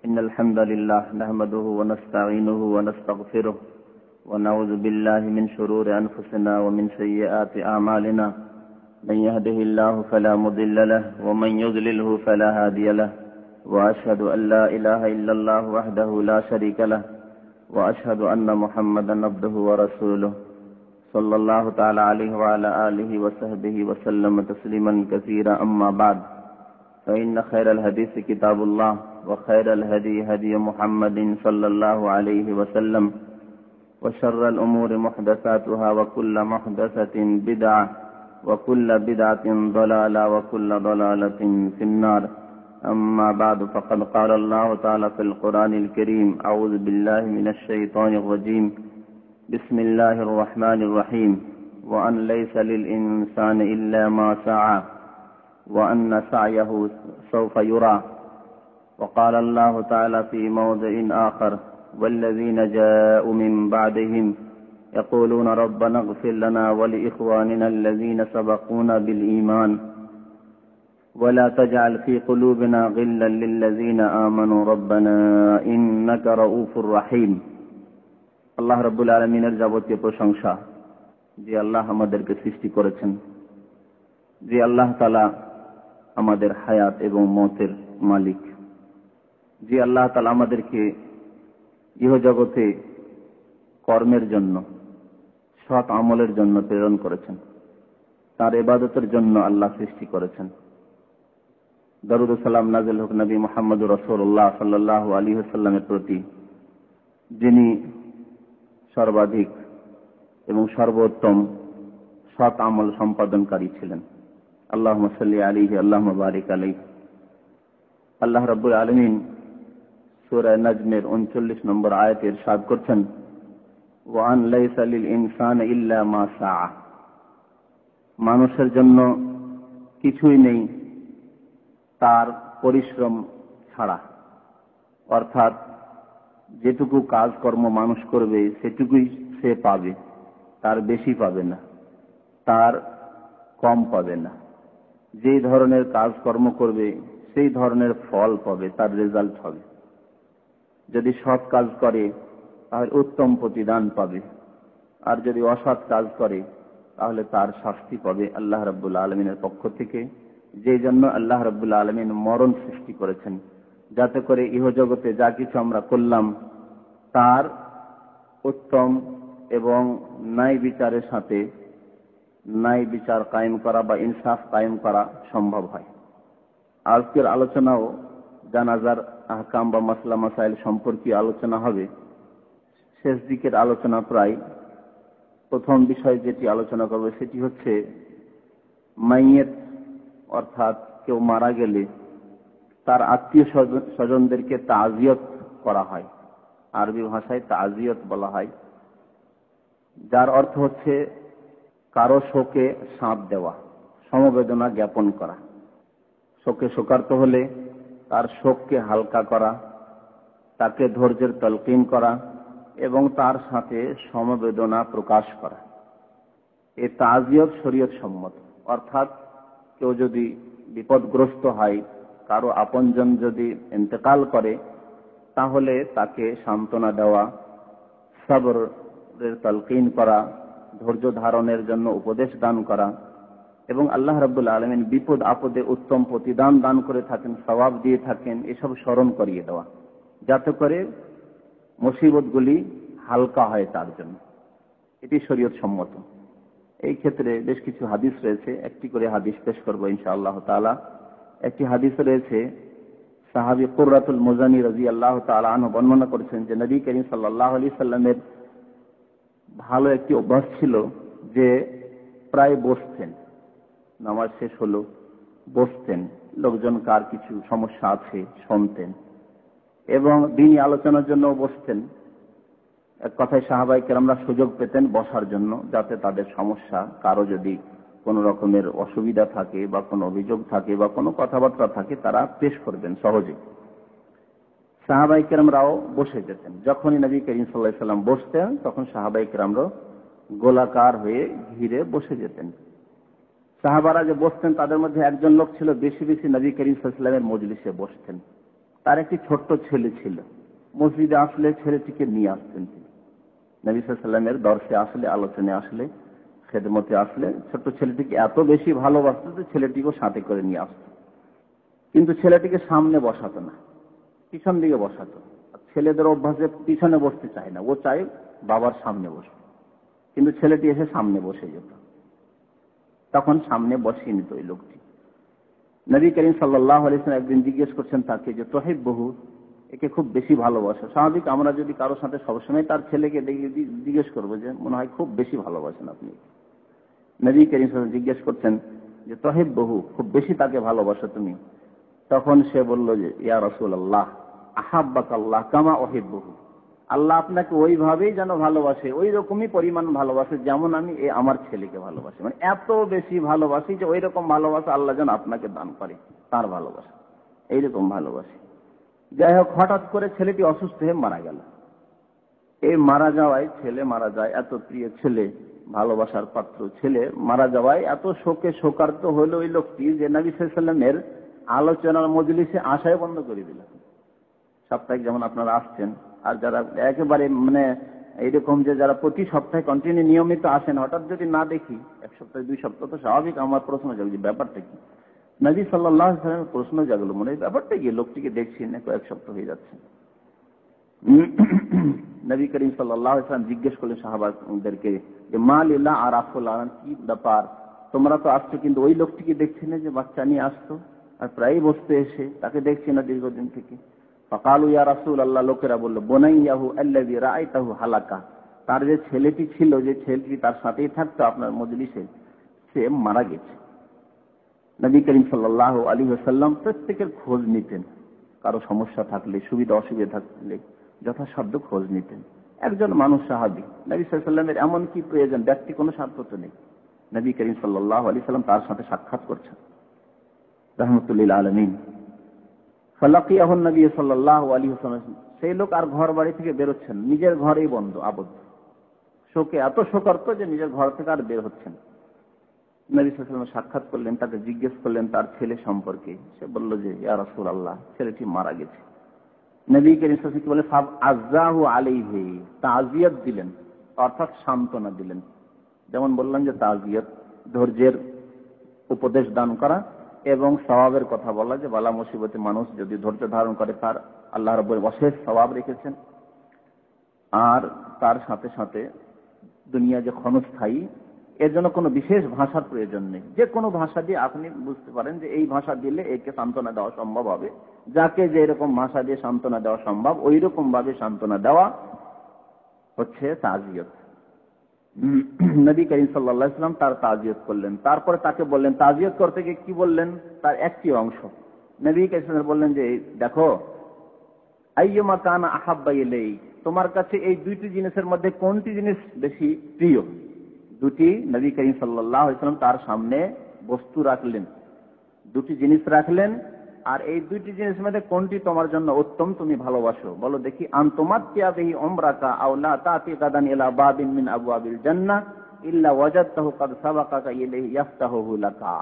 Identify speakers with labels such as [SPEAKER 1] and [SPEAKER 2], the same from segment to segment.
[SPEAKER 1] إن الحمد لله نحمده ونستعينه ونستغفره ونعوذ بالله من شرور أنفسنا ومن سيئات أعمالنا. من يهده الله فلا مضل له ومن يضلله فلا هادي له، وأشهد أن لا إله إلا الله وحده لا شريك له، وأشهد أن محمدا عبده ورسوله صلى الله تعالى عليه وعلى آله وصحبه وسلم تسليما كثيرا. أما بعد، فإن خير الحديث كتاب الله، وخير الهدي هدي محمد صلى الله عليه وسلم، وشر الأمور محدثاتها، وكل محدثة بدعة، وكل بدعة ضلالة، وكل ضلالة في النار. أما بعد، فقد قال الله تعالى في القرآن الكريم: أعوذ بالله من الشيطان الرجيم، بسم الله الرحمن الرحيم. وأن ليس للإنسان إلا ما سعى، وأن سعيه سوف يرى. وقال الله تعالى في موضع آخر: والذين جاءوا من بعدهم يقولون ربنا اغفر لنا ولإخواننا الذين سبقونا بالإيمان ولا تجعل في قلوبنا غلا للذين آمنوا ربنا إنك رؤوف رحيم. আল্লাহ রাব্বুল আলামিনের যাবতীয় প্রশংসা, যে আল্লাহ আমাদেরকে সৃষ্টি করেছেন, যে আল্লাহ তাআলা আমাদের হায়াত এবং মওতের মালিক, যে আল্লাহ তাআলা আমাদেরকে ইহজগতে কর্মের জন্য, সৎ আমলের জন্য প্রেরণ করেছেন, তার ইবাদতের জন্য আল্লাহ সৃষ্টি করেছেন। দরুদ ও সালাম নাযিল হোক নবী মুহাম্মদুর রাসূলুল্লাহ সাল্লাল্লাহু আলাইহি ওয়াসাল্লামের প্রতি, যিনি সর্বাধিক এবং সর্বোত্তম সৎ আমল সম্পাদনকারী ছিলেন। আল্লাহুম্মা সাল্লি আলাইহি, আল্লাহুম্মা বারিক আলাইহি। আল্লাহ রাব্বুল আলামিন সূরা নাজমের 39 নম্বর আয়াতে ইরশাদ করছেন: ওয়ান লাইসা লিল ইনসানি ইল্লা মা সাআ। মানুষের জন্য কিছুই নেই তার পরিশ্রম ছাড়া, অর্থাৎ যেটুকু কাজকর্ম মানুষ করবে সেটুকুই সে পাবে, তার বেশি পাবে না, তার কম পাবে না। যেই ধরনের কাজকর্ম করবে সেই ধরনের ফল পাবে, তার রেজাল্ট হবে। যদি সৎ কাজ করে তাহলে উত্তম প্রতিদান পাবে, আর যদি অসৎ কাজ করে তাহলে তার শাস্তি পাবে আল্লাহ রাব্বুল আলামিনের পক্ষ থেকে। যেই জন্য আল্লাহ রাব্বুল আলামিন মরণ সৃষ্টি করেছেন, যাতে করে ইহজগতে যা কিছু আমরা করলাম তার উত্তম এবং ন্যায় বিচারের সাথে ন্যায় বিচার কায়েম করা বা ইনসাফ কায়েম করা সম্ভব হয়। আজকের আলোচনাও জানাজার আহকাম বা মাসলা মাসাইল সম্পর্কে আলোচনা হবে। শেষ দিকের আলোচনা প্রায়। প্রথম বিষয় যেটি আলোচনা করবে সেটি হচ্ছে মাইয়েত, অর্থাৎ কেউ মারা গেলে তার আত্মীয় স্বজনদেরকে তাজিয়ত করা হয়। আরবি ভাষায় তাজিয়ত বলা হয়, যার অর্থ হচ্ছে কারো শোকে সাঁত দেওয়া, সমবেদনা জ্ঞাপন করা। শোকে শোকার্ত হলে তার শোককে হালকা করা, তাকে ধৈর্যের তালকিন করা এবং তার সাথে সমবেদনা প্রকাশ করা। এই তাজিয়ত শরীয়ত সম্মত, অর্থাৎ কেউ যদি বিপদগ্রস্ত হয়, কারো আপনজন যদি ইন্তেকাল করে, তাহলে তাকে সান্ত্বনা দেওয়া, সবরের তালকিন করা, ধৈর্য ধারণের জন্য উপদেশ দান করা এবং আল্লাহ রাব্বুল আলামিন বিপদ আপদে উত্তম প্রতিদান দান করে থাকেন, সওয়াব দিয়ে থাকেন, এসব স্মরণ করিয়ে দেওয়া, যাতে করে মুসিবতগুলি হালকা হয় তার জন্য। এটি শরীয়ত সম্মত। এই ক্ষেত্রে বেশ কিছু হাদিস রয়েছে, একটি করে হাদিস পেশ করবো ইনশাআল্লাহ তাআলা। একটি হাদিস রয়েছে, সাহাবী কুররাতুল মুজানি রাদিয়াল্লাহু তাআলা আনহু বর্ণনা করেছেন যে নবী করিম সাল্লাল্লাহু আলাইহি সাল্লামের ভালো একটি অভ্যাস ছিল যে প্রায় বসতেন, নামাজ শেষ হলো বসতেন, লোকজন কার কিছু সমস্যা আছে শুনতেন এবং দিনী আলোচনার জন্য বসতেন। এক কথায় সাহাবায়ে কেরামরা সুযোগ পেতেন বসার জন্য, যাতে তাদের সমস্যা, কারো যদি কোনো রকমের অসুবিধা থাকে বা কোনো অভিযোগ থাকে বা কোনো কথাবার্তা থাকে, তারা পেশ করবেন সহজে। সাহাবায়ে কেরামরাও বসে যেতেন। যখনই নবী করিম সাল্লাল্লাহু আলাইহি সাল্লাম বসতেন, তখন সাহাবায়ে কেরামরাও গোলাকার হয়ে ঘিরে বসে যেতেন। সাহাবারা যে বসতেন তাদের মধ্যে একজন লোক ছিল বেশি বেশি নবী করিম সাল্লাল্লাহু আলাইহি ওয়াসাল্লামের মজলিসে বসতেন। তার একটি ছোট্ট ছেলে ছিল। মসজিদে আসলে ছেলেটিকে নিয়ে আসতেন তিনি। নবী সাল্লাল্লাহু আলাইহি ওয়াসাল্লামের দর্শে আসলে, আলোচনায় আসলে, খেদমতে আসলে ছোট্ট ছেলেটিকে এত বেশি ভালোবাসতো যে ছেলেটিকেও সাথে করে নিয়ে আসতো। কিন্তু ছেলেটিকে সামনে বসাতো না, পিছন দিকে বসাতো। ছেলেদের অভ্যাসে পিছনে বসতে চায় না, ও চায় বাবার সামনে বসবে। কিন্তু ছেলেটি এসে সামনে বসে যেত, তখন সামনে বসিয়ে নিত ওই লোকটি। নবী করিম সাল্লাল্লাহু আলাইহি ওয়াসাল্লাম একদিন জিজ্ঞেস করছেন তাকে যে তুহিব্বুহু, একে খুব বেশি ভালোবাসো। স্বাভাবিক আমরা যদি কারোর সাথে সবসময় তার ছেলেকে জিজ্ঞেস করবো যে মনে হয় খুব বেশি ভালোবাসেন আপনি। নবী করিম সাল্লাল্লাহু আলাইহি ওয়াসাল্লাম জিজ্ঞেস করছেন যে তুহিব্বুহু, খুব বেশি তাকে ভালোবাসো তুমি। তখন সে বলল যে ইয়া রাসূলুল্লাহ আহাব্বাকাল্লাহ কামা উহিব্বুহু, আল্লাহ আপনাকে ওইভাবেই যেন ভালোবাসে, ওই রকমই পরিমাণ ভালোবাসে যেমন আমি আমার ছেলেকে ভালোবাসি। মানে এত বেশি ভালোবাসি যে ওই রকম ভালোবাসা আল্লাহ যেন আপনাকে দান করে, তার ভালোবাসা এইরকম ভালোবাসি। যাই হোক, হঠাৎ করে ছেলেটি অসুস্থ হয়ে মারা গেল। এই মারা যাওয়ায়, ছেলে মারা যায়, এত প্রিয় ছেলে, ভালোবাসার পাত্র ছেলে মারা যাওয়ায় এত শোকে শোকার্ত হলো ওই লোকটি যে নবী সাল্লাল্লাহু আলাইহি ওয়াসাল্লামের আলোচনার মজলিসে আসায় বন্ধ করে দিল। সাপ্তাহিক যেমন আপনারা আসছেন, আর যারা একেবারে মানে এইরকম যে যারা প্রতি সপ্তাহে কন্টিনিউ নিয়মিত আসেন, হঠাৎ যদি না দেখি 1 সপ্তাহ 2 সপ্তাহ, তো স্বাভাবিক আমার প্রশ্ন জাগলো ব্যাপারটা কি। নবী সাল্লাল্লাহু আলাইহি ওয়াসাল্লামের প্রশ্ন জাগলো মনে, ব্যাপারটা কি, লোকটিকে দেখছি না, কয়েক সপ্তাহ হয়ে যাচ্ছে। নবী করিম সাল্লাল্লাহু আলাইহি ওয়াসাল্লাম জিজ্ঞেস করলেন সাহাবাদেরকে যে মা লিল্লা আরাফুল আলান, কি ব্যাপার, তোমরা তো আসছো কিন্তু ওই লোকটিকে দেখছি না যে বাচ্চা নিয়ে আসতো আর প্রায় বসতে এসে, তাকে দেখছি না দীর্ঘদিন থেকে। ফাকালু ইয়া রাসূলুল্লাহ, লোকেরা বলল বুনাইয়াহু আল্লাযী রাআইতাহু হালাকা, তার যে ছেলেটি ছিল, যে ছেলেটি তার সাথেই থাকতো আপনার মজলিসে, সে মারা গেছে। নবী করিম সাল্লাল্লাহু আলাইহি ওয়াসাল্লাম প্রত্যেকের খোঁজ নিতেন, কারো সমস্যা থাকলে, সুবিধা অসুবিধা থাকলে যথাসাধ্য খোঁজ নিতেন। একজন মানুষ সাহাবী, নবী সাল্লাল্লাহু আলাইহি ওয়াসাল্লামের এমন কি প্রয়োজন, ব্যক্তি কোনো স্বার্থ তো নেই, নবী করিম সাল্লাল্লাহু আলাইহি ওয়াসাল্লাম তার সাথে সাক্ষাৎ করছেন রাহমাতুল লিল আলামিন। ফালাকিয়াহু নবী সাল্লাল্লাহু আলাইহি ওয়াসাল্লাম, সেই লোক আর ঘর বাড়ি থেকে বেরোচ্ছেন, নিজের ঘরেই বন্ধ আবদ্ধ, শোকে এত শোকার্ত যে নিজের ঘর থেকে আর বের হচ্ছেন। নবী সাল্লাল্লাহু আলাইহি ওয়াসাল্লাম সাক্ষাৎ করলেন, তাকে জিজ্ঞেস করলেন তার ছেলে সম্পর্কে। সে বলল যে ইয়া রাসূলুল্লাহ, ছেলেটি মারা গেছে। নবী করিম সাল্লাল্লাহু আলাইহি ওয়াসাল্লাম বলে ফাব আযাহু আলাইহি, তাজিয়াত দিলেন, অর্থাৎ সান্ত্বনা দিলেন। যেমন বললাম যে তাজিয়াত, ধৈর্যের উপদেশ দান করা এবং সওয়াবের কথা বলা, যে বালা মুসিবতে মানুষ যদি ধৈর্য ধারণ করে তার আল্লাহ রাব্বুল অশেষ সওয়াব রেখেছেন। আর তার সাথে সাথে দুনিয়া যে ক্ষণস্থায়ী, এর জন্য কোনো বিশেষ ভাষার প্রয়োজন নেই। যে কোনো ভাষা দিয়ে আপনি বুঝতে পারেন যে এই ভাষা দিলে একে সান্ত্বনা দেওয়া সম্ভব হবে। যাকে যে এরকম ভাষা দিয়ে সান্ত্বনা দেওয়া সম্ভব, ওই রকম ভাবে সান্ত্বনা দেওয়া হচ্ছে তাজিয়ত। নবী করিম সাল্লাল্লাহু আলাইহি ওয়াসাল্লাম তার তাজিয়ত করলেন। তারপরে তাকে বললেন, তাজিয়ত করতে গিয়ে কি বললেন, তার একটি অংশ নবী করিম সাল্লাল্লাহু আলাইহি ওয়াসাল্লাম বললেন যে দেখো, আইয়ুমা কানা আহাব্বা ইলাইক, তোমার কাছে এই দুইটি জিনিসের মধ্যে কোনটি জিনিস বেশি প্রিয়। দুটি নবী করিম সাল্লাল্লাহু আলাইহি ওয়াসাল্লাম তার সামনে বস্তু রাখলেন, দুটি জিনিস রাখলেন, আর এই দুইটি জিনিসের মধ্যে কোনটি তোমার জন্য উত্তম, তুমি ভালোবাসো, বলো দেখি। আনতুমাত্তিয়া বিহি উমরাকা আও লা তাতি গাদান ইলা বাবিন মিন আবওয়াবিল জান্নাহ ইল্লা ওয়াজাদতাহু কাদ সাবাকাকা ইলাইহি ইফতাহুহু লাকা।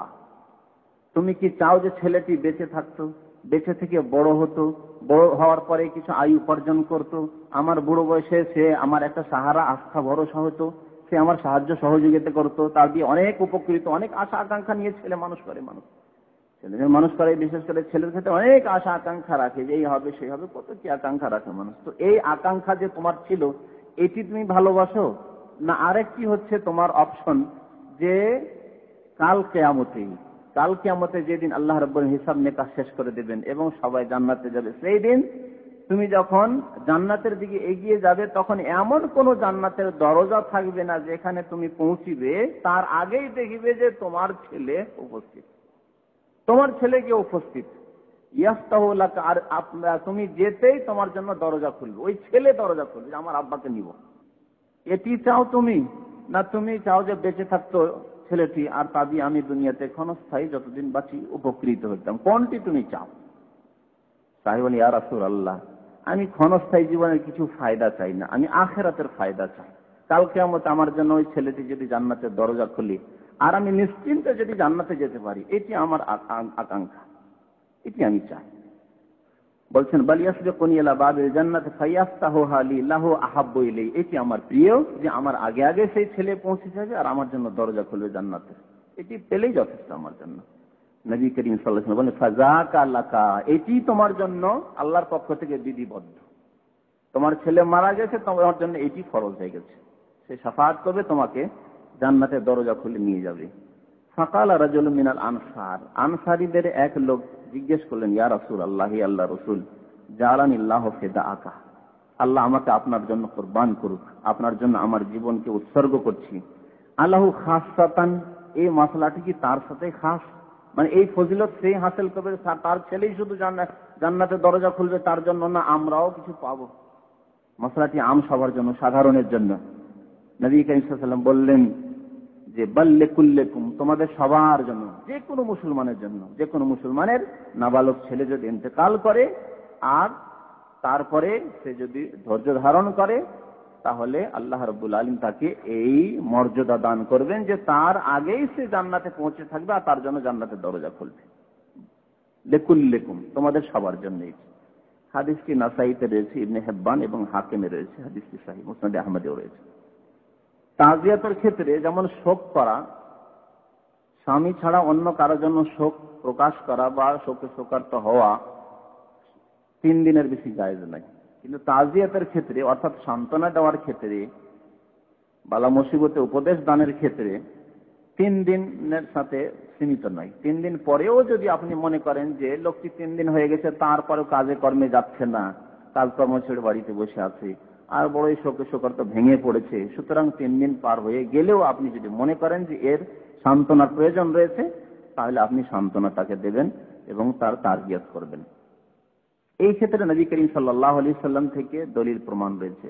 [SPEAKER 1] তুমি কি চাও যে ছেলেটি বেঁচে থাকতো, বেঁচে থেকে বড় হতো, বড় হওয়ার পরে কিছু আয়ু উপার্জন করত, আমার বুড়ো বয়সে সে আমার একটা সাহারা, আস্থা, ভরসা হতো, সে আমার সাহায্য সহযোগিতা করতো, তার দিয়ে অনেক উপকৃত, অনেক আশা আকাঙ্ক্ষা নিয়ে ছেলে মানুষ করে। ছেলেদের মানুষ করে, বিশেষ করে ছেলের ক্ষেত্রে অনেক আশা আকাঙ্ক্ষা রাখে যে এই হবে সেই হবে, কত কি আকাঙ্ক্ষা রাখে মানুষ। তো এই আকাঙ্ক্ষা যে তোমার ছিল, এটি তুমি ভালোবাসো না আরেকটি হচ্ছে তোমার অপশন, যে কাল কিয়ামতে যেদিন আল্লাহ রাব্বুল হিসাব নেকাশ শেষ করে দেবেন এবং সবাই জান্নাতে যাবে, সেই দিন তুমি যখন জান্নাতের দিকে এগিয়ে যাবে, তখন এমন কোন জান্নাতের দরজা থাকবে না যেখানে তুমি পৌঁছিবে তার আগেই দেখবে যে তোমার ছেলে উপস্থিত, তোমার ছেলে গিয়ে উপস্থিত। ইয়াফতাহু লাকা, আর তুমি যেতেই তোমার জন্য দরজা খুলবে, ওই ছেলে দরজা খুলবে যে আমার আব্বাকে নিব। এটি চাও তুমি, না তুমি চাও যে বেঁচে থাকতো ছেলেটি আর তা দিয়ে আমি দুনিয়াতে ক্ষণস্থায়ী যতদিন বাঁচি উপকৃত হতাম, কোনটি তুমি চাও? সাহেব বলি ইয়া রাসূলুল্লাহ, আমি ক্ষণস্থায়ী জীবনের কিছু ফায়দা চাই না, আমি আখিরাতের ফায়দা চাই। কাল কিয়ামতে আমার জন্য ওই ছেলেটি যদি জান্নাতের দরজা খুলি আর আমি নিশ্চিন্তে যদি জান্নাতে যেতে পারি, এটি আমার আকাঙ্ক্ষা, এটি আমি চাই। বলছেন বালিয়াসবিকুনি ইলা বাবিল জান্নাত ফায়াফতাহুহা লি লাহু আহাব্বু ইলাই, এটি আমার প্রিয় যে আমার আগে আগে সেই ছেলে পৌঁছে যাবে আর আমার জন্য দরজা খুলবে জান্নাতের, এটি পেলেই যথেষ্ট আমার জন্য। নবী করিম সাল্লাল্লাহু আলাইহি ওয়াসাল্লাম বলেন ফাযাকা লাকা, এটি তোমার জন্য আল্লাহর পক্ষ থেকে বিধিবদ্ধ। তোমার ছেলে মারা গেছে, তোমার জন্য এটি ফরজ হয়ে গেছে, সে শাফাআত করবে, তোমাকে জান্নাতের দরজা খুলে নিয়ে যাবে। ফাকালা রাজুলুম মিনাল আনসার, আনসারীদের এক লোক জিজ্ঞেস করলেন, ইয়া রাসূলুল্লাহ, আল্লাহ রাসূল, জালানিল্লাহু ফিদাআকা, আল্লাহ আমাকে আপনার জন্য কুরবান করুক, আপনার জন্য আমার জীবনকে উৎসর্গ করছি। আল্লাহু খাসসাতান, এই মাসলাটি কি তার সাথে খাস, মানে এই ফজিলত সেই হাসিল করবে, তার ছেলেই শুধু জান্নাতের দরজা খুলবে তার জন্য, না আমরাও কিছু পাবো? মাসলাটি আম সবার জন্য, সাধারণের জন্য। নবী করিম সাল্লাল্লাহু আলাইহি ওয়াসাল্লাম বললেন যে বাল্লে কুল্লেকুম, তোমাদের সবার জন্য, যে কোনো মুসলমানের জন্য, যে কোনো মুসলমানের নাবালক ছেলে যদি ইন্তেকাল করে আর তারপরে সে যদি ধৈর্য ধারণ করে, তাহলে আল্লাহ রাব্বুল আলামিন তাকে এই মর্যাদা দান করবেন যে তার আগেই সে জান্নাতে পৌঁছে থাকবে আর তার জন্য জান্নাতের দরজা খুলবে। লেকুল্লেকুম, তোমাদের সবার জন্যই। হাদিসটি নাসাইতে রয়েছে, ইবনে হিব্বান এবং হাকিমে রয়েছে, হাদিসটি সহিহ, মুসনাদে আহমদেও রয়েছে। তাজিয়াতের ক্ষেত্রে যেমন শোক করা, স্বামী ছাড়া অন্য কারোর জন্য শোক প্রকাশ করা বা শোকে শোকার্ত হওয়া 3 দিনের বেশি জায়েজ নাই। কিন্তু তাজিয়াতের ক্ষেত্রে অর্থাৎ সান্ত্বনা দেওয়ার ক্ষেত্রে, বালা মুসিবতে উপদেশ দানের ক্ষেত্রে 3 দিনের সাথে সীমিত নয়। 3 দিন পরেও যদি আপনি মনে করেন যে লোকটি 3 দিন হয়ে গেছে তারপরেও কাজে কর্মে যাচ্ছে না, কাজকর্ম ছেড়ে বাড়িতে বসে আছে আর বড়ই শোকে শোকার্ত ভেঙে পড়েছে, সুতরাং 3 দিন পার হয়ে গেলেও আপনি যদি মনে করেন যে এর সান্ত্বনার প্রয়োজন রয়েছে, তাহলে আপনি সান্ত্বনা তাকে দেবেন এবং তার তারবিয়ত করবেন। এই ক্ষেত্রে নবী করিম সাল্লাল্লাহু আলাইহি সাল্লাম থেকে দলিল প্রমাণ রয়েছে।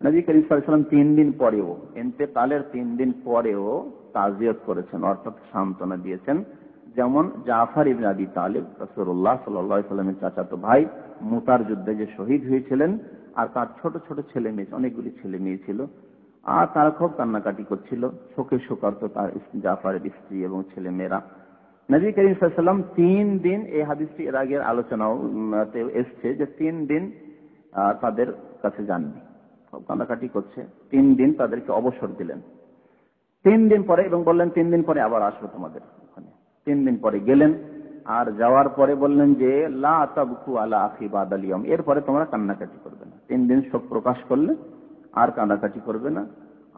[SPEAKER 1] নবী করিম সাল্লাল্লাহু আলাইহি সাল্লাম 3 দিন পরেও, ইন্তেকালের 3 দিন পরেও তাজিয়ত করেছেন, অর্থাৎ সান্ত্বনা দিয়েছেন। যেমন জাফর ইবনে আবি তালিব, রাসূলুল্লাহ সাল্লাল্লাহু আলাইহি সাল্লামের চাচাতো ভাই, মুতার যুদ্ধে যে শহীদ হয়েছিলেন, আর তার ছোট ছোট ছেলে মেয়ে, অনেকগুলি ছেলে মেয়ে ছিল, আর তারা খুব কান্নাকাটি করছিল, শোকে শোকার্ত তার জাফরের স্ত্রী এবং ছেলে মেয়েরা। নবী করিম সাল্লাল্লাহু আলাইহি সাল্লাম 3 দিন, এই হাদিসটি এর আগের আলোচনাও এসছে যে 3 দিন তাদের কাছে যাননি, খুব কান্নাকাটি করছে, 3 দিন তাদেরকে অবসর দিলেন। 3 দিন পরে এবং বললেন 3 দিন পরে আবার আসবো তোমাদের ওখানে। 3 দিন পরে গেলেন, আর যাওয়ার পরে বললেন যে লা তাবকু আলা আখি বাদাল ইয়াম, এরপরে তোমরা কান্নাকাটি করবে না। 3 দিন শোক প্রকাশ করলে আর কান্নাকাটি করবে না।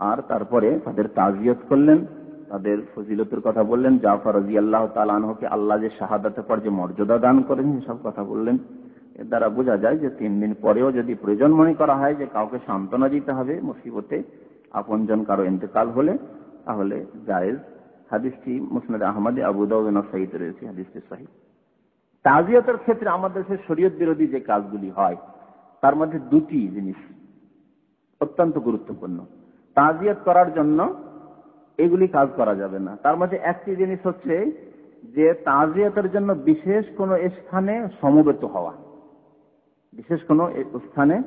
[SPEAKER 1] আর তারপরে তাদের তাজিয়ত করলেন, তাদের ফজিলতের কথা বললেন, জাফর রাদিয়াল্লাহু তাআলা আনহুকে আল্লাহ যে শাহাদাতের পর যে মর্যাদা দান করেন সব কথা বললেন। এর দ্বারা বোঝা যায় যে 3 দিন পরেও যদি প্রয়োজন মনে করা হয় যে কাউকে সান্ত্বনা দিতে হবে মুসিবতে, আপনজন কারো ইন্তেকাল হলে, তাহলে জায়েজ। হাদিসটি মুসনাদ আহমদে, আবু দাউদ, নাসাইতে রয়েছে, হাদিসটি সহিহ। তাজিয়াতের ক্ষেত্রে আমাদের দেশের শরীয়ত বিরোধী যে কাজগুলি হয় তার মধ্যে 2টি জিনিস অত্যন্ত গুরুত্বপূর্ণ। তাজিয়াত করার জন্য এগুলি কাজ করা যাবে না। তার মধ্যে একটি জিনিস হচ্ছে যে তাজিয়াতের জন্য বিশেষ কোন স্থানে সমবেত হওয়া, বিশেষ কোন স্থানে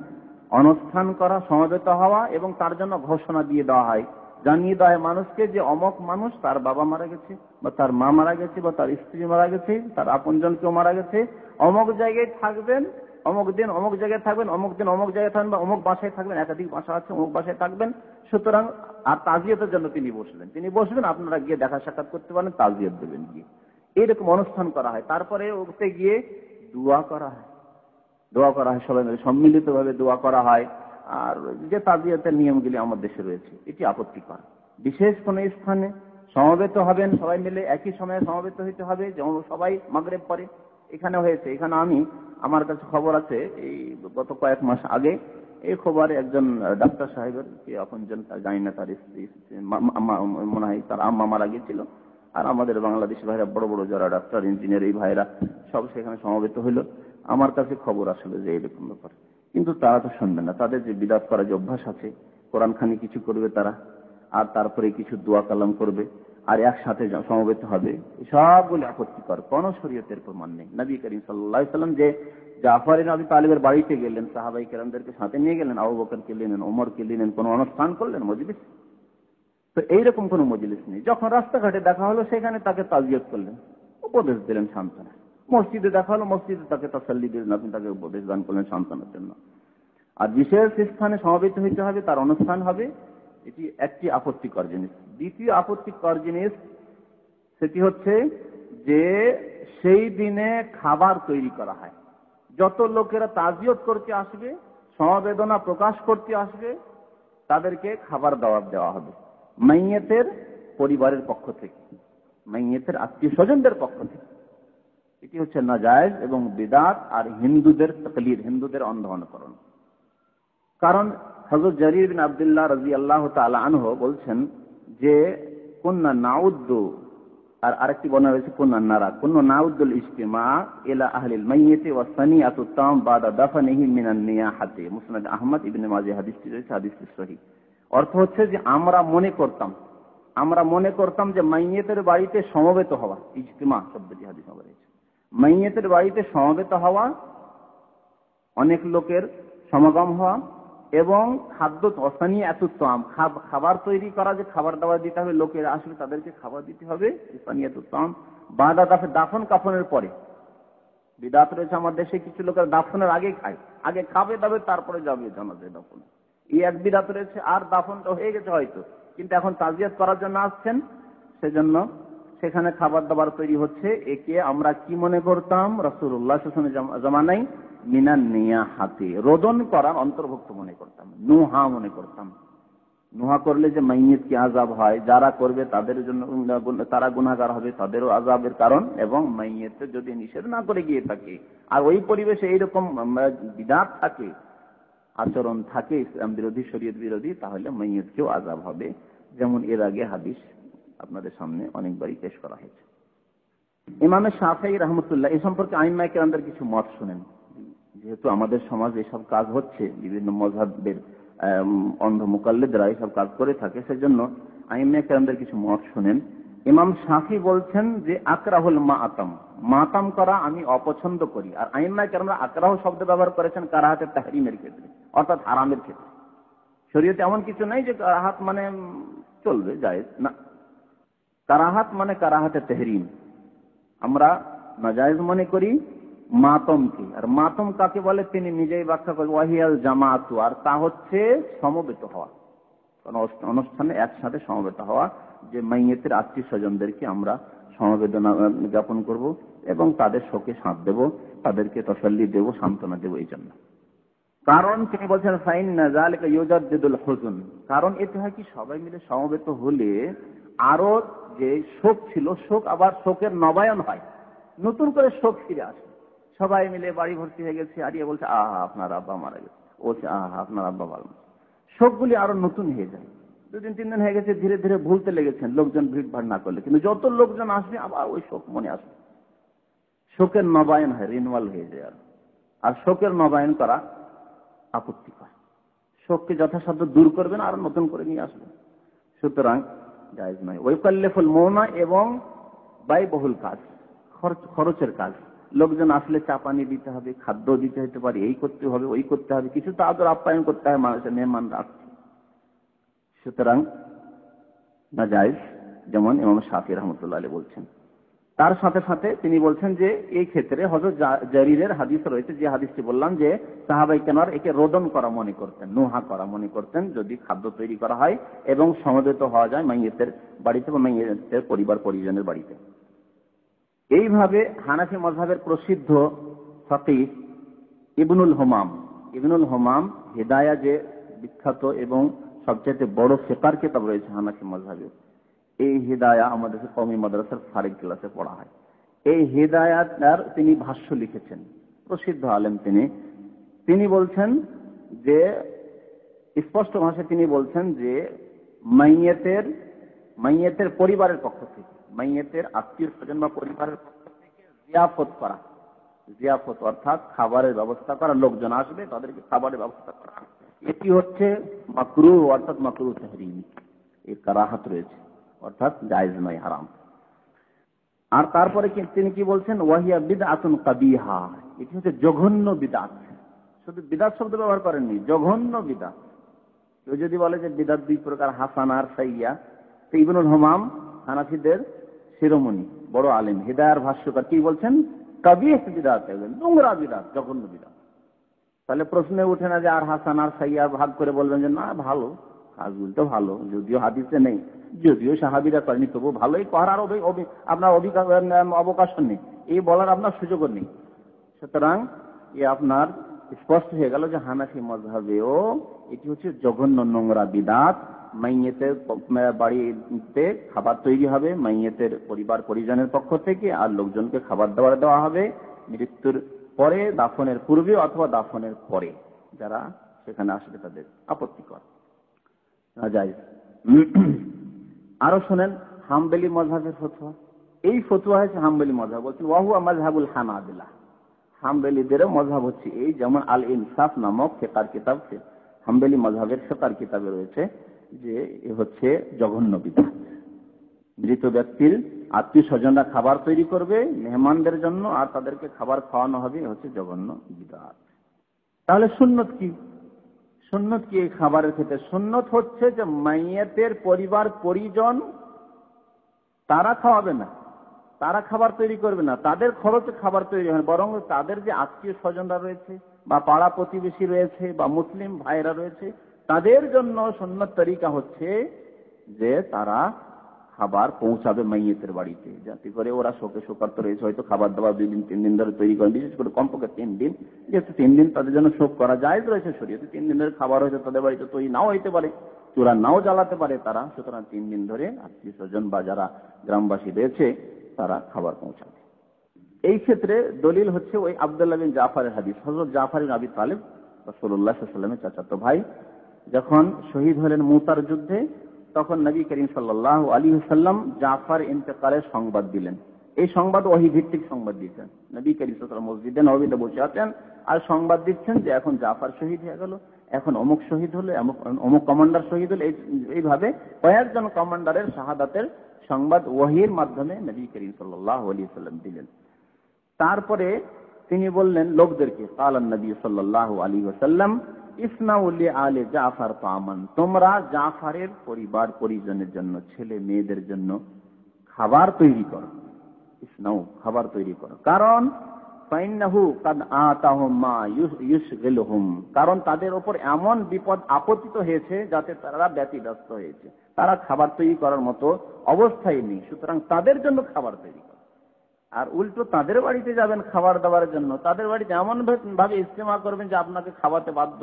[SPEAKER 1] অনুষ্ঠান করা, সমবেত হওয়া, এবং তার জন্য ঘোষণা দিয়ে দেওয়া হয়, জানিয়ে দেওয়া হয় মানুষকে যে অমুক মানুষ, তার বাবা মারা গেছে বা তার মা মারা গেছে বা তার স্ত্রী মারা গেছে, তার আপনজন কেউ মারা গেছে, অমুক জায়গায় থাকবেন, অমুক দিন অমুক জায়গায় থাকবেন, অমুক দিন অমুক জায়গায় থাকবেন বা অমুক বাসায় থাকবেন, একাধিক বাসা আছে, অমুক বাসায় থাকবেন। সুতরাং আর তাজিয়তের জন্য তিনি বসবেন, আপনারা গিয়ে দেখা সাক্ষাৎ করতে পারেন, তাজিয়ত দেবেন গিয়ে, এইরকম অনুষ্ঠান করা হয়। তারপরে ওতে গিয়ে দোয়া করা হয়, সবাই মিলে সম্মিলিত ভাবে দোয়া করা হয়। আর যে তাজিয়াতের নিয়মগুলি আমাদের দেশে রয়েছে, এটি আপত্তিকর। বিশেষ কোন স্থানে সমবেত হবেন, সবাই মিলে একই সময়ে সমবেত হইতে হবে, যেমন সবাই মাগরিব পরে এখানে হয়েছে। এখানে আমার কাছে খবর আছে, এই গত কয়েক মাস আগে এই খবরে একজন ডাক্তার সাহেবের আপনজন, জানি না, তার স্ত্রী মনে হয় তার আম্মা মারা গিয়েছিল। আর আমাদের বাংলাদেশি ভাইরা, বড় বড় যারা ডাক্তার, ইঞ্জিনিয়ার, এই ভাইরা সব সেখানে সমবেত হইল। আমার কাছে খবর আসলে যে এরকম ব্যাপার, কিন্তু তারা তো শুনবে না। তাদের যে বিদাত করা যে অভ্যাস আছে, কোরআন খানি কিছু করবে তারা, আর তারপরে কিছু দোয়া কালাম করবে, আর একসাথে সমবেত হবে, সবগুলি আপত্তিকর, কোন শরীয়তের প্রমাণ নেই। নবী করিম সাল্লাল্লাহু আলাইহি সাল্লাম যে জাফর ইবনে আবি তালিবের বাড়িতে গেলেন, সাহাবায়ে কেরামদেরকে সাথে নিয়ে গেলেন, আবু বকরকে নিলেন, ওমরকে নিলেন, কোন অনুষ্ঠান করলেন, মজলিস? তো এইরকম কোন মজলিস নেই। যখন রাস্তাঘাটে দেখা হলো সেখানে তাকে তাজিয়ত করলেন, উপদেশ দিলেন, সান্ত্বনা। মসজিদে দেখা হলো, মসজিদে তাকে তাসাল্লি দিলেন, আপনি তাকে উপদেশ দান করলেন সন্তানের জন্য। আর বিশেষ স্থানে সমবেত হইতে হবে, তার অনুষ্ঠান হবে, এটি একটি আপত্তিকর জিনিস। দ্বিতীয় আপত্তিকর জিনিস সেটি হচ্ছে যে সেই দিনে খাবার তৈরি করা হয়। যত লোকেরা তাজিয়ত করতে আসবে, সমবেদনা প্রকাশ করতে আসবে, তাদেরকে খাবার দাওয়াত দেওয়া হবে মাইয়েতের পরিবারের পক্ষ থেকে, মাইয়েতের আত্মীয় স্বজনদের পক্ষ থেকে। এটি হচ্ছে নাজায়েজ এবং বিদআত আর হিন্দুদের তাকলিদ, হিন্দুদের অন্ধ অনুকরণ। কারণ হযরত জারির বিন আব্দুল্লাহ রাদিয়াল্লাহু তাআলা আনহু বলছেন যে কুননা নাউদ্দু, আর আরেকটি বর্ণনা রয়েছে কুননা নারা, কুননা নাউদ্দুল ইজতিমা ইলা আহলিল মাইয়িতি ওয়া সানিয়াতু তাম বাদা দাফনিহি মিনান নিয়াহাতি। মুসনাদ আহমদ ইবনে মাজাহ হাদিসটি রয়েছে, হাদিসটি সহিহ। অর্থ হচ্ছে যে আমরা মনে করতাম যে মাইয়িতের বাড়িতে সমবেত হওয়া, ইজতিমা শব্দটি হাদিসে রয়েছে, মাইয়িতের বাড়িতে সমবেত হওয়া, অনেক লোকের সমাগম হওয়া এবং খাদ্য তসানি এত তাম, খাবার তৈরি করা, যে খাবার দাবার দিতে হবে, লোকেরা আসলে তাদেরকে খাবার দিতে হবে, বাদা দাফন কাফনের পরে। বিদআত রয়েছে আমার দেশে, কিছু লোকের দাফনের আগে খায়, আগে খাবে দাবে তারপরে যাবে জানাজা দাফন, এই এক বিদআত রয়েছে। আর দাফনটা হয়ে গেছে হয়তো, কিন্তু এখন তাজিয়াত করার জন্য আসছেন, সেজন্য সেখানে খাবার দাবার তৈরি হচ্ছে। একে আমরা কি মনে করতাম, রাসূলুল্লাহ সাল্লাল্লাহু আলাইহি ওয়াসাল্লামের জামানায় মিনান নিয়াহাতি, রোদন করার অন্তর্ভুক্ত মনে করতাম, নুহা মনে করতাম। নুহা করলে যে মাইয়িত কি আযাব হয়, যারা করবে তাদের জন্য তারা গুনাহগার হবে, তাদেরও আযাবের কারণ, এবং মাইয়িত যদি নিষেধ না করে গিয়ে থাকে আর ওই পরিবেশে এইরকম বিদআত থাকে, আচরণ থাকে ইসলাম বিরোধী, শরীয়ত বিরোধী, তাহলে মাইয়িতকেও আযাব হবে। যেমন এর আগে হাদিস আপনাদের সামনে অনেকবারই পেশ করা হয়েছে। ইমাম শাফিঈ রাহমাতুল্লাহ এই সম্পর্কে আইম্মায়ে কেরামদের কিছু মত শুনেন। যেহেতু আমাদের সমাজে এসব কাজ হচ্ছে, বিভিন্ন মাযহাবের অন্ধ মুকাল্লিদরা এসব কাজ করে থাকে, সেজন্য আইম্মায়ে কেরামদের কিছু মত শুনেন। ইমাম শাফিঈ বলছেন যে আকরাহুল মাতাম করা আমি অপছন্দ করি। আর আইম্মায়ে কেরামরা আকরাহ শব্দ ব্যবহার করেছেন কারাহাতে তাহরিমের ক্ষেত্রে, অর্থাৎ হারামের ক্ষেত্রে। শরীয়তে এমন কিছু নাই যে কারাহাত মানে চলবে, জায়েজ না। কারাহাত মানে কারাহাতে তাহরিম, আমরা নাজায়েজ মনে করি মাতমকে। আর মাতম কাকে বলে তিনি নিজেই ব্যাখ্যা করেন, ওয়াহিয়াল জামাআতু, আর তা হচ্ছে সমবেত হওয়া, কোন অনুষ্ঠানে একসাথে সমবেত হওয়া, যে মাইয়িতের আত্মীয় স্বজনদেরকে আমরা সমবেদনা জ্ঞাপন করব এবং তাদের শোকে সাথ দেব, তাদেরকে তসল্লি দেব, সান্ত্বনা দেব। এই জন্য কারণ তিনি বলছেন ফাইন্না যালিকা ইউজাদ্দিদুল হুজুন, কারণ এতে হয় কি সবাই মিলে সমবেত হলে আরো যে শোক ছিল, শোক আবার শোকের নবায়ন হয়, নতুন করে শোক ফিরে আসে। সবাই মিলে বাড়ি ভর্তি হয়ে গেছে, আর বলছে আহা আপনার আব্বা মারা গেছে, বলছে আহা আপনার আব্বা মারা গেছে, শোকগুলি আরো নতুন হয়ে যায়। 2 দিন 3 দিন হয়ে গেছে, ধীরে ধীরে ভুলতে লেগেছেন লোকজন ভিড় ভাড় না করলে, কিন্তু যত লোকজন আসবে আবার ওই শোক মনে আসবে, শোকের নবায়ন হয়, রিনওয়াল হয়ে যায়। আর শোকের নবায়ন করা আপত্তিকর, শোককে যথাসাধ্য দূর করবেন আর নতুন করে নিয়ে আসবেন, সুতরাং জায়েজ নয়। ওয়াইকাল্লিফুল মৌনা, এবং ব্যয়বহুল কাজ, খরচের কাজ, লোকজন আসলে চা পানি দিতে হবে, খাদ্য দিতে হতে পারে, এই করতে হবে ওই করতে হবে, কিছু তো আদর আপ্যায়ন করতে হয়, মানুষের মেহমান আসছে, সুতরাং নাজায়েজ, যেমন ইমাম শাফিঈ রাহমাতুল্লাহ আলাইহি বলছেন। তার সাথে সাথে তিনি বলছেন যে এই ক্ষেত্রে হযরত জারিরের হাদিস রয়েছে, যে হাদিসটি বললাম, যে সাহাবায়ে কেরাম একে রোদন করা মনে করতেন, নুহা করা মনে করতেন, যদি খাদ্য তৈরি করা হয় এবং সমবেত হওয়া যায় মাইয়িতের বাড়িতে বা মাইয়িতের পরিবার পরিজনের বাড়িতে। এইভাবে হানাফি মাযহাবের প্রসিদ্ধ ফাকিহ ইবনুল হুমাম হিদায়া, যে বিখ্যাত এবং সবচেয়ে বড় ফিকহ কিতাব রয়েছে হানাফি মাযহাবে, এই হিদায়া আমাদের কওমি মাদ্রাসার ফারিক ক্লাসে পড়া হয়। এই হিদায়ার তিনি ভাষ্য লিখেছেন, প্রসিদ্ধ আলেম তিনি বলছেন যে স্পষ্ট ভাষায় তিনি বলছেন যে মাইয়িতের পরিবারের পক্ষ থেকে, মাইয়িতের আত্মীয় স্বজন বা পরিবারের পক্ষ থেকে জিয়াফত অর্থাৎ খাবারের ব্যবস্থা করা, লোকজন আসবে তাদেরকে খাবারের ব্যবস্থা করা, এটি হচ্ছে মাকরুহ, অর্থাৎ মাকরুহ তাহরিমি, এর কারাহাত রয়েছে, অর্থাৎ জায়েজ নয়, হারাম। আর তারপরে তিনি কি বলছেন, ওয়াহিয়া বিদআতুন কাবিহা, এটি হচ্ছে জঘন্য বিদআত। শুধু বিদআত শব্দ ব্যবহার করেননি, জঘন্য বিদআত। কেউ যদি বলে যে বিদআত 2 প্রকার, হাসান আর সাইয়্যা, তো ইবনুল হুমাম হানাফিদের শিরোমণি বড় আলেম, হিদায়ার ভাষ্যকার, কি বলছেন কাবিহ বিদআত, নোংরা বিদআত, জঘন্য বিদআত। তাহলে প্রশ্নে উঠে না যে আর হাসান আর সাইয়া ভাগ করে বলবেন যে না ভালো, কাজগুলো তো ভালো, যদিও হাদিসে নেই, যদিও সাহাবীরা করেনি, তবু ভালোই করার আপনার অবকাশ নেই, এই বলার আপনার সুযোগও নেই। সুতরাং এ আপনার স্পষ্ট হয়ে গেল যে হানাফি মাযহাবেও এটি হচ্ছে জঘন্য নোংরা বিদআত। মাইয়েতের বাড়িতে খাবার তৈরি হবে মাইয়েতের পরিবার পরিজনের পক্ষ থেকে, আর লোকজনকে খাবার দাবার দেওয়া হবে মৃত্যুর পরে, দাফনের পূর্বে অথবা দাফনের পরে, যারা সেখানে আসবে তাদের আপত্তিকর, নাজায়েজ। আরো শোনেন হাম্বলি মাযহাবের ফতোয়া। এই ফতোয়া হচ্ছে হাম্বলি মাযহাব, বলছেন ওয়াহুয়া মাযহাবুল হানাবিলা। হাম্বলিদেরও মাযহাব হচ্ছে এই, যেমন আল ইনসাফ নামক ফিকহের কিতাব, হাম্বলি মাযহাবের ফিকহের কিতাবে রয়েছে যে এ হচ্ছে জঘন্য বিদআত। মৃত ব্যক্তির আত্মীয় স্বজনরা খাবার তৈরি করবে মেহমানদের জন্য, আর তাদেরকে খাবার খাওয়ানো হবে, হচ্ছে জঘন্য বিদআত। তাহলে সুন্নত কি? সুন্নত কি এই খাবারের ক্ষেত্রে? সুন্নত হচ্ছে যে মাইয়াতের পরিবার পরিজন তারা খাওয়াবে না, তারা খাবার তৈরি করবে না, তাদের খরচে খাবার তৈরি হয়, বরং তাদের যে আত্মীয় স্বজনরা রয়েছে বা পাড়া প্রতিবেশী রয়েছে বা মুসলিম ভাইরা রয়েছে, তাদের জন্য সুন্নত তরিকা হচ্ছে যে তারা খাবার পৌঁছাবে মাইয়েতের বাড়িতে, যাতে করে ওরা শোকে শোকার্ত রয়েছে, হয়তো খাবার দাবার 2 দিন 3 দিন ধরে তৈরি করেন, বিশেষ করে কমপক্ষে 3 দিন, যেহেতু 3 দিন তাদের জন্য শোক করা জায়েজ রয়েছে শরীয়তে। 3 দিনের খাবার হয়তো তাদের বাড়িতে তৈরি নাও হইতে পারে, চূড়া নাও জ্বালাতে পারে তারা, সুতরাং 3 দিন ধরে আত্মীয় স্বজন বা যারা গ্রামবাসী রয়েছে তারা খাবার পৌঁছাবে। এই ক্ষেত্রে দলিল হচ্ছে ওই আব্দুল্লাহ বিন জাফরের হাদিস। হযরত জাফর ইবনে আবি তালিব রাসূলুল্লাহ সাল্লাল্লাহু আলাইহি ওয়াসাল্লামের চাচাতো ভাই, যখন শহীদ হলেন মুতার যুদ্ধে, তখন নবী করিম সাল্লাল্লাহু আলাইহি ওয়াসাল্লাম জাফর ইন্তেকালের সংবাদ দিলেন। এই সংবাদ ওহী ভিত্তিক সংবাদ দিয়েছেন। নবী করিম সাল্লাল্লাহু আলাইহি ওয়াসাল্লাম মসজিদে নববীতে বসে আছেন আর সংবাদ দিচ্ছেন যে এখন জাফর শহীদ হয়ে গেল, এখন অমুক শহীদ হলো, অমুক কমান্ডার শহীদ হলো। এইভাবে কয়েকজন কমান্ডারের শাহাদাতের সংবাদ ওহীর মাধ্যমে নবী করিম সাল্লাল্লাহু আলাইহি ওয়াসাল্লাম দিলেন। তারপরে তিনি বললেন লোকদেরকে, কালান নবী সাল্লাল্লাহু আলাইহি ওয়াসাল্লাম ইসনাউ লিআলি জাফর তামান, তোমরা জাফরের পরিবার পরিজনের জন্য, ছেলে মেয়েদের জন্য খাবার তৈরি করো। ইসনাউ, খাবার তৈরি করো, কারণ ফাইন্নাহু কাদ আতাহুম মা ইউশগিলুহুম, কারণ তাদের উপর এমন বিপদ আপতিত হয়েছে যাতে তারা ব্যতিব্যস্ত হয়েছে, তারা খাবার তৈরি করার মতো অবস্থায় নেই, সুতরাং তাদের জন্য খাবার তৈরি করো। আর উল্টো তাদের বাড়িতে যাবেন খাবার দাবার জন্য, তাদের বাড়িতে এমন ভাবে ইস্তেমা করবেন যে আপনাকে খাওয়াতে বাধ্য,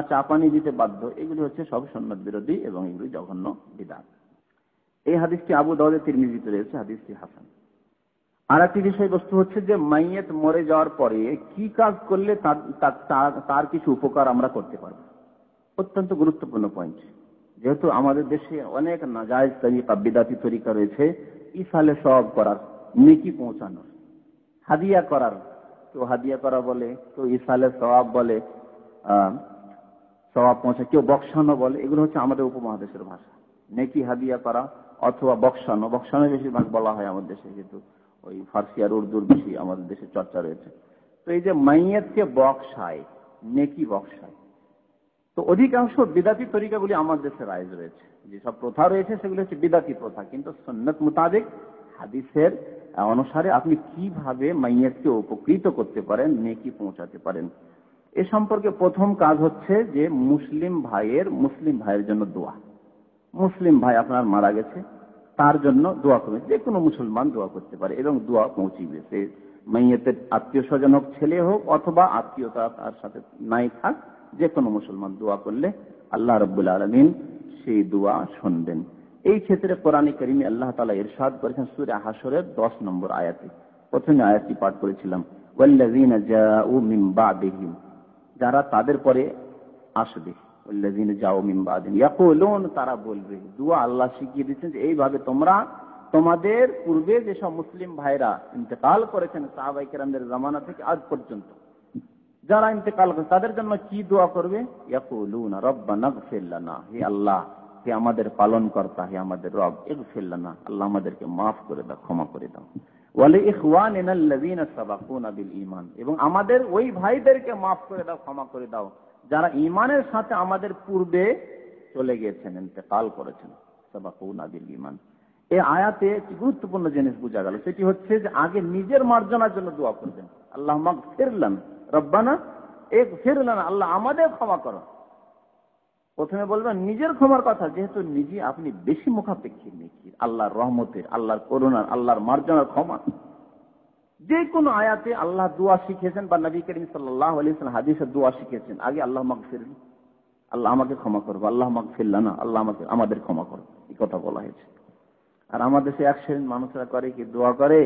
[SPEAKER 1] চা পানি দিতে বাধ্য, এগুলি হচ্ছে সব সুন্নাত বিরোধী এবং এগুলি জঘন্য বিদআত। এই হাদিসটি আবু দাউদ তিরমিজিতে রয়েছে, হাদিসটি হাসান। আর একটি বিষয়বস্তু হচ্ছে যে মাইয়েত মরে যাওয়ার পরে কি কাজ করলে তার কিছু উপকার আমরা করতে পারবো, অত্যন্ত গুরুত্বপূর্ণ পয়েন্ট। যেহেতু আমাদের দেশে অনেক নাজায়েজ তরিকা, বিদআতি তরিকা রয়েছে, ইসালে সওয়াব করার, নেকি পৌঁছানোর, হাদিয়া করার, কেউ হাদিয়া করা বলে, কেউ ইসালে সওয়াব বলে, সওয়াব পৌঁছা, কেউ বকশানো বলে। এগুলো হচ্ছে আমাদের উপমহাদেশের ভাষা। নেকি হাদিয়া করা অথবা বকশানো, বকশানো বেশিরভাগ বলা হয় আমাদের দেশে, যেহেতু ওই ফার্সি আর উর্দুর বেশি আমাদের দেশে চর্চা রয়েছে। তো এই যে মাইয়াতকে বকশায়, নেকি বকশায়, তো অধিকাংশ বিদআতি তরিকাগুলি আমাদের দেশে রাইজ রয়েছে। যেসব প্রথা রয়েছে সেগুলি হচ্ছে বিদআতি প্রথা, কিন্তু সুন্নাত মোতাবেক হাদিসের অনুসারে আপনি কিভাবে মাইয়াতকে উপকৃত করতে পারেন, নেকি পৌঁছাতে পারেন, এ সম্পর্কে প্রথম কাজ হচ্ছে যে মুসলিম ভাইয়ের জন্য দোয়া। মুসলিম ভাই আপনার মারা গেছে, তার জন্য দোয়া করবেন। যে কোনো মুসলমান দোয়া করতে পারে এবং দোয়া পৌঁছিবে, সে মাইয়াতের আত্মীয় স্বজন হোক, ছেলে হোক, অথবা আত্মীয়তা তার সাথে নাই থাক, যে কোনো মুসলমান দোয়া করলে আল্লাহ রাব্বুল আলামিন সেই দোয়া শুনবেন। এই ক্ষেত্রে কোরআনে কারিমে আল্লাহ তাআলা ইরশাদ করেছেন সূরা হাশরের 10 নম্বর আয়াতে। প্রথমে আয়াতটি পাঠ করেছিলাম, ওয়াল্লাযিনা জাউ মিন বাদিহিম, যারা তাদের পরে আসবে, ওয়াল্লাযিনা জাউ মিন বাদিহিম ইয়াকুলুন, তারা বলবে, দোয়া আল্লাহ শিখিয়ে দিচ্ছেন যে এইভাবে তোমরা তোমাদের পূর্বে যেসব মুসলিম ভাইরা ইন্তেকাল করেছেন সাহাবায়ে কেরামদের জামানা থেকে আজ পর্যন্ত, যারা ইন্তেকাল করেছে তাদের জন্য কি দোয়া করবে? ইয়াকুলুনা রব্বানা ইগফির লানা, হে আল্লাহ, হে আমাদের পালনকর্তা, হে আমাদের রব, ইগফির লানা, আল্লাহ আমাদেরকে মাফ করে দাও, ক্ষমা করে দাও, ওয়ালি ইখওয়ানিনা আল্লাযিনা সাবাকুনা বিল ঈমান, এবং আমাদের ওই ভাইদেরকে মাফ করে দাও, ক্ষমা করে দাও, যারা ঈমানের সাথে আমাদের পূর্বে চলে গেছেন, ইন্তেকাল করেছেন, সাবাকুনা বিল ঈমান।
[SPEAKER 2] এই আয়াতে একটি গুরুত্বপূর্ণ জিনিস বোঝা গেল, সেটি হচ্ছে যে আগে নিজের মার্জনার জন্য দোয়া করবেন, আল্লাহ মাগফির লানা, রব্বানা ইগফির লানা, আল্লাহ আমাদের ক্ষমা করো। প্রথমে বলবেন নিজের ক্ষমার কথা, যেহেতু নিজে আপনি বেশি মুখাপেক্ষী নেকি আল্লাহর রহমতের, আল্লাহর করুণার, আল্লাহর মার্জনার ক্ষমা। যে কোনো আয়াতে আল্লাহ দোয়া শিখিয়েছেন বা নবী করিম সাল্লাল্লাহু আলাইহি ওয়াসাল্লাম হাদিসে দোয়া শিখিয়েছেন, আগে আল্লাহ মাগফির, আল্লাহ আমাকে ক্ষমা করবো, আল্লাহ মাগফির লানা, আল্লাহ আমাদের ক্ষমা করো, এই কথা বলা হয়েছে। আর আমাদের দেশে এক শ্রেণীর মানুষরা করে কি, দোয়া করে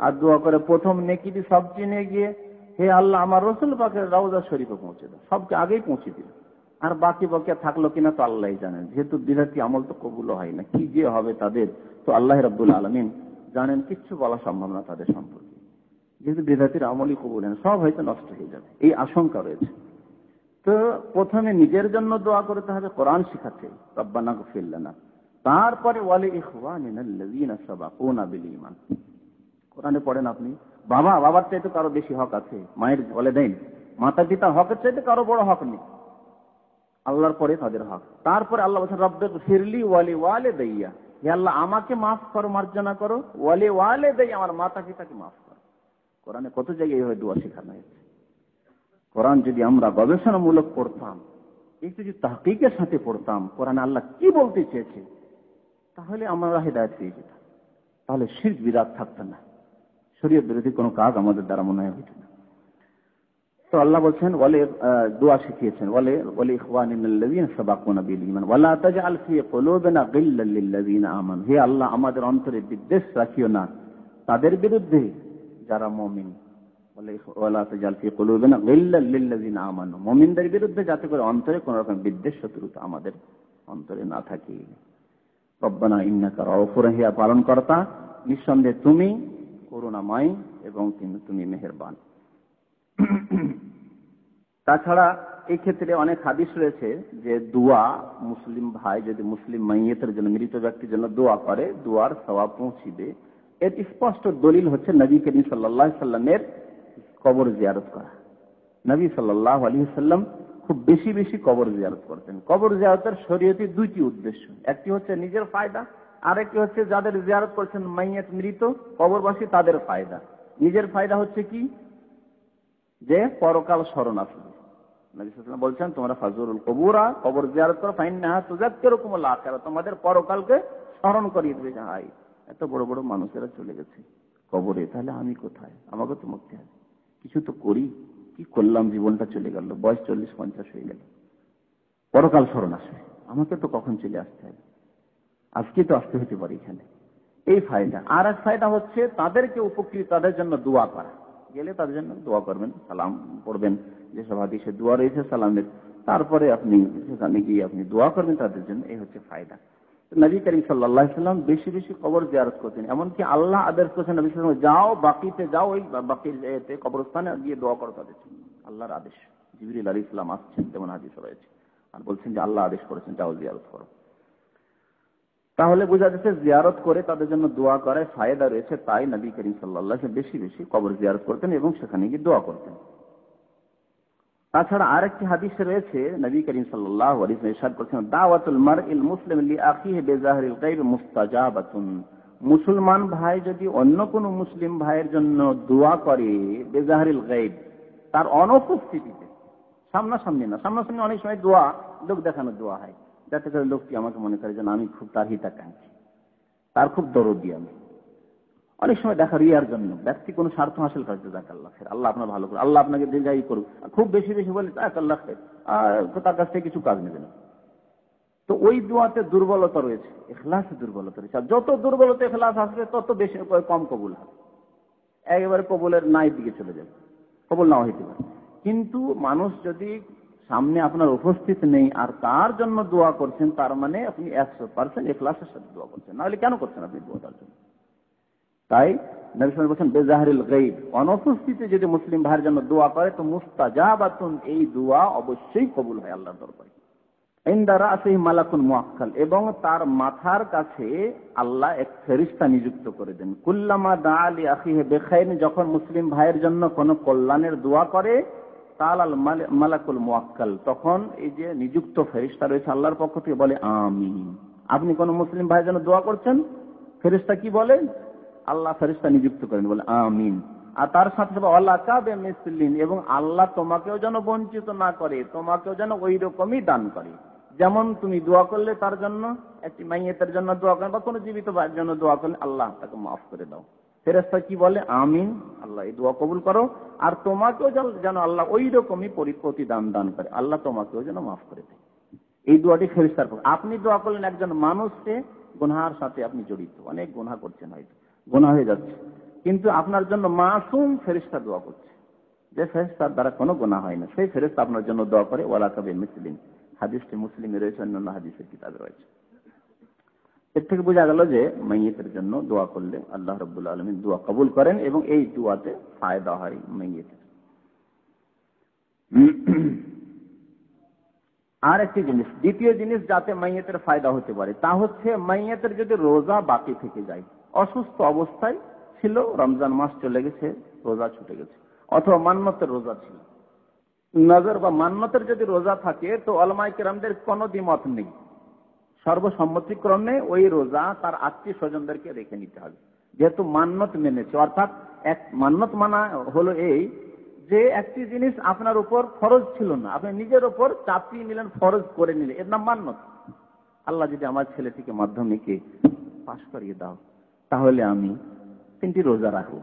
[SPEAKER 2] আর দোয়া করে প্রথম নেকিটি সব চিনে গিয়ে, হে আল্লাহ আমার রসুল পাকের রওজা শরীফে পৌঁছে দাও, সবকে আগেই পৌঁছে দিল। আর বাকি বাকি থাকলো কিনা তো আল্লাহ জানেন, যেহেতু বিরাটি আমল তো কবুল হয় না, কি যে হবে তাদের তো আল্লাহ রাব্বুল আলামিন জানেন, কিচ্ছু বলা সম্ভব না তাদের সম্পর্কে। যেহেতু বিরাটির আমলই কবুল হয় না, সব হয়তো নষ্ট হয়ে যাবে, এই আশঙ্কা রয়েছে। তো প্রথমে নিজের জন্য দোয়া করতে হবে, কোরআন শিখাচ্ছে রব্বানা গফির লানা, তারপরে ওয়ালি ইখওয়ানিনাল্লাযীনা সাবাকুনা বিল ঈমান। কোরআনে পড়েন আপনি, বাবার চাইতে কারো বেশি হক আছে, মায়ের বলে দেন মাতা পিতার হকের চাইতে কারো বড় হক নেই, আল্লাহর পরে তাদের হক। তারপরে আল্লাহ বলছেন রব্বিগফিরলি ওয়ালি ওয়ালিদাইয়া, হে আল্লাহ আমাকে মাফ করো, মার্জনা করো, ওয়ালি ওয়ালিদাইয়া আমার মাতা পিতাকে মাফ করো। কোরআনে কত জায়গায় এইভাবে দোয়া শেখানো হয়েছে। কোরআন যদি আমরা গবেষণামূলক পড়তাম, একটু যদি তাহকিকের সাথে পড়তাম কোরআনে আল্লাহ কি বলতে চেয়েছে, তাহলে আমরা হিদায়াত পেয়ে যেতাম, তাহলে শিরক বিদআত থাকতো না, শরীয়ত বিরোধী কোনো কাজ আমাদের দ্বারা মনে হয় হতো না। তো আল্লাহ বলছেন দোয়া শিখিয়েছেন, ওয়ালি ইখওয়ানিনাল্লাযীনা সাবাকুনা বিল ঈমান ওয়ালা তাজআল ফী কুলুবিনা গিল্লাল লিল্লাযীনা আমানু, হে আল্লাহ আমাদের অন্তরে বিদ্বেষ রাখিও না তাদের বিরুদ্ধে যারা মুমিন, ওয়ালা তাজআল ফী কুলুবিনা গিল্লাল লিল্লাযীনা আমানু, মুমিনদের বিরুদ্ধে যাতে করে অন্তরে কোনো রকম বিদ্বেষ শত্রুতা আমাদের অন্তরে না থাকে। রব্বানা ইন্নাকা রাউফুর রহিম, হে পালনকর্তা নিঃসন্দেহে তুমি করুণাময় এবং তুমি মেহেরবান। তাছাড়া এই ক্ষেত্রে অনেক হাদিস রয়েছে যে দোয়া মুসলিম ভাই যদি মুসলিম মাইয়েতের জন্য, মৃত ব্যক্তির জন্য দোয়া করে, দোয়ার সওয়াব পৌঁছিবে। এর স্পষ্ট দলিল হচ্ছে নবী করিম সাল্লাল্লাহু আলাইহি সাল্লামের কবর জিয়ারত করা। নবী সাল্লাল্লাহু আলাইহি সাল্লাম খুব বেশি বেশি কবর জিয়ারত করতেন। কবর জিয়ারতের শরীয়তে দুইটি উদ্দেশ্য, একটি হচ্ছে নিজের ফায়দা, আর একটি হচ্ছে যাদের জিয়ারত করছেন মাইয়েত মৃত কবরবাসী তাদের ফায়দা। নিজের ফায়দা হচ্ছে কি, যে পরকাল স্মরণ আসবে। নবী সাল্লাল্লাহু আলাইহি ওয়াসাল্লাম বলছেন তোমরা ফাজুরুল কবুরা, কবর জিয়ারত করো, ফাইন্নাহা তুযাক্কিরুকুমুল আখিরাহ, তোমাদের পরকালকে স্মরণ করিয়ে দেবে। হাই, এত বড় বড় মানুষেরা চলে গেছে কবরে, তাহলে আমি কোথায়, আমাকে তো মরতে হবে, কিছু তো করি, কি করলাম, জীবনটা চলে গেল, বয়স 40-50 হয়ে গেল, পরকাল স্মরণ আসবে, আমাকে তো কখন চলে আসতে হবে, আজকে তো আসতে হতে পারে এখানে। এই ফায়দা। আর এক ফায়দা হচ্ছে তাদেরকে উপকৃত, তাদের জন্য দোয়া করা, গেলে তাদের জন্য দোয়া করবেন, সালাম পড়বেন, যেসব হাদিসে দোয়া রয়েছে সালামের, তারপরে আপনি সেখানে গিয়ে আপনি দোয়া করবেন তাদের জন্য, এই হচ্ছে ফায়দা। নবী করিম সাল্লাল্লাহু আলাইহি ওয়াসাল্লাম বেশি বেশি কবর জিয়ারত করতেন, এমনকি আল্লাহ আদেশ করেছেন নবী সাল্লাল্লাহু আলাইহি ওয়াসাল্লাম, যাও বাকিতে যাও, ওই বাকির কবরস্থানে গিয়ে দোয়া করো তাদের জন্য, আল্লাহর আদেশ। জিবরিল আলাইহিস সালাম আসছেন, যেমন হাদিস রয়েছে, আর বলছেন যে আল্লাহ আদেশ করেছেন যাও জিয়ারত করো। তাহলে বোঝা যাচ্ছে জিয়ারত করে তাদের জন্য দোয়া করায় ফায়দা রয়েছে, তাই নবী করিম সাল্লাল্লাহু আলাইহি ওয়াসাল্লাম বেশি বেশি কবর জিয়ারত করতেন এবং সেখানে গিয়ে দোয়া করতেন। তাছাড়া আরেকটি হাদিসে রয়েছে, নবী করিম সাল্লাল্লাহু আলাইহি ওয়াসাল্লাম ইরশাদ করেছেন, দাওয়াতুল মারইল মুসলিম লিআখিহি বিযাহরিল গায়ব মুস্তাজাবাতুন, মুসলমান ভাই যদি অন্য কোন মুসলিম ভাইয়ের জন্য দোয়া করে বিযাহরিল গায়ব, তার অনুপস্থিতিতে, সামনাসামনি না, সামনাসামনি অনেক সময় দোয়া লোক দেখানো দোয়া হয়, যাতে করে লোকটি আমাকে মনে করে যেন আমি খুব তার হিতাকাঙ্ক্ষী, তার খুব দরদি আমি। অনেক সময় দেখা রিয়ার জন্য, ব্যক্তি কোনো স্বার্থ হাসিল করতে, যাক আল্লাহ খের, আল্লাহ আপনার ভালো করুন, আল্লাহ আপনাকে দীর্ঘায়ু করুক, খুব বেশি বেশি বলে যাক আল্লাহ খের, তার কাছ থেকে কিছু কাজ নেবে না। তো ওই দোয়াতে দুর্বলতা রয়েছে, ইখলাসে দুর্বলতা রয়েছে। আর যত দুর্বলতা ইখলাস আসবে তত বেশি কম কবুল হবে, একেবারে কবুলের নাই দিকে চলে যাবে, কবুল নাও হইতে পারে। কিন্তু মানুষ যদি সামনে আপনার উপস্থিত নেই আর তার জন্য দোয়া করছেন, তার মানে আপনি 100% ইখলাসের সাথে দোয়া করছেন, নাহলে কেন করছেন আপনি দোয়া তার জন্য? তাই নবী সাল্লাল্লাহু আলাইহি ওয়াসাল্লাম বলেন বিযাহরিল গায়ব, অনুপস্থিতে যদি মুসলিম ভাইয়ের জন্য দোয়া করে তো মুস্তাজাবাতুন, এই দোয়া অবশ্যই কবুল হয় আল্লাহর দরবারে। ইনদা রাসিহি মালাকুন মুআক্কাল, এবং তার মাথার কাছে আল্লাহ এক ফেরেশতা নিযুক্ত করে দেন। কুল্লামা দাআ লি আখিহি বিখাইর, যখন মুসলিম ভাইয়ের জন্য কোনো কল্যাণের দোয়া করে, তাআলাল মালাকুল মুআক্কাল, তখন এই যে নিযুক্ত ফেরেশতা রয়েছে আল্লাহর পক্ষ থেকে বলে আমিন। আপনি কোন মুসলিম ভাইয়ের জন্য দোয়া করছেন, ফেরেশতা কি বলেন? আল্লাহ ফেরেশতা নিযুক্ত করেন, বলে আমিন। আর তার সাথে এবং আল্লাহ তোমাকেও যেন বঞ্চিত না করে, তোমাকেও যেন ওই রকমই দান করে। যেমন তুমি দোয়া করলে তার জন্য, একটি মাইয়েতের জন্য দোয়া করেন বা কোনো জীবিত ভাইয়ের জন্য দোয়া করলে, আল্লাহ তাকে মাফ করে দাও। ফেরেশতা কি বলে? আমিন, আল্লাহ এই দোয়া কবুল করো। আর তোমাকেও যেন আল্লাহ ওই রকমই প্রতিদান দান করে, আল্লাহ তোমাকেও যেন মাফ করে দেয়। এই দোয়াটি ফেরেশতার পক্ষ। আপনি দোয়া করলেন একজন মানুষকে, গুনাহের সাথে আপনি জড়িত, অনেক গুনাহ করছেন, হয়তো গুনাহ হয়ে যাচ্ছে, কিন্তু আপনার জন্য মাসুম ফেরেশতা দোয়া করছে, যে ফেরেশতার দ্বারা কোনো গুনাহ হয় না, সেই ফেরেশতা আপনার জন্য দোয়া করে। ওয়ালা কাবে মুসলিম, হাদিসটি মুসলিমে রয়েছে, অন্যান্য হাদিসের কিতাবে রয়েছে। এর থেকে বোঝা গেল যে মাইয়েতের জন্য দোয়া করলে আল্লাহ রাব্বুল আলামিন দোয়া কবুল করেন এবং এই দোয়াতে ফায়দা হয় মাইয়েতের। আর একটি জিনিস, দ্বিতীয় জিনিস যাতে মাইয়েতের ফায়দা হতে পারে, তা হচ্ছে মাইয়েতের যদি রোজা বাকি থেকে যায়, অসুস্থ অবস্থায় ছিল, রমজান মাস চলে গেছে, রোজা ছুটে গেছে, অথবা মান্নতের রোজা ছিল, নজর বা মান্নতের যদি রোজা থাকে, তো উলামায়ে কেরামদের কোনো দ্বিমত নেই, সর্বসম্মতিক্রমে ওই রোজা তার আত্মীয় স্বজনদেরকে রেখে নিতে হবে, যেহেতু মান্নত মেনেছে। অর্থাৎ এক মান্নত মানা হলো এই যে একটি জিনিস আপনার উপর ফরজ ছিল না, আপনি নিজের উপর চাপিয়ে নিলেন, ফরজ করে নিলেন, এর নাম মান্নত। আল্লাহ যদি আমার ছেলেটিকে মাধ্যমিকে পাশ করিয়ে দাও, তাহলে আমি 3টি রোজা রাখবো,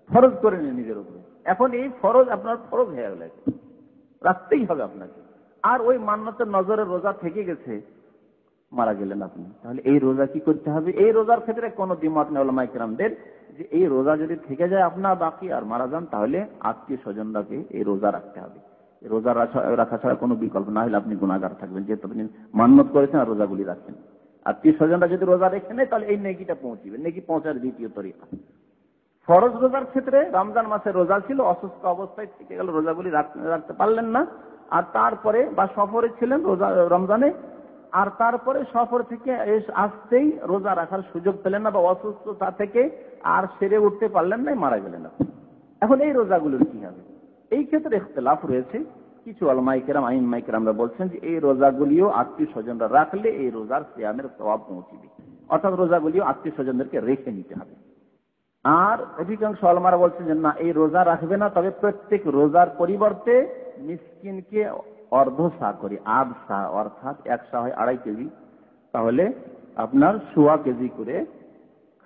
[SPEAKER 2] ফরজ করে নিলেন নিজের উপরে। এখন এই ফরজ আপনার ফরজ হয়ে গেল, রাখতেই হবে আপনাকে। আর ওই মান্নতের নজরে রোজা থেকে গেছে, মারা গেলেন আপনি, তাহলে এই রোজা কি করতে হবে? এই রোজার ক্ষেত্রে কোনো দ্বিমত নেই উলামায়ে কেরামদের, যে এই রোজা যদি থেকে যায় আপনার বাকি আর মারা যান, তাহলে আত্মীয় স্বজনরাকে এই রোজা রাখতে হবে। রোজা রাখা ছাড়া কোনো বিকল্প না, হলে আপনি গুনাহগার থাকবেন, যেহেতু আপনি মান্নত করেছেন আর রোজাগুলি রাখছেন। আত্মীয় স্বজনরা যদি রোজা রেখে নেয়, তাহলে এই নেকিটা পৌঁছবে। নেকি পৌঁছার দ্বিতীয় তরিকা, ফরজ রোজার ক্ষেত্রে রমজান মাসে রোজা ছিল, অসুস্থ অবস্থায় থেকে গেল, রোজাগুলি রাখতে পারলেন না, আর তারপরে বা সফরে ছিলেন রোজা রমজানে, আর তারপরে সফর থেকে আসতেই রোজা রাখার সুযোগ পেলেন না, বা অসুস্থতা থেকে আর সেরে উঠতে পারলেন না, মারা গেলেন। এখন এই রোজাগুলোর কি হবে? এই ক্ষেত্রে ইখতিলাফ রয়েছে। কিছু উলামায়ে কেরাম, আইম্মায়ে কেরামরা বলছেন যে এই রোজাগুলিও আত্মীয় স্বজনরা রাখলে এই রোজার সিয়ামের সওয়াব পৌঁছবে, অর্থাৎ রোজাগুলিও আত্মীয় স্বজনদেরকে রেখে নিতে হবে। আর অধিকাংশ উলামারা বলছেন যে না, এই রোজা রাখবে না, তবে প্রত্যেক রোজার পরিবর্তে মিসকিনকে অর্ধ সা করে, আধ সা, অর্থাৎ 1 সা হয় 2.5 কেজি, তাহলে আপনার 1.25 কেজি করে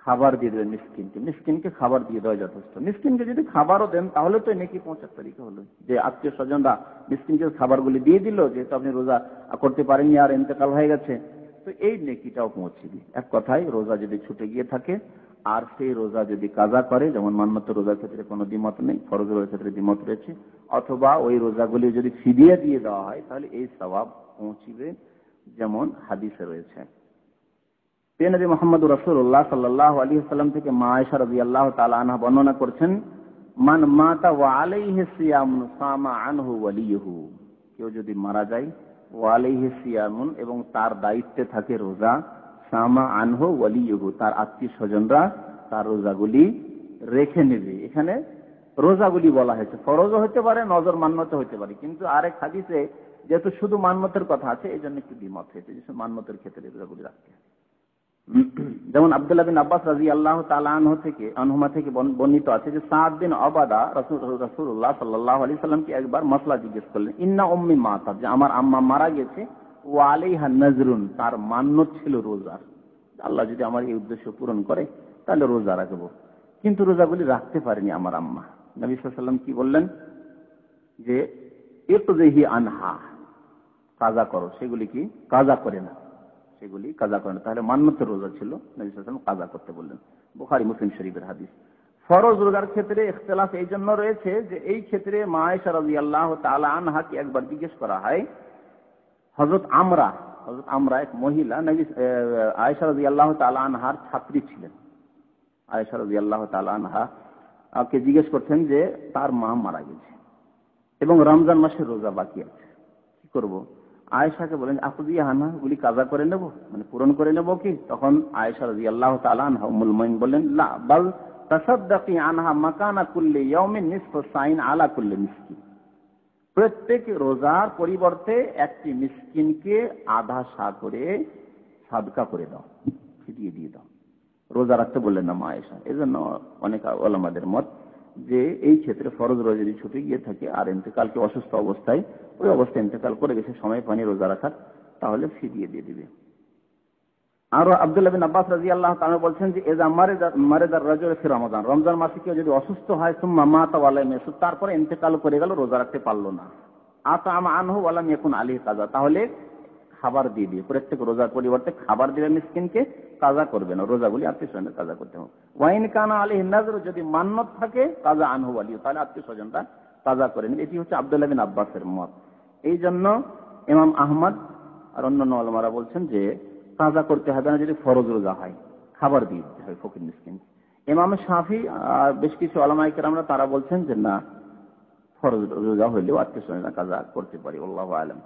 [SPEAKER 2] খাবার দিয়ে দেবেন মিসকিনকে। মিসকিনকে খাবার দিয়ে দেওয়া যথেষ্ট। মিসকিনকে যদি খাবারও দেন, তাহলে তো নেকি পৌঁছার তরিকা হলো যে আত্মীয় স্বজনরা মিসকিনকে খাবারগুলি দিয়ে দিল, যেহেতু আপনি রোজা করতে পারেননি আর ইন্তেকাল হয়ে গেছে, তো এই নেকিটাও পৌঁছবে। এক কথায়, রোজা যদি ছুটে গিয়ে থাকে আর সেই রোজা যদি কাজা করে, যেমন মান্নত রোজার ক্ষেত্রে কোনো দ্বিমত নেই, ফরজ রোজার ক্ষেত্রে দ্বিমত রয়েছে, অথবা ওই রোজাগুলি যদি ফিদিয়া দিয়ে দেওয়া হয়, তাহলে এই সওয়াব পৌঁছবে, যেমন হাদিসে রয়েছে। নবী মুহাম্মদ রাসূলুল্লাহ সাল্লাল্লাহু আলাইহি ওয়াসাল্লাম থেকে মা আয়েশা রাদিয়াল্লাহু তাআলা আনহা বর্ণনা করছেন, মান মাতা ওয়া আলাইহি সিয়ামুন সামা আনহু ওয়ালিয়ুহু, কেউ যদি মারা যায়, ওয়া আলাইহি সিয়ামুন, এবং তার দায়িত্বে থাকে রোজা, সামা আনহু ওয়ালিয়ুহু, তার আত্মীয় স্বজনরা তার রোজাগুলি রেখে নেবে। এখানে রোজাগুলি বলা হয়েছে, ফরজও হতে পারে, নজর মান্নত হতে পারে, কিন্তু আরেক হাদিসে যেহেতু শুধু মান্নতের কথা আছে, এই জন্য একটু দ্বিমত হয়েছে যে মান্নতের ক্ষেত্রে রোজাগুলি রাখতে হবে। যেমন আব্দুল্লাহ বিন আব্বাস রাদিয়াল্লাহু তাআলা আনহুমা থেকে বর্ণিত আছে যে সাদ বিন উবাদা রাসূলুল্লাহ সাল্লাল্লাহু আলাইহি সাল্লামকে একবার মাসলা জিজ্ঞেস করলেন, ইন্না উম্মি মাতাত, যে আমার আম্মা মারা গেছে, ওয়া আলাইহা নাজরুন, তার মান্নত ছিল রোজার, আল্লাহ যদি আমার এই উদ্দেশ্য পূরণ করে তাহলে রোজা রাখবো, কিন্তু রোজাগুলি রাখতে পারেনি আমার আম্মা। নবী সাল্লাল্লাহু আলাইহি সাল্লাম কি বললেন যে ইকযিহি আনহা, কাজা করো, সেগুলি কি কাজা করে না, সেগুলি কাজা করেন। তাহলে মান্নতের রোজা ছিল, নবী সাল্লাল্লাহু আলাইহি ওয়াসাল্লাম কাজা করতে বললেন। বুখারী মুসলিম শরীফের হাদিস। ফরজ রোজার ক্ষেত্রে ইখতিলাফ এই জন্য রয়েছে যে এই ক্ষেত্রে মা আয়েশা রাদিয়াল্লাহু তাআলা আনহাকে একবার জিজ্ঞেস করা হয়, হযরত আমরা এক মহিলা নবী আয়েশা রাদিয়াল্লাহু তাআলা আনহার ছাত্রী ছিলেন। আয়েশা রাদিয়াল্লাহু তাআলা আনহা কে জিজ্ঞেস করতেন যে তার মা মারা গেছে এবং রমজান মাসের রোজা বাকি আছে, কি করব? আয়েশাকে বলেন, আকদিয়া হানা, গুলি কাজা করে নেব, মানে পূরণ করে নেব কি? তখন আয়েশা রাদিয়াল্লাহু তাআলা আনহা উম্মুল মুমিনিন বলেন, লা বাল তাসাদদাকি আনহা মাকানা কুল্লি ইয়াউমিন নিসফু সাইন আলা কুল্লি মিসকিন, প্রত্যেক রোজার পরিবর্তে একটি মিসকিনকে আধা সা করে সাদকা করে দাও, ফিরিয়ে দিয়ে দাও। রোজা রাখতে বললেন না মা আয়েশা। এই জন্য অনেক ওলামাদের মত যে এই ক্ষেত্রে ফরজ রোজা যদি ছুটে গিয়ে থাকে আর ইন্তেকালকে অসুস্থ অবস্থায় ওই অবস্থায় ইন্তেকাল করে গেছে সময় পানি রোজা রাখার, তাহলে ফিরিয়ে দিয়ে দিবে। আরো আব্দুল্লাহ বিন আব্বাস রাদিয়াল্লাহু তাআলা বলছেন যে এজা মারেদার রাজুল ফি রমাদান, রমজান মাসে কেউ যদি অসুস্থ হয় সুম্মা মাতা ওয়া লাম ইয়াসুম, তারপরে ইন্তেকাল করে গেল, রোজা রাখতে পারলো না, আতামা আনহু ওয়া লাম ইয়াকুন আলাইহি কাযা, তাহলে খাবার দিয়ে দিয়ে প্রত্যেক রোজার পরিবর্তে খাবার দিবে মিসকিনকে, কাজা করবে না, রোজাগুলি আত্মীয়স্বজনের কাজা করতে হবে। ওয়াইন কানা আলাইহি নাযর, যদি মান্নত থাকে কাজা আনহু ওয়ালি, তাহলে আত্মীয়স্বজনটা কাজা করে নেবে। এটি হচ্ছে আব্দুল্লাহ বিন আব্বাসের মত। এই জন্য ইমাম আহমদ আর অন্যান্য ওলামারা বলছেন যে কাজা করতে হবে না যদি ফরজ রোজা হয়, খাবার দিয়ে দিতে হবে ফকির মিসকিন। ইমাম শাফি আর বেশ কিছু ওলামায়ে কেরামরা তারা বলছেন যে না, ফরজ রোজা হইলেও আত্মীয়স্বজনরা কাজা করতে পারি, আল্লাহু আ'লাম।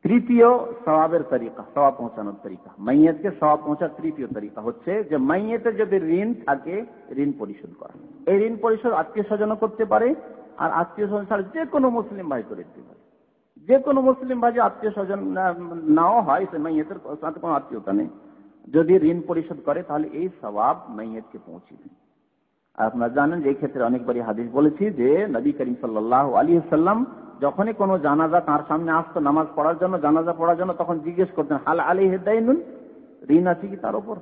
[SPEAKER 2] তৃতীয় সওয়াবের তরিকা, সওয়াব পৌঁছানোর তরিকা, মাইয়াতকে সওয়াব পৌঁছার তৃতীয় তরিকা হচ্ছে যে মাইয়াতের যদি ঋণ থাকে ঋণ পরিশোধ করা। এই ঋণ পরিশোধ আত্মীয় স্বজন করতে পারে, আর আত্মীয় স্বজন ছাড়া যে কোনো মুসলিম ভাই করে দিতে পারে। যে কোনো মুসলিম ভাই যে আত্মীয় স্বজন নাও হয়, সে মাইয়াতের সাথে কোনো আত্মীয়তা নেই, যদি ঋণ পরিশোধ করে তাহলে এই সওয়াব মাইয়াতকে পৌঁছবে। আর আপনারা জানেন যে এই ক্ষেত্রে অনেকবারই হাদিস বলেছি যে নবী করিম সাল্লাল্লাহু আলাইহি ওয়াসাল্লাম যখনই কোনো জানাজা তার সামনে আসতো নামাজ পড়ার জন্য, জানাজা পড়ার জন্য, তখন জিজ্ঞেস করতেন হাল আলাইহি দাইনুন, ঋণ আছে কি তার উপর?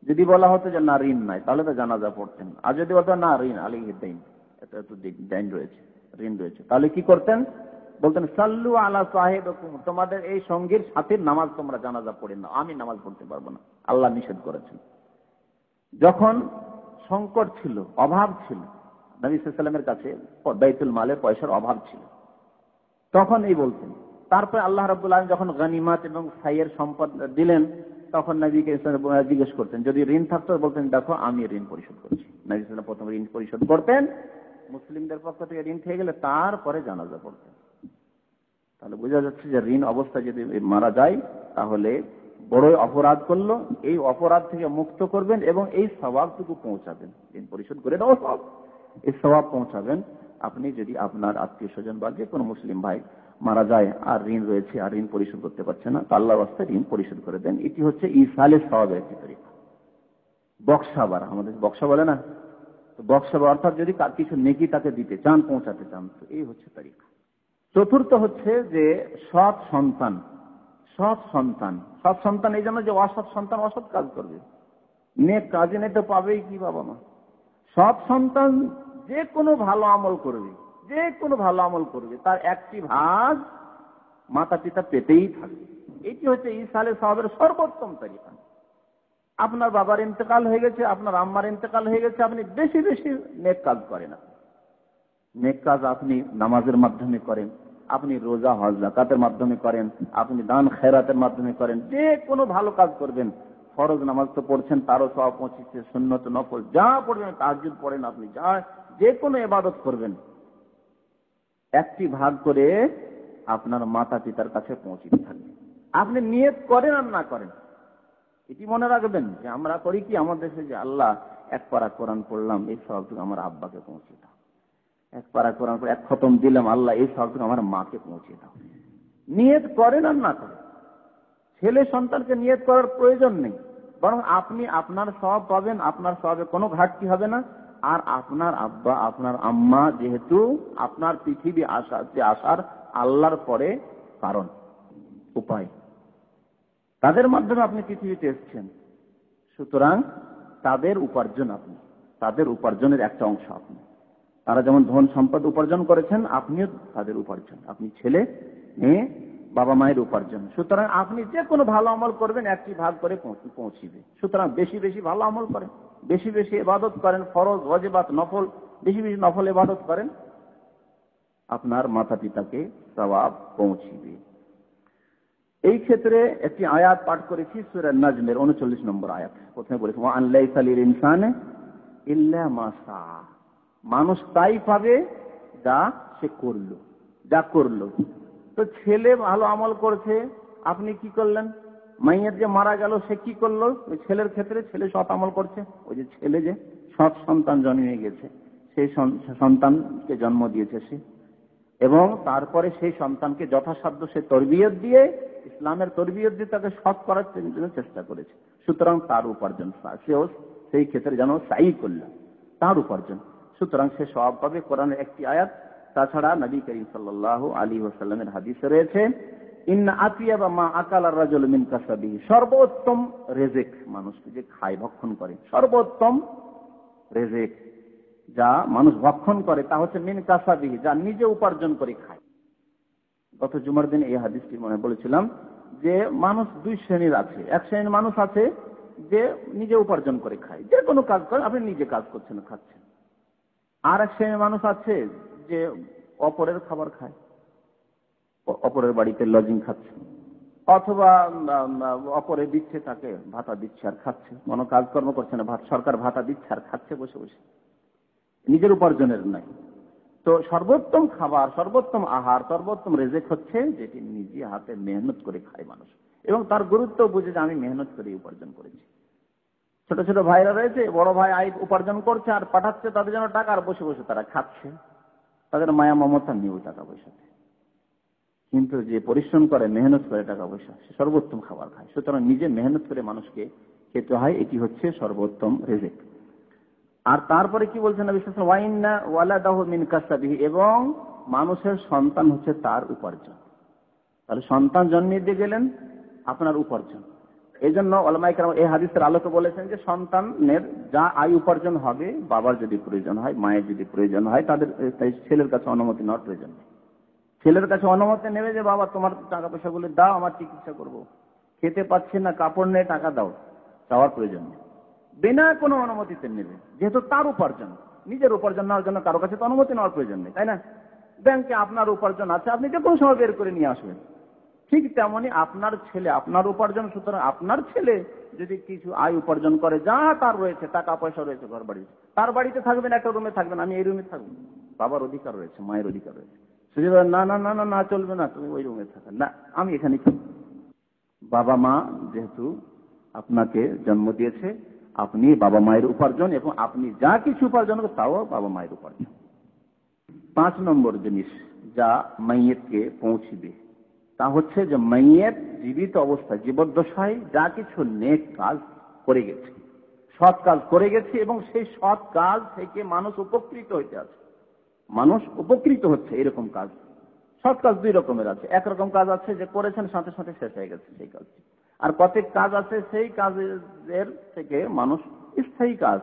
[SPEAKER 2] যদি বলা হতো যে না ঋণ নাই, তাহলে তো জানাজা পড়তেন। আর যদি বলতো না ঋণ আলাইহি দাইন, এটা তো দাইন রয়েছে, ঋণ রয়েছে, তাহলে কি করতেন? বলতেন সাল্লু আলা সাহিবিকুম, তোমাদের এই সঙ্গীর সাথীর নামাজ তোমরা জানাজা পড়ে না, আমি নামাজ পড়তে পারবো না, আল্লাহ নিষেধ করেছেন। যখন সংকট ছিল, অভাব ছিল, নবী সাল্লাল্লাহু আলাইহি ওয়াসাল্লামের কাছে বাইতুল মালের পয়সার অভাব ছিল, তখন এই বলতেন। তারপরে আল্লাহ রাব্বুল আলামিন যখন গনিমত এবং সাইয়ের সম্পদ দিলেন, তখন নবীকে জিজ্ঞেস করতেন, যদি ঋণ থাকতো বলতেন দেখো আমি ঋণ পরিশোধ করছি। নবী সাল্লাল্লাহু আলাইহি ওয়াসাল্লাম প্রথমে ঋণ পরিশোধ করতেন, মুসলিমদের পক্ষ থেকে ঋণ থেকে গেলে তারপরে জানাজা পড়তেন। তাহলে বোঝা যাচ্ছে যে ঋণ অবস্থায় যদি মারা যায় তাহলে বড়ই অপরাধ করলো, এই অপরাধ থেকে মুক্ত করবেন এবং এই সওয়াবটুকু পৌঁছাবেন, ঋণ পরিশোধ করে দেওয়া সওয়াব, এই সওয়াব পৌঁছাবেন আপনি যদি আপনার আত্মীয় স্বজন বা যে কোনো মুসলিম ভাই মারা যায় আর ঋণ রয়েছে আর ঋণ পরিশোধ করতে পারছে না, আল্লাহর রাস্তায় ঋণ পরিশোধ করে দেন। এটি হচ্ছে ইসালে সওয়াবের একটি তরিকা। বক্সাবার, আমাদের বক্সা বলে না, তো বক্সাবার অর্থাৎ যদি কিছু নেকি তাকে দিতে চান, পৌঁছাতে চান, তো এই হচ্ছে তরিকা। চতুর্থ হচ্ছে যে সৎ সন্তান। সৎ সন্তান, সৎ সন্তান এই জন্য যে অসৎ সন্তান অসৎ কাজ করবে, নেক কাজে নেই তো পাবেই কি বাবা মা। সৎ সন্তান যে কোনো ভালো আমল করবে, যে কোনো ভালো আমল করবে, তার একটি ভাগ মাতা পিতা পেতেই থাকবে। এটি হচ্ছে ইসালে সওয়াবের সর্বোত্তম তরিকা। আপনার বাবার ইন্তেকাল হয়ে গেছে, আপনার আম্মার ইন্তেকাল হয়ে গেছে, আপনি বেশি বেশি নেক কাজ করেন। নেক কাজ আপনি নামাজের মাধ্যমে করেন, আপনি রোজা হজ যাকাতের মাধ্যমে করেন, আপনি দান খেরাতের মাধ্যমে করেন, যে কোনো ভালো কাজ করবেন। ফরজ নামাজ তো পড়ছেন, তারও সওয়াব পৌঁছচ্ছে, সুন্নত নফল যা পড়বেন, তাহাজ্জুদ পড়েন, আপনি যা যে কোনো ইবাদত করবেন, একটি ভাগ করে আপনার মাতা পিতার কাছে পৌঁছতে থাকবে। আপনি নিয়ত করেন আর না করেন, এটি মনে রাখবেন যে আমরা করি কি, আমাদের দেশে যে আল্লাহ এক পারা কোরআন পড়লাম, এই সওয়াবটুকু আমার আব্বাকে পৌঁছে দাও, এক পারা কোরআন পড়ে এক খতম দিলাম, আল্লাহ এই সওয়াবটুকু আমার মাকে পৌঁছে দাও। নিয়ত করেন আর না করেন, ছেলে সন্তানকে নিয়ত করার প্রয়োজন নেই, বরং আপনি আপনার সওয়াব পাবেন, আপনার সওয়াবে কোনো ঘাটতি হবে না। আর আপনার আব্বা আপনার আম্মা যেহেতু আপনার পৃথিবী আসার আল্লাহর পরে কারণ, উপায়, তাদের মাধ্যমে আপনি পৃথিবীতে এসেছেন, সুতরাং তাদের উপার্জন, আপনি তাদের উপার্জনের একটা অংশ। আপনি তারা যেমন ধন সম্পদ উপার্জন করেছেন, আপনিও তাদের উপার্জন, আপনি ছেলে মেয়ে বাবা মায়ের উপার্জন। সুতরাং আপনি যে কোনো ভালো আমল করবেন একটি ভাগ করে পৌঁছিবে। সুতরাং বেশি বেশি ভালো আমল করেন, বেশি বেশি ইবাদত করেন, ফরজ ওয়াজিবাত নফল বেশি বেশি নফল ইবাদত করেন, আপনার মাতা পিতাকে সওয়াব পৌঁছিবে। এই ক্ষেত্রে একটি আয়াত পাঠ করেছি সূরা নাজমের 39 নম্বর আয়াত। প্রথমে বলেছি ওয়া আন লাইসা লিল ইনসানি ইল্লা মা সা, মানুষ তাই পাবে যা সে করলো, যা করলো। তো ছেলে ভালো আমল করছে, আপনি কি করলেন? মাইয়ের যে মারা গেল সে কি করলো? ওই ছেলের ক্ষেত্রে ছেলে সৎ আমল করছে, ওই যে ছেলে যে সৎ সন্তান জন্মে গেছে, সেই সন্তানকে জন্ম দিয়েছে সে, এবং তারপরে সেই সন্তানকে যথাসাধ্য সে তরবিয়ত দিয়ে, ইসলামের তরবিয়ত দিয়ে তাকে সৎ করার জন্য চেষ্টা করেছে। সুতরাং তার উপার্জন, সেও সেই ক্ষেত্রে যেন সাই করল, তার উপার্জন, সুতরাং সে সওয়াব পাবে। কোরআনের একটি আয়াত, তাছাড়া নবী করিম সাল্লাল্লাহু আলাইহি ওয়াসাল্লামের হাদিসে রয়েছে, ইন্না আতিয়াবা মা আকালা রাজুল মিন কাসাবিহি, সর্বোত্তম রেজেক মানুষ যে খায়, ভক্ষণ করে, সর্বোত্তম রেজেক যা মানুষ ভক্ষণ করে তা হচ্ছে মিন কাসাবিহি, যা নিজে উপার্জন করে খায়। গত জুমার দিন এই হাদিসটি মনে বলেছিলাম যে মানুষ দুই শ্রেণীর আছে। এক শ্রেণীর মানুষ আছে যে নিজে উপার্জন করে খায়, যে কোনো কাজ করে, আপনি নিজে কাজ করছেন, খাচ্ছেন। আর এক শ্রেণীর মানুষ আছে যে অপরের খাবার খায়, অপরের বাড়িতে লজিং খাচ্ছে, অথবা অপরে দিচ্ছে, তাকে ভাতা দিচ্ছে আর খাচ্ছে, কোনো কাজকর্ম করছে না, সরকার ভাতা দিচ্ছে আর খাচ্ছে বসে বসে, নিজের উপার্জনের নাই। তো সর্বোত্তম খাবার, সর্বোত্তম আহার, সর্বোত্তম রেজেক হচ্ছে যেটি নিজে হাতে মেহনত করে খায় মানুষ, এবং তার গুরুত্ব বুঝে যে আমি মেহনত করে উপার্জন করেছি। ছোট ছোট ভাইরা রয়েছে, বড় ভাই আয় উপার্জন করছে আর পাঠাচ্ছে তাদের জন্য টাকা, আর বসে বসে তারা খাচ্ছে, তাদের মায়া মমতা নেই টাকা পয়সাতে। কিন্তু যে পরিশ্রম করে, মেহনত করে টাকা পয়সা, সে সর্বোত্তম খাবার খায়। সুতরাং নিজে মেহনত করে মানুষকে খেতে হয়, এটি হচ্ছে সর্বোত্তম রেজেক। আর তারপরে কি বলছেন নবী সাল্লাল্লাহু আলাইহি ওয়াসাল্লাম, ওয়াইন্না ওয়ালাদাহু মিন কাসাবিহি, এবং মানুষের সন্তান হচ্ছে তার উপার্জন। তাহলে সন্তান জন্মিয়ে দিয়ে গেলেন আপনার উপার্জন। এই জন্য উলামায়ে কেরাম এই হাদিসের আলোকে বলেছেন যে সন্তানের যা আয় উপার্জন হবে, বাবার যদি প্রয়োজন হয়, মায়ের যদি প্রয়োজন হয়, তাদের ছেলের কাছে অনুমতি নেওয়ার প্রয়োজন নেই। ছেলের কাছে অনুমতি নেবে যে বাবা তোমার টাকা পয়সাগুলো দাও, আমার চিকিৎসা করব, খেতে পাচ্ছি না, কাপড় নেই, টাকা দাও, চাওয়ার প্রয়োজন নেই। বিনা কোনো অনুমতিতে নেবে, যেহেতু তার উপার্জন। নিজের উপার্জন নেওয়ার জন্য কারো কাছে তো অনুমতি নেওয়ার প্রয়োজন নেই, তাই না? ব্যাংকে আপনার উপার্জন আছে, আপনি যে কোনো সময় বের করে নিয়ে আসবেন। ঠিক তেমনি আপনার ছেলে আপনার উপার্জন। সুতরাং আপনার ছেলে যদি কিছু আয় উপার্জন করে, যা তার রয়েছে, টাকা পয়সা রয়েছে, ঘর বাড়ি, তার বাড়িতে থাকবেন, একটা রুমে থাকবেন, আমি এই রুমে থাকবো, বাবার অধিকার রয়েছে, মায়ের অধিকার রয়েছে। সে না না না না না চলবে না, তুমি ওই রুমে থাকো না, আমি এখানে থাকবো। বাবা মা যেহেতু আপনাকে জন্ম দিয়েছে, আপনি বাবা মায়ের উপার্জন, এবং আপনি যা কিছু উপার্জন করেন তাও বাবা মায়ের উপার্জন। 5 নম্বর জিনিস যা মাইয়েতকে পৌঁছিবে তা হচ্ছে যে মাইয়েত জীবিত অবস্থায়, জীবদ্দশায় যা কিছু নেক কাজ করে গেছে, সৎ কাজ করে গেছে, এবং সেই সৎ কাজ থেকে মানুষ উপকৃত হইতে আছে, মানুষ উপকৃত হচ্ছে। এরকম কাজ, সৎ কাজ 2 রকমের আছে। একরকম কাজ আছে যে করেছেন সাথে সাথে শেষ হয়ে গেছে সেই কাজ, আর কতক কাজ আছে সেই কাজের থেকে মানুষ স্থায়ী কাজ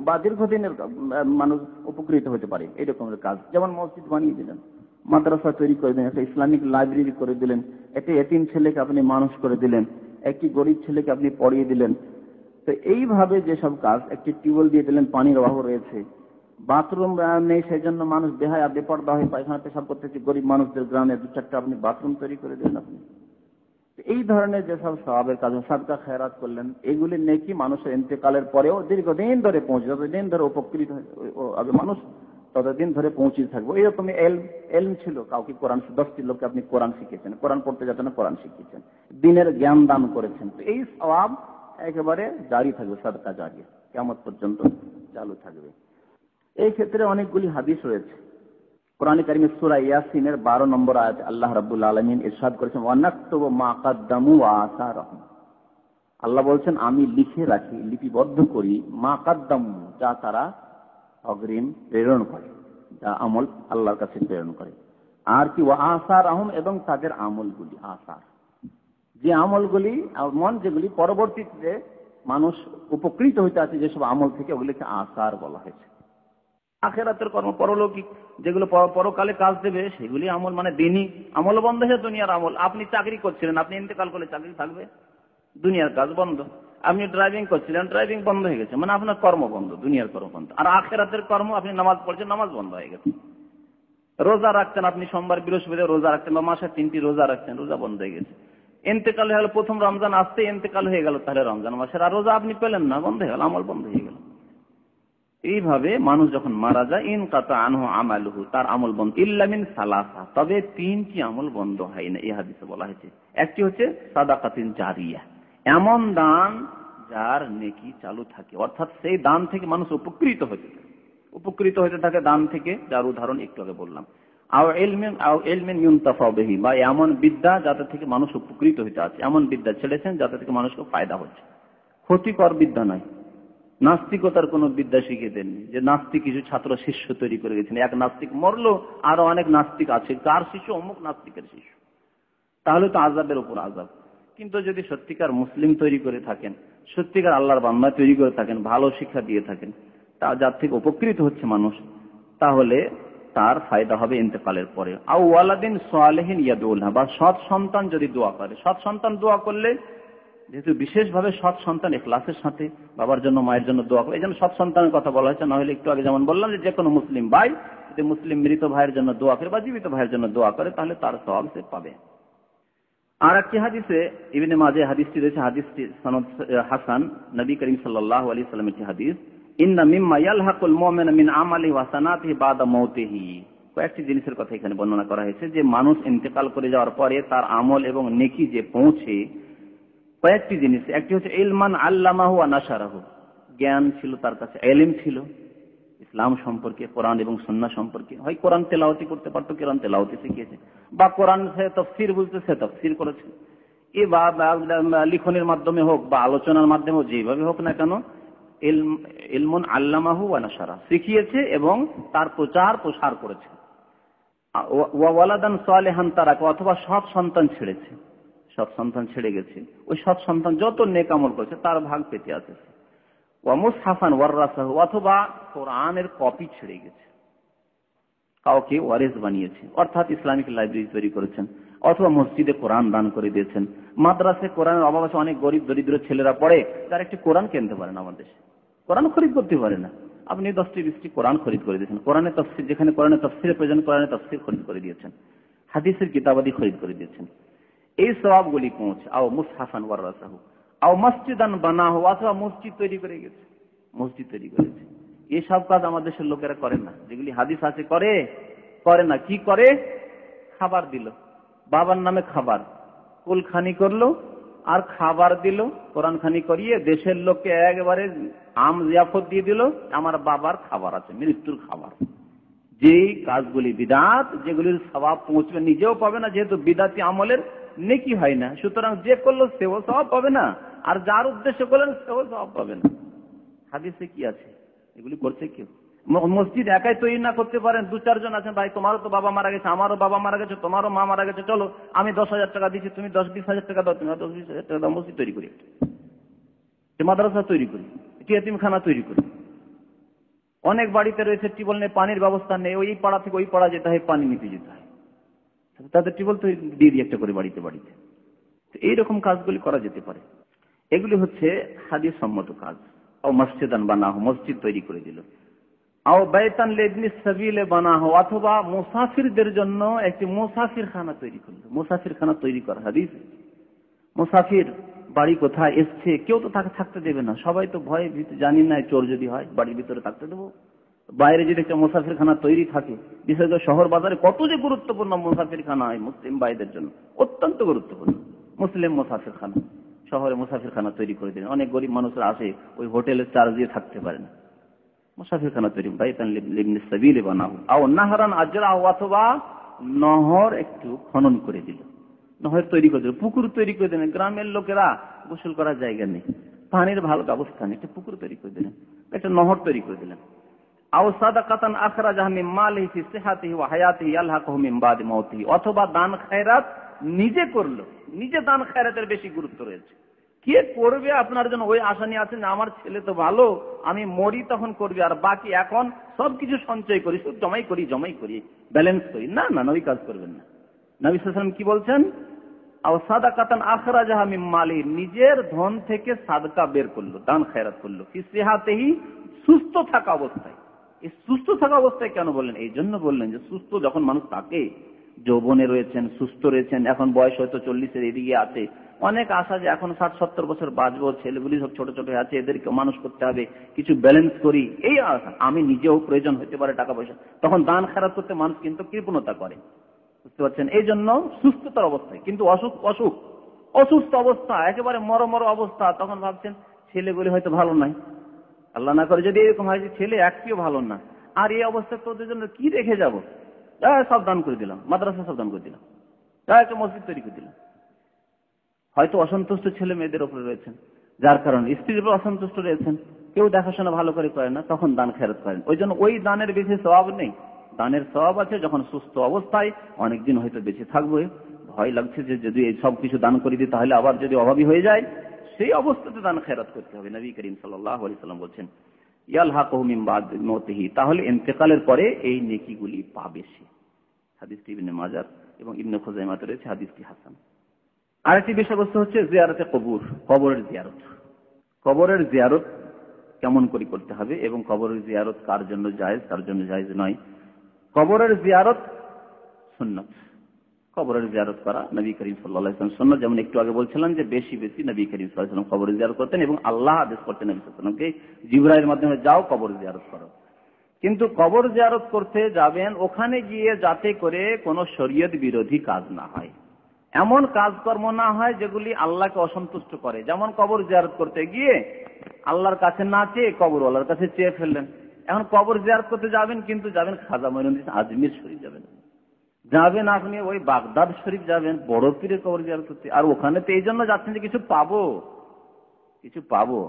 [SPEAKER 2] বা দীর্ঘদিনের মানুষ উপকৃত হতে পারে। এই রকমের কাজ, যেমন মসজিদ বানিয়ে দিলেন, মাদ্রাসা তৈরি করে দিলেন, একটা ইসলামিক লাইব্রেরি করে দিলেন, একটা এতিম ছেলেকে আপনি মানুষ করে দিলেন, একটি গরিব ছেলেকে আপনি পড়িয়ে দিলেন। তো এইভাবে যেসব কাজ, একটি টিউবওয়েল দিয়ে দিলেন, পানির অভাব রয়েছে, বাথরুম নেই, সেই জন্য মানুষ বেহায়া বেপরদা হয়ে পায়খানা পেশাব করতেছে, গরিব মানুষদের গ্রামে 2-4টা আপনি বাথরুম তৈরি করে দিলেন। আপনি এই ধরনের যেসব সওয়াবের কাজ, সাদকা খেরাত করলেন, এগুলি নেকি মানুষের ইন্তেকালের পরেও দীর্ঘদিন ধরে পৌঁছে, যতদিন ধরে উপকৃত হবে মানুষ ততদিন ধরে পৌঁছে থাকবে। এইরকমই এলম ছিল, কাউকে কোরআন, 10টি লোককে আপনি কোরআন শিখিয়েছেন, কোরআন পড়তে যেত না, কোরআন শিখিয়েছেন, দিনের জ্ঞান দান করেছেন, তো এই সওয়াব একেবারে জারি থাকবে, সাদকা জারি, কিয়ামত পর্যন্ত চালু থাকবে। এই ক্ষেত্রে অনেকগুলি হাদিস রয়েছে। কোরআন কারীমের সূরা ইয়াসিনের 12 নম্বর আয়াতে আল্লাহ রাব্বুল আলামিন ইরশাদ করেছেন, ওয়ানাকতুবু মা কাদ্দামু ওয়া আসারহুম। আল্লাহ বলছেন, আমি লিখে রাখি, লিপিবদ্ধ করি, মা কাদ্দামু, যা তারা অগ্রিম প্রেরণ করে, যা আমল আল্লাহর কাছে প্রেরণ করে, আর কি ওয়া আসারহুম, এবং তাদের আমলগুলি, আসার, যে আমলগুলি, যেগুলি পরবর্তীতে মানুষ উপকৃত হইতে আছে, যেসব আমল থেকে, ওগুলিকে আসার বলা হয়েছে। আখিরাতের কর্ম, পরলৌকিক যেগুলো পরকালে কাজ দেবে, সেগুলি আমল, মানে দিনই আমল বন্ধ হয়ে দুনিয়ার আমল। আপনি চাকরি করছিলেন, আপনি ইন্তেকাল করলে চাকরি থাকবে, দুনিয়ার কাজ বন্ধ। আপনি ড্রাইভিং করছিলেন, ড্রাইভিং বন্ধ হয়ে গেছে, মানে আপনার কর্ম বন্ধ, দুনিয়ার কর্ম বন্ধ। আর আখিরাতের কর্ম, আপনি নামাজ পড়ছেন, নামাজ বন্ধ হয়ে গেছে। রোজা রাখতেন, আপনি সোমবার বৃহস্পতিবার রোজা রাখতেন, বা মাসে 3টি রোজা রাখতেন, রোজা বন্ধ হয়ে গেছে। ইন্তেকাল হয়ে গেল, প্রথম রমজান আসতে ইন্তেকাল হয়ে গেল, তাহলে রমজান মাসের আর রোজা আপনি পেলেন না, বন্ধ হয়ে গেল, আমল বন্ধ হয়ে গেল। এইভাবে মানুষ যখন মারা যায়, ইনকাতা আনহু আমালুহু, তার আমল বন্ধ, ইল্লা মিন সালাসা, তবে 3টি আমল বন্ধ হয় না। এই হাদিসে বলা হয়েছে, একটি হচ্ছে সাদাকাতিন জারিয়া, এমন দান যার নেকি চালু থাকে, অর্থাৎ সেই দান থেকে মানুষ উপকৃত হতে থাকে দান থেকে, যার উদাহরণ একটু আগে বললাম। আও ইলমিন ইউনতাফা বিহি, বা এমন বিদ্যা যাতে থেকে মানুষ উপকৃত হতে আছে, এমন বিদ্যা ছেড়েছেন যাতে থেকে মানুষকে ফায়দা হচ্ছে, ক্ষতিকর বিদ্যা নয়, নাস্তিকতার কোন বিদ্যা শিখিয়ে দেননি যে নাস্তিক কিছু ছাত্র শিষ্য তৈরি করে গেছেন, এক নাস্তিক মরলো আরো অনেক নাস্তিক আছে, কার শিষ্য? অমুক নাস্তিকের শিষ্য, তাহলে তো আযাবের উপর আযাব। কিন্তু যদি সত্যিকার মুসলিম তৈরি করে থাকেন, সত্যিকার আল্লাহর বান্দা তৈরি করে থাকেন, ভালো শিক্ষা দিয়ে থাকেন, তা যার থেকে উপকৃত হচ্ছে মানুষ, তাহলে তার ফায়দা হবে ইন্তেকালের পরে। আও ওয়ালাদিন সালেহিন ইয়াদউলহা, বা সৎ সন্তান যদি দোয়া করে। সৎ সন্তান দোয়া করলে, যেহেতু বিশেষভাবে সৎ সন্তান ইখলাসের সাথে বাবার জন্য মায়ের জন্য দোয়া করে, এই জন্য সৎ সন্তানের কথা বলা হয়েছে। না হলে একটু আগে যেমন বললাম যে কোনো মুসলিম ভাই যদি মুসলিম মৃত ভাইয়ের জন্য দোয়া করে বা জীবিত ভাইয়ের জন্য দোয়া করে, তাহলে তার সওয়াব সে পাবে। আর একটি হাদিসে ইবনে মাজাহ হাদিসটি রয়েছে, হাদিসটি সনদ হাসান, নবী করিম সাল্লাল্লাহু আলাইহি ওয়াসাল্লামের একটি হাদিস, ইন্না মিম্মা ইয়ালহাকুল মুমিনা মিন আমালি ওয়া সানাতিহি বাদা মাউতিহি। কয়েকটি জিনিসের কথা এখানে বর্ণনা করা হয়েছে যে মানুষ ইন্তেকাল করে যাওয়ার পরে তার আমল এবং নেকি যে পৌঁছে, কয়েকটি জিনিস। একটি হচ্ছে ইলমান আল্লামাহু ওয়া নাশারাহু, জ্ঞান ছিল তার কাছে, ইলম ছিল ইসলাম সম্পর্কে, কোরআন এবং সুন্নাহ সম্পর্কে। হয় কোরআন তেলাওয়াতি করতে পারতো, কোরআন তেলাওয়াতি শিখিয়েছে, বা কোরআন সে তাফসীর বুঝতে সে তাফসীর করেছে, এ বা লিখনের মাধ্যমে হোক বা আলোচনার মাধ্যমে হোক, যেভাবে হোক না কেন, ইলমুন আল্লামাহু ওয়া নাশারা, শিখিয়েছে এবং তার প্রচার প্রসার করেছে। ওয়া ওয়ালাদান সালেহান তারাকা, অথবা সৎ সন্তান ছেড়েছে, সৎ সন্তান ছেড়ে গেছে, ওই সৎ সন্তান যত নেক আমল করেছে তার ভাগ পেতে আছে। ওয়া মুসহাফান ওয়ারাসাহু, অথবা কোরআনের কপি ছেড়ে গেছে, কাউকে ওয়ারিস বানিয়েছে, অর্থাৎ ইসলামিক লাইব্রেরি তৈরি করেছেন, অথবা মসজিদে কোরআন দান করে দিয়েছেন। মাদ্রাসায় কোরআনের অভাব আছে, অনেক গরিব দরিদ্র ছেলেরা পড়ে, তার একটি কোরআন কিনতে পারে না, আমাদের দেশে কোরআন খরিদ করতে পারে না, আপনি 10টি 20টি কোরআন খরিদ করে দিয়েছেন, কোরআনের তাফসীর, যেখানে কোরআনের তাফসীরের প্রয়োজন কোরআনের তাফসীর খরিদ করে দিয়েছেন, হাদিসের কিতাবাদি খরিদ করে দিয়েছেন, এই সওয়াবগুলি পৌঁছে। আও মুসহাফান ওয়ারাসাহু আও মসজিদান বানাহু, অথবা মসজিদ তৈরি করে গেছে, মসজিদ তৈরি করেছে। এইসব কাজ আমাদের দেশের লোকেরা করে না, যেগুলি হাদিস আছে করে না। কি করে? খাবার দিল, বাবার নামে খাবার, কুলখানি করলো আর খাবার দিল, কোরআন খানি করিয়ে দেশের লোককে একবারে আম জিয়াফত দিয়ে দিল, আমার বাবার খাবার আছে, মৃত্যুর খাবার। যেই কাজগুলি বিদআত, যেগুলির সওয়াব পৌঁছবে, নিজেও পাবে না, যেহেতু বিদআতি আমলের নেকি হয় না, সুতরাং যে করলো সেও সওয়াব পাবে না, আর যার উদ্দেশ্য করলেন সেও সওয়াব পাবে না। হাদিসে কি আছে? এগুলি করছে কেউ। মসজিদ একাই তৈরি না করতে পারেন, 2-4 জন আছেন, ভাই তোমারও তো বাবা মারা গেছে, আমারও বাবা মারা গেছে, তোমারও মা মারা গেছে, চলো আমি 10,000 টাকা দিচ্ছি, তুমি 10-20 হাজার টাকা দাও, তুমি 10-20 হাজার টাকা দাও, মসজিদ তৈরি করি, মাদ্রাসা তৈরি করি, এতিমখানা তৈরি করি। অনেক বাড়িতে রয়েছে টিউবওয়েল নেই, পানির ব্যবস্থা নেই, ওই পাড়া থেকে ওই পাড়া যেতে হয়, পানি নিতে যেতে হয়, তাদের টিউবওয়েল তৈরি দিয়ে দিই একটা করে বাড়িতে বাড়িতে। এইরকম কাজগুলি করা যেতে পারে। এগুলি হচ্ছে হাদিস সম্মত কাজ। ও মসজিদান বানাহু, মসজিদ তৈরি করে দিল। আও বাইতান লিবনিস সাবিলে বানাহু, অথবা মুসাফিরদের জন্য একটি মুসাফিরখানা তৈরি করলো। মুসাফিরখানা তৈরি করা হাদিস। মুসাফির বাড়ি কোথায় এসছে, কেউ তো তাকে থাকতে দেবে না, সবাই তো ভয়ে ভীত, জানি না চোর যদি হয় বাড়ির ভিতরে থাকতে দেবো। বাইরে যদি একটা মুসাফিরখানা তৈরি থাকে, বিশেষ করে শহর বাজারে কত যে গুরুত্বপূর্ণ মুসাফিরখানা হয় মুসলিম ভাইদের জন্য, অত্যন্ত গুরুত্বপূর্ণ মুসলিম মুসাফিরখানা। শহরে মুসাফিরখানা তৈরি করে দিলেন, অনেক গরিব মানুষরা আসে, ওই হোটেলের চার্জ দিয়ে থাকতে পারে না, মুসাফিরখানা তৈরি, বাইতান লিবনিস সাবিলে বানাহু। আও নাহরান আজরাহু, অথবা নহর একটু খনন করে দিল, নহর তৈরি করে দিল, পুকুর তৈরি করে দিলেন। গ্রামের লোকেরা গোসল করার জায়গা নেই, পানির ভালো ব্যবস্থা নেই, একটা পুকুর তৈরি করে দিলেন, একটা নহর তৈরি করে দিলেন। আও সাদাকাতান আখরাজাহা মিন মালিহি ফি সিহাতিহি ওয়া হায়াতিহি ইয়ালহাকুহু মিন বাদি মাউতিহি, অথবা দান খায়রাত নিজে করলো। নিজে দান খায়রাতের বেশি গুরুত্ব রয়েছে। কে করবে আপনার জন্য ওই আশা নিয়ে আছেন, আমার ছেলে তো ভালো, আমি মরি তখন করবে, আর বাকি এখন সবকিছু সঞ্চয় করি, সব জমাই করি, ব্যালেন্স করি। না, ওই কাজ করবেন না। নবী সাল্লাল্লাহু আলাইহি ওয়াসাল্লাম কি বলছেন? আও সাদাকাতান আখরাজাহা মিন মালি, নিজের ধন থেকে সাদকা বের করলো, দান খায়রাত করলো, ফি সিহাতিহি, সুস্থ থাকা অবস্থায়। এই সুস্থ থাকা অবস্থায় কেন বললেন? এই জন্য বললেন যে সুস্থ যখন মানুষ থাকে, যৌবনে রয়েছেন, সুস্থ রয়েছেন, এখন বয়স হয়তো 40-এর এদিকে আছে, অনেক আশা যে এখন 60-70 বছর বাঁচবো, ছেলেগুলি সব ছোট ছোট আছে, এদেরকে মানুষ করতে হবে, কিছু ব্যালেন্স করি, এই আশা। আমি নিজেও প্রয়োজন হতে পারে টাকা পয়সা, তখন দান খায়রাত করতে মানুষ কিন্তু কৃপণতা করে, বুঝতে পারছেন? এই জন্য সুস্থতার অবস্থায়। কিন্তু অসুস্থ অবস্থা, একেবারে মর অবস্থা, তখন ভাবছেন ছেলেগুলি হয়তো ভালো নাই, আল্লাহ না করে যদি এরকম হয় যে ছেলে একটিও ভালো না, আর এই অবস্থা তোদের জন্য কি রেখে যাবো, সব দান করে দিলাম, মাদ্রাসা সব দান করে দিলাম, একটা মসজিদ তৈরি করে দিলাম। হয়তো অসন্তুষ্ট ছেলে মেয়েদের উপরে রয়েছেন, যার কারণে স্ত্রীর উপর অসন্তুষ্ট রয়েছেন, কেউ দেখাশোনা ভালো করে করে না, তখন দান খেরাত করেন। ওই জন্য ওই দানের বেশি সওয়াব নেই। দানের সওয়াব আছে যখন সুস্থ অবস্থায়, অনেকদিন হয়তো বেঁচে থাকবে, ভয় লাগছে যে যদি এই সব কিছু দান করে দিই তাহলে আবার যদি অভাবী হয়ে যায়, সেই অবস্থাতে দান খেরাত করতে হবে। নবী করিম সাল্লাল্লাহু আলাইহি সাল্লাম বলছেন ইয়ালহাকুহু মিন বা'দি মাউতিহি, তাহলে ইন্তেকালের পরে এই নেকিগুলি পাবে সে। হাদিসটি ইবনে মাজাহ এবং ইবনে খুজাইমাতে রয়েছে, হাদিসটি হাসান। আরেকটি বিষয়বস্তু হচ্ছে জিয়ারতে কবর, কবরের জিয়ারত। কবরের জিয়ারত কেমন করে করতে হবে এবং কবরের জিয়ারত কার জন্য জায়েজ, কার জন্য জায়েজ নয়। কবরের জিয়ারত সুন্নাত, কবরের জিয়ারত করা নবী করিম সাল্লাল্লাহু আলাইহি ওয়াসাল্লাম সুন্নাত। যেমন একটু আগে বলছিলাম যে বেশি বেশি নবী করিম সাল্লাল্লাহু আলাইহি ওয়াসাল্লাম কবরের জিয়ারত করতেন এবং আল্লাহ আদেশ করতেন নবী সাল্লাল্লাহু আলাইহি ওয়াসাল্লামকে, জিবরাইলের মাধ্যমে যাও কবর জিয়ারত করো। কিন্তু কবর জিয়ারত করতে যাবেন, ওখানে গিয়ে যাতে করে কোনো শরীয়ত বিরোধী কাজ না হয়, এমন কাজকর্ম না হয় যেগুলি আল্লাহকে অসন্তুষ্ট করে। যেমন কবর জিয়ারত করতে গিয়ে আল্লাহর কাছে না চেয়ে কবরওয়ালার কাছে চেয়ে ফেললেন। এখন কবর জিয়ারত করতে যাবেন, কিন্তু যাবেন খাজা মঈনুদ্দিন আজমির শরীফ যাবেন, যাবেন আপনি ওই বাগদাদ শরীফ যাবেন, বড় পীরের কবর জিয়ারত করতে। আর ওখানে তো এই জন্য যাচ্ছেন যে কিছু পাবো, কিছু পাবো।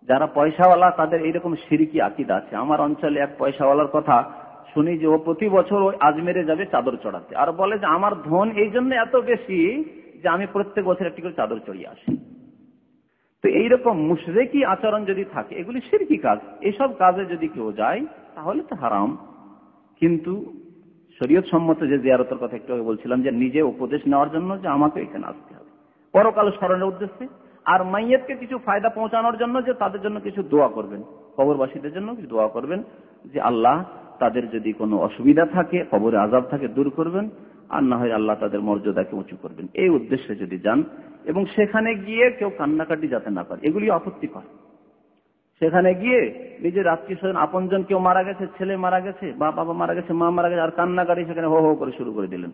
[SPEAKER 2] যারা পয়সাওয়ালা তাদের এইরকম শিরকি আকীদা আছে। আমার অঞ্চলে এক পয়সাওয়ালার কথা শুনি যে ও প্রতি বছর ওই আজমেরে যাবে চাদর চড়াতে, আর বলে যে আমার ধন এই জন্য এত বেশি যে আমি প্রত্যেক বছর একটি করে চাদর চড়িয়ে আসি। তো এইরকম মুশরিকি আচরণ যদি থাকে, এগুলি শিরকি কাজ, এইসব কাজে যদি কেউ যায় তাহলে তো হারাম। কিন্তু শরীয়ত সম্মত যে জিয়ারতের কথা একটু আগে বলছিলাম, যে নিজে উপদেশ নেওয়ার জন্য যে আমাকে এখানে আসতে হবে পরকাল স্মরণের উদ্দেশ্যে, আর মাইয়াতকে কিছু ফায়দা পৌঁছানোর জন্য যে তাদের জন্য কিছু দোয়া করবেন, কবরবাসীদের জন্য কিছু দোয়া করবেন যে আল্লাহ তাদের যদি কোনো অসুবিধা থাকে, কবরে আযাব থাকে দূর করবেন, আর না হয় আল্লাহ তাদের মর্যাদাকে উঁচু করবেন, এই উদ্দেশ্যে যদি যান। এবং সেখানে গিয়ে কেউ কান্নাকাটি যাতে না করে, এগুলি আপত্তিকর। সেখানে গিয়ে নিজের আত্মীয় স্বজন আপনজন কেউ মারা গেছে, ছেলে মারা গেছে বা বাবা মারা গেছে, মা মারা গেছে, আর কান্নাকাটি সেখানে হো হো করে শুরু করে দিলেন,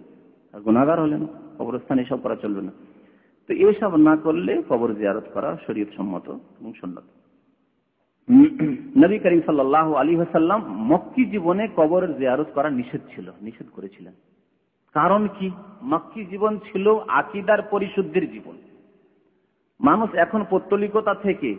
[SPEAKER 2] আর গুনাহগার হলেন। কবরস্থানে এসব করা চলবে না। তো এসব না করলে কবর জিয়ারত করা শরীয়ত সম্মত এবং সুন্নাত। নবী করিম সাল্লাল্লাহু আলাইহি ওয়াসাল্লাম মক্কি জীবনে কবরের জিয়ারত করা নিষেধ করেছিলেন। কারণ কি? মক্কি জীবন ছিল আকীদার পরিশুদ্ধির জীবন। মানুষ এখন পৌত্তলিকতা থেকে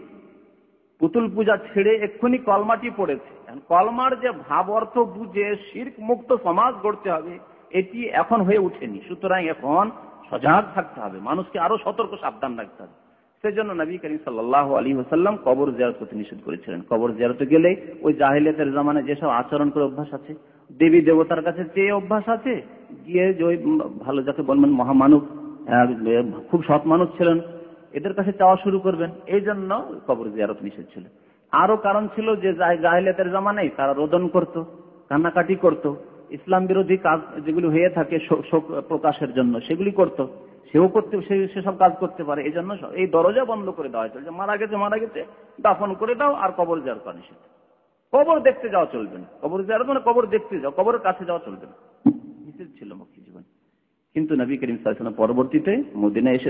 [SPEAKER 2] পুতুল পূজা ছেড়ে এক্ষুনি কলমাটি পড়েছে। কলমার যে ভাব অর্থ বুঝে শিরক মুক্ত সমাজ গড়তে হবে, এটি এখন হয়ে ওঠেনি। সুতরাং এখন সজাগ থাকতে হবে, মানুষকে আরো সতর্ক সাবধান রাখতে হবে। সেজন্য নবী করিম সাল্লাল্লাহু আলাইহি ওয়াসাল্লাম কবর জিয়ারত করতে নিষেধ করেছিলেন। কবর জিয়ারতে গেলে ওই জাহেলিয়াতের জামানায় যেসব আচরণ করে অভ্যাস আছে, দেবী দেবতার কাছে চেয়ে অভ্যাস আছে, গিয়ে যে ওই ভালো যাকে বলবেন মহামানব, খুব সৎ মানুষ ছিলেন, এদের কাছে চাওয়া শুরু করবেন, এই জন্য কবর জিয়ারত নিষেধ ছিল। আরো কারণ ছিল যে জাহেলিয়াতের জামানায় তারা রোদন করত, কান্নাকাটি করত, ইসলাম বিরোধী কাজ যেগুলি হয়ে থাকে শোক প্রকাশের জন্য সেগুলি করত, সেসব কাজ করতে পারে। এই জন্য এই দরজা বন্ধ করে দেওয়া হয়েছিল যে মারা গেছে দাফন করে দাও, আর কবর জিয়ারত করা নিষেধ। কবর দেখতে যাওয়া চলবে না, কবর জিয়ারত মানে কবর দেখতে যাও, কবরের কাছে যাওয়া চলবে না, নিষেধ ছিল মক্কি জীবন। কিন্তু নবী করিম সাল্লাল্লাহু আলাইহি ওয়াসাল্লাম পরবর্তীতে মদিনায় এসে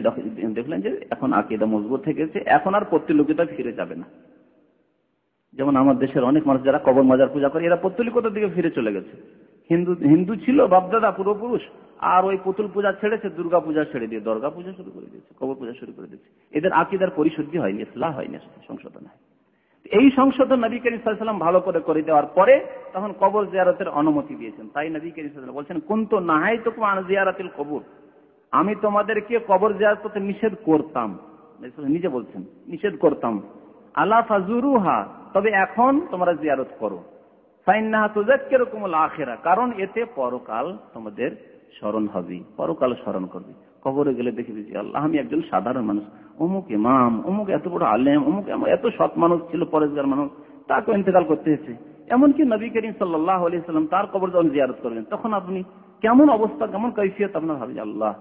[SPEAKER 2] দেখলেন যে এখন আকীদা মজবুত হয়ে গেছে, এখন আর পৌত্তলিকতা ফিরে যাবে না। যেমন আমার দেশের অনেক মানুষ যারা কবর মাজার পূজা করে, এরা পৌত্তলিকতার দিকে ফিরে চলে গেছে। হিন্দু ছিল বাপদাদা পূর্বপুরুষ, আর ওই পুতুল পূজা ছেড়েছে, দুর্গা পূজা ছেড়ে দিয়ে দুর্গা পূজা শুরু করে দিয়েছে, কবর পূজা শুরু করে দিয়েছে। এদের আকীদার পরিশুদ্ধি হয়নি, ইসলাহ হয়নি, সংশোধন হয়। এই সংশোধন নবী করিম সাল্লাল্লাহু আলাইহি ওয়াসাল্লাম ভালো করে দেওয়ার পরে তখন কবর জিয়ারতের অনুমতি দিয়েছেন। তাই নবী করিম সাল্লাল্লাহু আলাইহি ওয়াসাল্লাম বলছেন, কুনতু নাহাইতুকুম আন জিয়ারাতিল কবর, আমি তোমাদেরকে কবর জিয়ারত করতে নিষেধ করতাম। নিজে বলছেন নিষেধ করতাম। আলা ফাজুরুহা, তবে এখন তোমরা জিয়ারত করো। ফাইন্নাহা তুযাক্কিরুকুমুল আখিরা, কারণ এতে পরকাল তোমাদের স্মরণ হবে, পরকাল স্মরণ করবে। কবরে গেলে দেখে দিচ্ছি আল্লাহ, আমি একজন সাধারণ মানুষ, অমুক ইমাম, অমুক এত বড় আলেম, অমুক এত সৎ মানুষ ছিল, পরেশগার মানুষ, তাকে ইন্তেকাল করতে হয়েছে। এমনকি নবী করিম সাল্লাল্লাহু আলাইহি ওয়াসাল্লাম তার কবর যখন জিয়ারত করবেন, তখন আপনি কেমন অবস্থা, কেমন কৈফিয়ত আপনার ভাবেন, আল্লাহ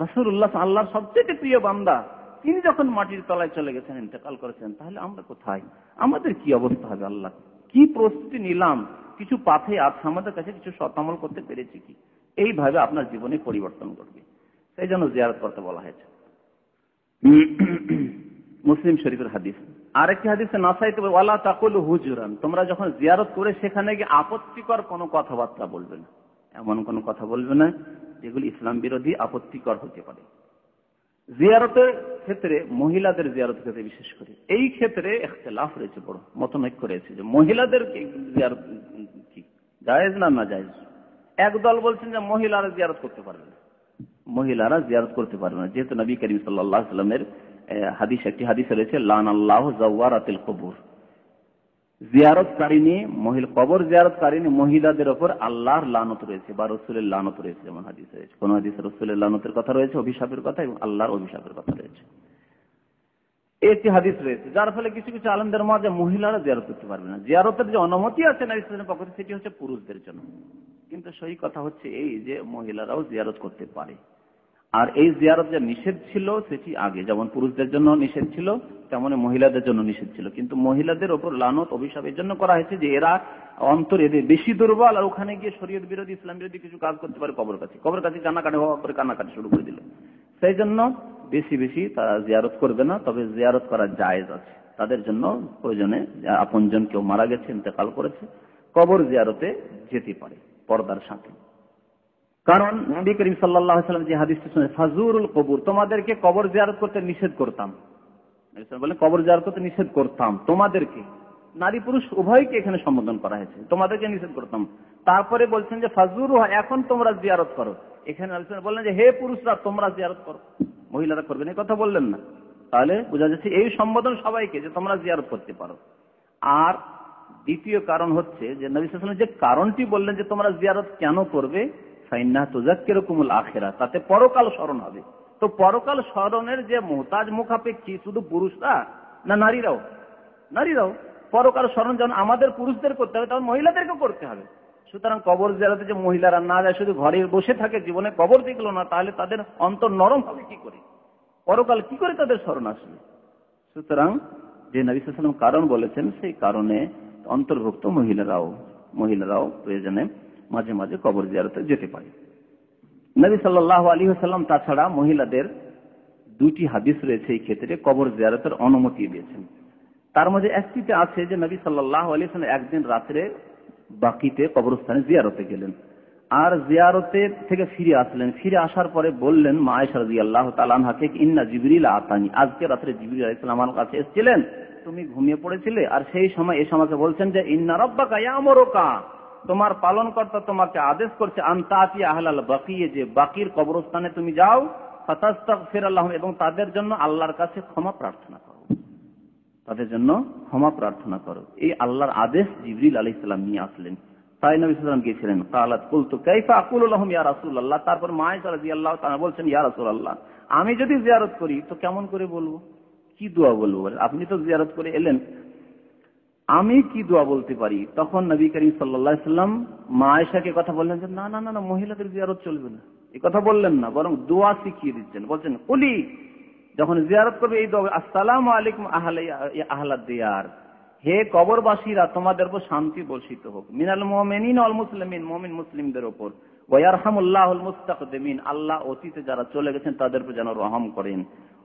[SPEAKER 2] রাসূলুল্লাহ আল্লাহর সবচেয়ে প্রিয় বান্দা, তিনি যখন মাটির তলায় চলে গেছেন, ইন্তেকাল করেছেন, তাহলে আমরা কোথায়, আমাদের কি অবস্থা হবে, আল্লাহ কি প্রস্তুতি নিলাম, কিছু পাথে আছে আমাদের কাছে, কিছু সৎ আমল করতে পেরেছি কি, এইভাবে আপনার জীবনে পরিবর্তন করবে। সেই জন্য জিয়ারত করতে বলা হয়েছে। মুসলিম শরীফের হাদিস। আরেকটি হাদিসে নাসাইতে ওয়ালা তাকুলু হুজুরান, তোমরা যখন জিয়ারত করে সেখানে গিয়ে আপত্তিকর কোনো কথাবার্তা বলবে না, এমন কোনো কথা বলবে না যেগুলি ইসলাম বিরোধী, আপত্তিকর হতে পারে। জিয়ারতে ক্ষেত্রে, মহিলাদের জিয়ারত ক্ষেত্রে বিশেষ করে এই ক্ষেত্রে ইখতিলাফ রয়েছে, বড় মতনৈক্য রয়েছে যে মহিলাদের জিয়ারত কি জায়েজ না না জায়েজ। একদল বলছেন যে মহিলারা জিয়ারত করতে পারবে না, মহিলারা জিয়ারত করতে পারবে না, যেহেতু নবী করিম সাল্লাল্লাহু আলাইহি ওয়াসাল্লামের হাদিস, একটি হাদিসে রয়েছে লানাল্লাহু যাওয়ারাতিল কুবুর, জিয়ারতকারিনী মহিলা, কবর জিয়ারতকারিনী মহিলাদের উপর আল্লাহর লানত রয়েছে বা রাসূলের লানত রয়েছে। যেমন হাদিসে রয়েছে, কোন হাদিসে রাসূলের লানতের কথা রয়েছে, অভিশাপের কথা, এবং আল্লাহর অভিশাপের কথা রয়েছে। একটি হাদিস রয়েছে যার ফলে কিছু কিছু আলেমদের মধ্যে মহিলারা জিয়ারত করতে পারবে না। জিয়ারতের যে অনুমতি আছে নবী সাল্লাল্লাহু আলাইহি ওয়াসাল্লামের পক্ষ থেকে, সেটি হচ্ছে পুরুষদের জন্য, কিন্তু সহি কথা হচ্ছে এই যে মহিলারাও জিয়ারত করতে পারে। আর এই জিয়ারত যে নিষেধ ছিল সেটি আগে যেমন পুরুষদের জন্য নিষেধ ছিল তেমনি মহিলাদের জন্য নিষেধ ছিল, কিন্তু মহিলাদের ওপর লানত অভিশাপ এর জন্য করা হয়েছে যে এরা অন্তর এদের বেশি দুর্বল, আর ওখানে গিয়ে শরীয়ত বিরোধী, ইসলাম বিরোধী কিছু কাজ করতে পারে। কবর কাছে কান্নাকাটি হওয়া করে কান্নাকাটি শুরু করে দিল, সেই জন্য বেশি বেশি তারা জিয়ারত করবে না। তবে জিয়ারত করা জায়েজ আছে তাদের জন্য, প্রয়োজনে আপনজন কেউ মারা গেছে, ইন্তেকাল করেছে, কবর জিয়ারতে যেতে পারে পর্দার সাথে। কারণ নবী করিম সাল্লাল্লাহু আলাইহি ওয়াসাল্লাম যে হাদিসটি শুনে ফাজুরুল কবর, তোমাদেরকে কবর জিয়ারত করতে নিষেধ করতাম, বলে কবর জিয়ারত করতে নিষেধ করতাম তোমাদেরকে, নারী পুরুষ উভয়কে এখানে সম্বোধন করা হয়েছে, তোমাদেরকে নিষেধ করতাম। তারপরে বলছেন যে ফাজুরু, এখন তোমরা জিয়ারত করো। এখানে বললেন যে হে পুরুষরা তোমরা জিয়ারত করো, মহিলারা করবেন, এই কথা বললেন না। তাহলে বোঝা যাচ্ছে এই সম্বোধন সবাইকে, যে তোমরা জিয়ারত করতে পারো। আর দ্বিতীয় কারণ হচ্ছে যে নবী সাল্লাল্লাহু আলাইহি ওয়াসাল্লাম যে কারণটি বললেন যে তোমরা জিয়ারত কেন করবে, ফাইন্নাহা তুযাক্কিরুকুমুল আখিরাহ, তাতে পরকাল স্মরণ হবে। তো পরকাল স্মরণের যে মুহতাজ মুখাপেক্ষী শুধু পুরুষরা না নারীরাও? নারীরাও পরকাল স্মরণ যেমন আমাদের পুরুষদের করতে হবে, তেমন মহিলাদেরকেও করতে হবে। সুতরাং কবর জিয়ারতে যে মহিলারা না যায়, শুধু ঘরে বসে থাকে, জীবনে কবর দেখলো না, তাহলে তাদের অন্তর নরম হবে কি করে, পরকাল কি করে তাদের স্মরণ আসবে? সুতরাং যে নবী সাল্লাল্লাহু আলাইহি ওয়াসাল্লাম কারণ বলেছেন, সেই কারণে অন্তর্ভুক্ত মহিলারাও প্রয়োজনে মাঝে মাঝে কবর জিয়ারতে যেতে পারে। নবী সাল্লাল্লাহু আলাইহি ওয়াসাল্লাম তাছাড়া মহিলাদের দুটি হাদিস রয়েছে এই ক্ষেত্রে কবর জিয়ারতের অনুমতি দিয়েছেন। তার মধ্যে একটিতে আছে যে নবী সাল্লাল্লাহু আলাইহি ওয়াসাল্লাম একদিন রাত্রে বাকিতে কবরস্থানে জিয়ারতে গেলেন, আর জিয়ারতে থেকে ফিরে আসলেন। ফিরে আসার পরে বললেন মা আয়েশা রাদিয়াল্লাহু তাআলা আনহাকে, ইন্না জিবরিল আতানি, আজকে রাত্রে জিবরিল আলাইহিস সালাম আমার কাছে এসেছিলেন, তুমি ঘুমিয়ে পড়েছিলে। আর সেই সময় এসে আমাকে বলছেন যে ইন্না রাব্বাকা ইয়ামুরুকা, তোমার পালনকর্তা তোমাকে আদেশ করছে, আনতাতি আহলাল বাকিয়ে, যে বাকির কবরস্থানে তুমি যাও, ফাতাস্তাগফির লাহুম, এবং তাদের জন্য আল্লাহর কাছে ক্ষমা প্রার্থনা করো, তাদের জন্য ক্ষমা প্রার্থনা করো। এই আল্লাহর আদেশ জিবরিল আলাইহিস সালাম নিয়ে আসলেন। তাই নবী সাল্লাল্লাহু আলাইহি ওয়াসাল্লাম গিয়েছিলেন। কালাত কুলতু কাইফা আকুলু লাহুম ইয়া রাসূলুল্লাহ, তারপর মা আয়েশা রাদিয়াল্লাহু তাআলা বলছেন, ইয়া রাসূলুল্লাহ, আমি যদি জিয়ারত করি তো কেমন করে বলবো, কি দোয়া বলবো? আপনি তো জিয়ারত করে এলেন, আমি কি দোয়া বলতে পারি? তখন নবী করিম সাল্লাল্লাহু আলাইহি ওয়াসাল্লাম মা আয়েশাকে কথা বললেন যে না না না, মহিলাদের জিয়ারত চলবে না, এই কথা বললেন না, বরং দোয়া শিখিয়ে দিচ্ছেন। বলছেন কুলি, যখন জিয়ারত করবে এই দোয়া, আসসালামু আলাইকুম আহলাদ দিয়ার, হে কবরবাসীরা তোমাদের উপর শান্তি বর্ষিত হোক, মিনাল মুমিনিন ওয়াল মুসলিমিন, মুমিন মুসলিমদের উপর, ওয়া ইয়ারহামুল্লাহুল মুস্তাকদিমিন, আল্লাহ অতীতে যারা চলে গেছেন তাদের উপর যেন রহম করেন,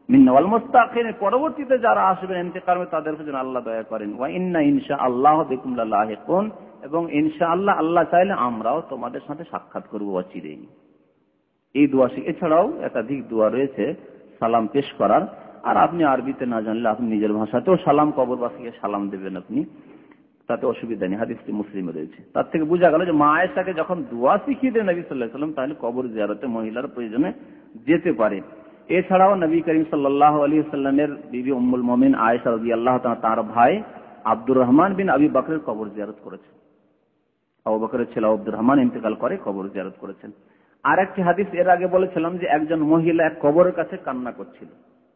[SPEAKER 2] মিন্না ওয়াল মুস্তাকিরিন, পরবর্তীতে যারা আসবেন ইন্তেকালে তাদের উপর যেন আল্লাহ দয়া করেন, ওয়া ইন্না ইনশাআল্লাহু বিকুম লালাহিকুন, এবং ইনশাআল্লাহ আল্লাহ চাইলে আমরাও তোমাদের সাথে সাক্ষাৎ করব অচিরেই। এই দোয়া। এছাড়াও একাধিক দোয়া রয়েছে সালাম পেশ করার, আর আপনি আরবিতে না জানলে আপনি নিজের ভাষাতেও সালাম, কবরবাসীকে সালাম দেবেন আপনি, তাতে অসুবিধা নেই, হাদিসটি মুসলিমে রয়েছে। তার থেকে বোঝা গেল যে মা আয়েশাকে যখন দোয়া শিখিয়ে দেন নবী সাল্লাল্লাহু আলাইহি ওয়াসাল্লাম, তাহলে কবর জিয়ারতে মহিলার প্রয়োজনে যেতে পারে। এছাড়াও নবী করিম সাল্লাল্লাহু আলাইহি ওয়াসাল্লামের বিবি উম্মুল মুমিনিন আয়েশা রাদিয়াল্লাহু তাআলা তার ভাই আব্দুর রহমান বিন আবি বকরের কবর জিয়ারত করেছেন। আবু বকরের ছেলে আব্দুর রহমান ইন্তেকাল করে, কবর জিয়ারত করেছেন। আর একটি হাদিস এর আগে বলেছিলাম যে একজন মহিলা এক কবরের কাছে কান্না করছিল,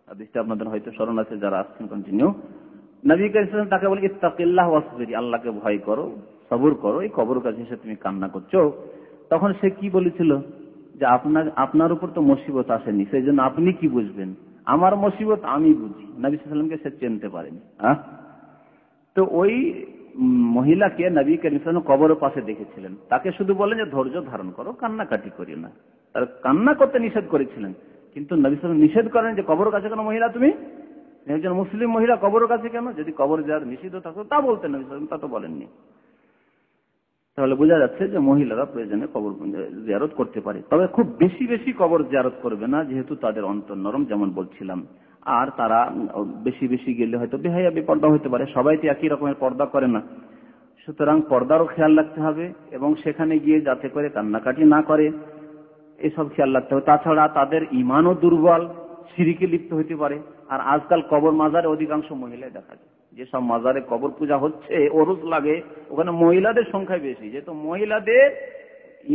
[SPEAKER 2] হাদিসটা আপনাদের হয়তো স্মরণ আছে যারা আসছেন কন্টিনিউ। নবী করিম সাল্লাল্লাহু আলাইহি ওয়াসাল্লাম তাকে বলে ইত্তাকিল্লাহ ওয়াসবিরি, আল্লাহকে ভয় করো, সবর করো, এই কবরের কাছে এসে তুমি কান্না করছো। তখন সে কি বলেছিল যে আপনার উপর তো মুসিবত আসেনি, সেই জন্য আপনি কি বুঝবেন, আমার মুসিবত আমি বুঝি। নবী সাল্লাল্লাহু আলাইহি ওয়াসাল্লামকে সে চিনতে পারেনি। তো ওই মহিলাকে নবী করিম সাল্লাল্লাহু আলাইহি ওয়াসাল্লাম কবরের পাশে দেখেছিলেন, তাকে শুধু বলেন যে ধৈর্য ধারণ করো, কান্নাকাটি করিও না। তার কান্না করতে নিষেধ করেছিলেন, কিন্তু নবী সাল্লাল্লাহু আলাইহি ওয়াসাল্লাম নিষেধ করেন যে কবরের কাছে কেন মহিলা, তুমি একজন মুসলিম মহিলা কবরের কাছে কেন? যদি কবর জিয়ারত নিষিদ্ধ থাকতো তা বলতেন নবী সাল্লাল্লাহু আলাইহি ওয়াসাল্লাম, তা তো বলেননি। তাহলে বোঝা যাচ্ছে যে মহিলারা প্রয়োজনে কবর জিয়ারত করতে পারে, তবে খুব বেশি বেশি কবর জিয়ারত করবে না, যেহেতু তাদের অন্তর নরম, যেমন বলছিলাম। আর তারা বেশি বেশি গেলে হয়তো বেহায়া বেপর্দা হতে পারে, সবাই তো একই রকমের পর্দা করে না। সুতরাং পর্দারও খেয়াল রাখতে হবে এবং সেখানে গিয়ে যাতে করে কান্নাকাটি না করে এসব খেয়াল রাখতে হবে। তাছাড়া তাদের ইমানও দুর্বল, শিরকে লিপ্ত হতে পারে। আর আজকাল কবর মাজারে অধিকাংশ মহিলাই দেখা যায়, যেসব মাজারে কবর পূজা হচ্ছে ওরস লাগে ওখানে মহিলাদের সংখ্যা বেশি, যেহেতু মহিলাদের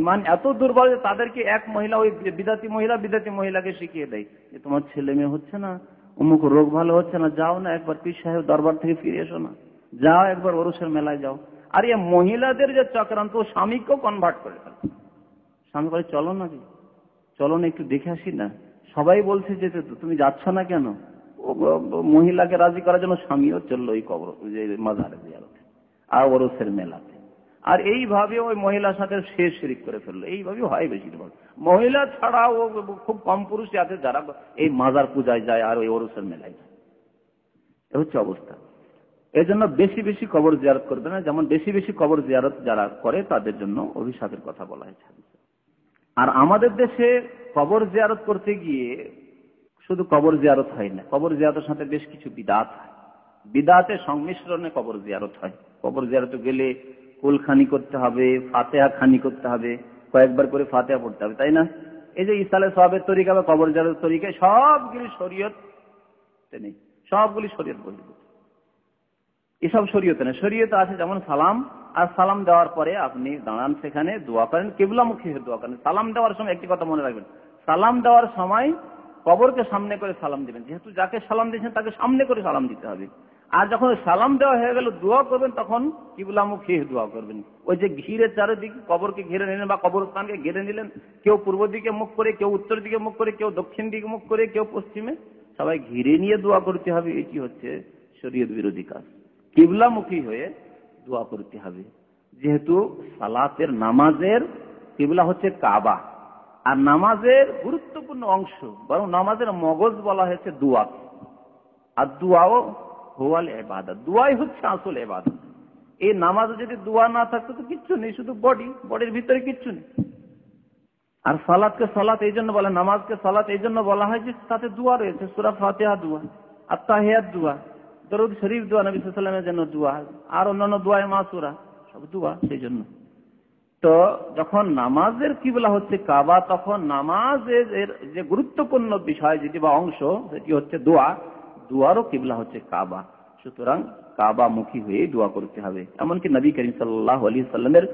[SPEAKER 2] ইমান এত দুর্বল যে তাদেরকে এক মহিলা ওই বিদাতি মহিলাকে শিখিয়ে দেয় যে তোমার ছেলে মেয়ে হচ্ছে না, অমুক রোগ ভালো হচ্ছে না, যাও না একবার পীর সাহেব দরবার থেকে ফিরে এসো না, যাও একবার ওরসের মেলায় যাও। আর এই মহিলাদের যে চক্রান্ত, স্বামীকেও কনভার্ট করে ফেলে। স্বামী বলে চলো না একটু দেখে আসি না, সবাই বলছে যে তুমি যাচ্ছ না কেন। মহিলাকে রাজি করার জন্য স্বামীও চললো ওই কবর মাজারে জিয়ারতে আর ওরসের মেলাতে। আর এইভাবে ওই মহিলার সাথে শেষ শিরিক করে ফেললো। এইভাবে হয় বেশিরভাগ। মহিলা ছাড়াও খুব কম পুরুষ আছে যারা এই মাজার পূজায় যায় আর ওই ওরসের মেলায় যায়। এ হচ্ছে অবস্থা। এই জন্য বেশি বেশি কবর জিয়ারত করবে না, যেমন বেশি বেশি কবর জিয়ারত যারা করে তাদের জন্য অভিশাপের কথা বলা হয়েছে। আর আমাদের দেশে কবর জিয়ারত করতে গিয়ে শুধু কবর জিয়ারত হয় না, কবর জিয়ারতের সাথে বেশ কিছু বিদআত হয়। বিদআতের সংমিশ্রণে কবর জিয়ারত হয়। কবর জিয়ারতে গেলে কুলখানি করতে হবে, ফাতিহা খানি করতে হবে, কয়েকবার করে ফাতিহা পড়তে হবে, তাই না? এই যে ইসালে সওয়াবের তরিকা বা কবর জিয়ারতের তরিকা সবগুলি শরীয়তে নেই, সবগুলি শরীয়ত বহির্ভূত। এসব শরীয়তে নেই। শরীয়তে আছে যেমন সালাম, আর সালাম দেওয়ার পরে আপনি দাঁড়ান, সেখানে দোয়া করেন, কিবলামুখী হয়ে দোয়া করেন। সালাম দেওয়ার সময় একটি কথা মনে রাখবেন, সালাম দেওয়ার সময় কবরকে সামনে করে সালাম দিবেন, যেহেতু যাকে সালাম দিয়েছেন তাকে সামনে করে সালাম দিতে হবে। আর যখন সালাম দেওয়া হয়ে গেল দোয়া করবেন তখন কিবলামুখী হয়ে দোয়া করবেন। ওই যে ঘিরে চারিদিকে কবরকে ঘিরে নিলেন বা কবরস্থানকে ঘিরে নিলেন, কেউ পূর্ব দিকে মুখ করে, কেউ উত্তর দিকে মুখ করে, কেউ দক্ষিণ দিকে মুখ করে, কেউ পশ্চিমে, সবাই ঘিরে নিয়ে দোয়া করতে হবে। এটি হচ্ছে শরীয়ত বিরোধী কাজ। কিবলামুখী হয়ে দোয়া করতে হবে, যেহেতু সালাতের নামাজের কিবলা হচ্ছে কাবা, আর নামাজের গুরুত্বপূর্ণ অংশ, বরং নামাজের মগজ বলা হয়েছে দোয়া। আর দোয়াও হুয়াল ইবাদত, দোয়াই হচ্ছে আসল ইবাদত। এই নামাজে যদি দোয়া না থাকতো তো কিচ্ছু নেই, শুধু বডির ভিতরে কিচ্ছু নেই। আর সালাতকে সালাত এই জন্য বলে, নামাজকে সালাত এই জন্য বলা হয় যে তাতে দোয়া রয়েছে, সূরা ফাতিহা দোয়া, আত্তাহিয়াত দোয়া, দরুদ শরীফ দোয়া, নবী সাল্লাল্লাহু আলাইহি ওয়াসাল্লামের জন্য দোয়া, আর অন্যান্য দোয়া মাসুরা সব দোয়া। সেই জন্য তো যখন নামাজের কিবলা হচ্ছে কাবা, তখন নামাজের যে গুরুত্বপূর্ণ বিষয় যেটি বা অংশ সেটি হচ্ছে দোয়া, দোয়ারও কিবলা হচ্ছে কাবা। সুতরাং কাবা মুখী হয়ে দোয়া করতে হবে। এমনকি নবী করিম সাল্লাল্লাহু আলাইহি ওয়াসাল্লামের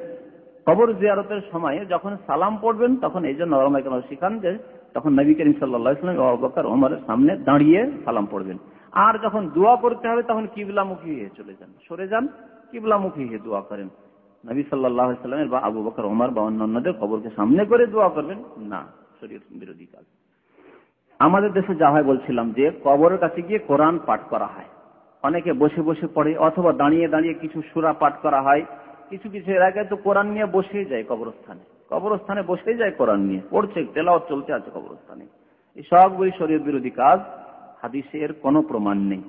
[SPEAKER 2] কবর জিয়ারতের সময় যখন সালাম পড়বেন তখন এই জন্য ওলামায়ে কেরাম শিখান যে তখন নবী করিম সাল্লাল্লাহু আলাইহি ওয়াসাল্লাম আবু বকর ওমরের সামনে দাঁড়িয়ে সালাম পড়বেন। আর যখন দোয়া করতে হবে তখন কিবলামুখী হয়ে চলে যান, সরে যান, কিবলামুখী হয়ে দোয়া করেন। নবী সাল্লাল্লাহু আলাইহি ওয়াসাল্লামের বা আবু বকর ওমর বা অন্যান্যদের কবরকে সামনে করে দোয়া করবেন না, শরীয়ত বিরোধী কাজ। আমাদের দেশে যা হয় বলছিলাম যে কবরের কাছে গিয়ে কোরআন পাঠ করা হয়, অনেকে বসে বসে পড়ে অথবা দাঁড়িয়ে দাঁড়িয়ে কিছু সূরা পাঠ করা হয়। কিছু কিছু এলাকায় তো কোরআন নিয়ে বসেই যায়, কবরস্থানে বসেই যায়, কোরআন নিয়ে পড়ছে, তেলাওয়াত চলতে আছে কবরস্থানে। এই সবগুলি শরীয়ত বিরোধী কাজ, হাদিসে এর কোনো প্রমাণ নেই।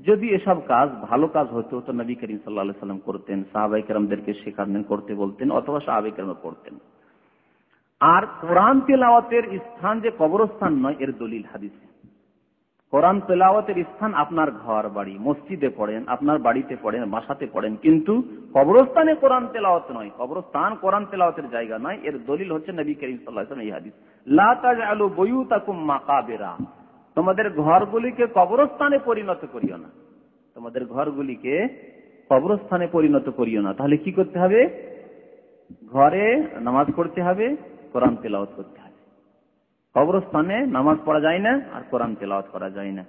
[SPEAKER 2] যদি এসব কাজ ভালো কাজ হতো তো নবী করিম সাল্লাল্লাহু আলাইহি ওয়াসাল্লাম করতেন, সাহাবায়ে কেরামদেরকে শেখাতেন, করতে বলতেন, অথবা সাহাবায়ে কেরাম করতেন। আর কোরআন তেলাওয়াতের স্থান যে কবরস্থান নয়, এর দলিল হাদিসে। কোরআন তেলাওয়াতের স্থান আপনার ঘর বাড়ি, মসজিদে পড়েন, আপনার বাড়িতে পড়েন, বাসাতে পড়েন, কিন্তু কবরস্থানে কোরআন তেলাওয়াত নয়, কবরস্থান কোরআন তেলাওয়াতের জায়গা নয়। এর দলিল হচ্ছে নবী করিম সাল্লাল্লাহু আলাইহি ওয়াসাল্লাম এই হাদিস, লা তাজআলু বুয়ুতাকুম মাকাবিরা, তোমাদের ঘরগুলিকে কবরস্থানে পরিণত করিও না, তোমাদের ঘরগুলিকে কবরস্থানে পরিণত করিও না। তাহলে কি করতে হবে? ঘরে নামাজ পড়তে হবে, কোরআন তেলাওয়াত করতে হবে। কবরস্থানে নামাজ পড়া যায় না আর কোরআন তেলাওয়াত করা যায় না।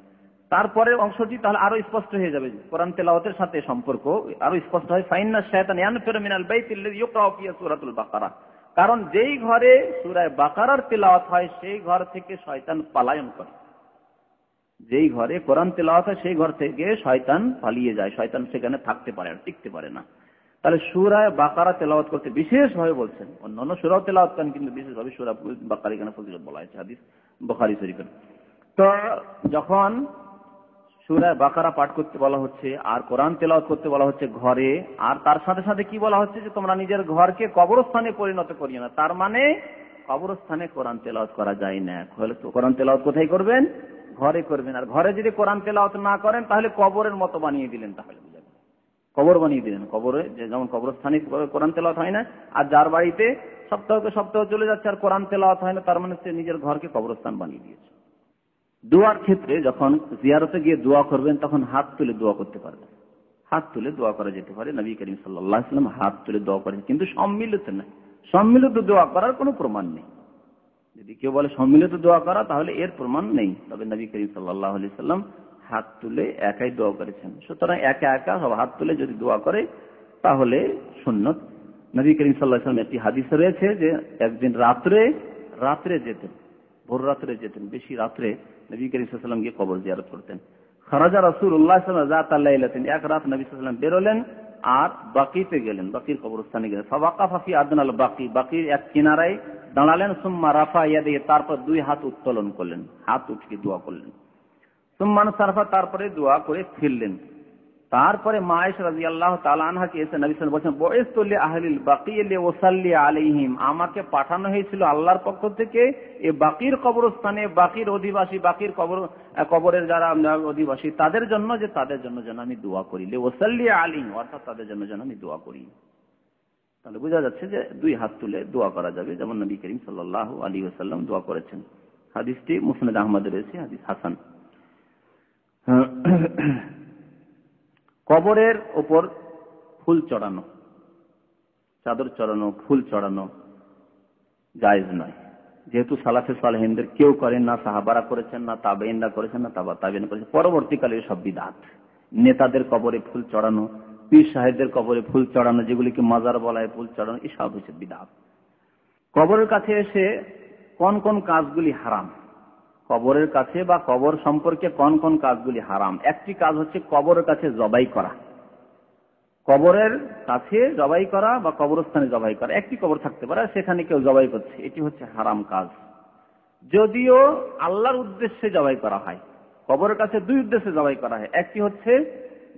[SPEAKER 2] তারপরে অংশটি তাহলে আরো স্পষ্ট হয়ে যাবে, কোরআন তেলাওয়াতের সাথে সম্পর্ক আরো স্পষ্ট হয়। ফাইন্না শায়তান ইয়ানফিরু মিনাল বাইতিল্লাযী ইউকরাউ ফিহি সূরাতুল বাকারা, কারণ যেই ঘরে সূরা বাকারার তেলাওয়াত হয় সেই ঘর থেকে শয়তান পলায়ন করে। যেই ঘরে কোরআন তেলাওয়াত হয় সেই ঘর থেকে শয়তান পালিয়ে যায়, শয়তান সেখানে থাকতে পারে না, টিকতে পারে না। তাহলে সূরা বাকারা তেলাওয়াত করতে বিশেষভাবে বলছেন, অন্যান্য সূরাও তেলাওয়াত করেন কিন্তু বিশেষভাবে সূরা বাকারা এখানে ফজিলত বলা হয়েছে, হাদিস বুখারী শরীফে। তো যখন সূরা বাকারা পাঠ করতে বলা হচ্ছে আর কোরআন তেলাওয়াত করতে বলা হচ্ছে ঘরে, আর তার সাথে সাথে কি বলা হচ্ছে যে তোমরা নিজের ঘরকে কবরস্থানে পরিণত করিও না, তার মানে কবরস্থানে কোরআন তেলাওয়াত করা যায় না। কোরআন তেলাওয়াত কোথায় করবেন? ঘরে করবেন। আর ঘরে যদি কোরআন তেলাওয়াত না করেন তাহলে কবরের মতো বানিয়ে দিলেন, তাহলে বুঝা গেল কবর বানিয়ে দিলেন। কবরে যেমন কবরস্থানে কোরআন তেলাওয়াত হয় না, আর যার বাড়িতে সপ্তাহকে সপ্তাহ চলে যাচ্ছে আর কোরআন তেলাওয়াত হয় না, তার মানে সে নিজের ঘরকে কবরস্থান বানিয়ে দিয়েছে। দোয়ার ক্ষেত্রে যখন জিয়ারতে গিয়ে দোয়া করবেন তখন হাত তুলে দোয়া করতে পারবেন, হাত তুলে দোয়া করা যেতে পারে। নবী করিম সাল্লাল্লাহু আলাইহি ওয়াসাল্লাম হাত তুলে দোয়া করেন, কিন্তু সম্মিলিত নয়। সম্মিলিত দোয়া করার কোনো প্রমাণ নেই। যদি কেউ বলে সম্মিলিত দোয়া করা, তাহলে এর প্রমাণ নেই। তবে নবী করিম সাল্লাল্লাহু আলাইহি ওয়াসাল্লাম হাত তুলে একাই দোয়া করেছেন। সুতরাং একা একা সব হাত তুলে যদি দোয়া করে তাহলে সুন্নত। নবী করিম সাল্লাল্লাহু আলাইহি ওয়াসাল্লাম একটি হাদিসে রয়েছে যে একদিন রাত্রে যেতেন, ভোর রাত্রে যেতেন, বেশি রাত্রে নবী করিম সাল্লাল্লাহু আলাইহি ওয়াসাল্লাম গিয়ে কবর জিয়ারত করতেন। খারাজা রাসূলুল্লাহ সাল্লাল্লাহু আলাইহি ওয়াসাল্লাম যাতা লাইলাতিন, এক রাত নবী সাল্লাল্লাহু আলাইহি ওয়াসাল্লাম বেরোলেন আর বাকিতে গেলেন, বাকির কবরস্থানে গেলেন। ফাওয়াকাফা ফি আদনাল বাকি, বাকির এক কিনারায় দাঁড়ালেন। সুম্মা রাফা ইয়াদিহি, তারপর দুই হাত উত্তোলন করলেন, হাত উঠিয়ে দোয়া করলেন। সুম্মা সারফা, তারপরে দোয়া করে ফিরলেন। তারপরে মা আয়েশা রাদিয়াল্লাহু তাআলা আনহাকে এসে নবী সাল্লাল্লাহু আলাইহি ওয়াসাল্লাম বলেন, বুইসতু লি আহলিল বাকি লিউসাল্লি আলাইহিম, আমাকে পাঠানো হয়েছিল আল্লাহর পক্ষ থেকে এই বাকির কবরস্থানে, বাকির অধিবাসী, বাকির কবরের যারা অধিবাসী তাদের জন্য, যে তাদের জন্য যেন আমি দোয়া করি। লিউসাল্লি আলাইহিম, অর্থাৎ তাদের জন্য যেন আমি দোয়া করি। তাহলে বোঝা যাচ্ছে যে দুই হাত তুলে দোয়া করা যাবে, যেমন নবী করিম সাল্লাল্লাহু আলাইহি ওয়াসাল্লাম দোয়া করেছেন। হাদিসটি মুসনাদ আহমদে রয়েছে, হাদিস হাসান। কবরের ওপর ফুল চড়ানো, চাদর চড়ানো, ফুল চড়ানো জায়েজ নয়। যেহেতু সালাফে সালেহিনদের কেউ করেন না, সাহাবারা করেছেন না, তাবেঈনরা করেছেন না, তাবা তাবেঈন করেছেন। পরবর্তীকালে সব বিদআত। নেতাদের কবরে ফুল চড়ানো, পীর সাহেবদের কবরে ফুল চড়ানো, যেগুলিকে মাজার বলা হয়, ফুল চড়ানো, এসব হচ্ছে বিদআত। কবরের কাছে এসে কোন কোন কাজগুলি হারাম, কবরের কাছে বা কবর সম্পর্কে কোন কোন কাজগুলি হারাম। একটি কাজ হচ্ছে কবরের কাছে জবাই করা, কবরের কাছে জবাই করা বা কবরস্থানে জবাই করা। একটি কবর থাকতে পারে, সেখানে কেউ জবাই করছে, এটি হচ্ছে হারাম কাজ। যদিও আল্লাহর উদ্দেশ্যে জবাই করা হয়। কবরের কাছে দুই উদ্দেশ্যে জবাই করা হয়। একটি হচ্ছে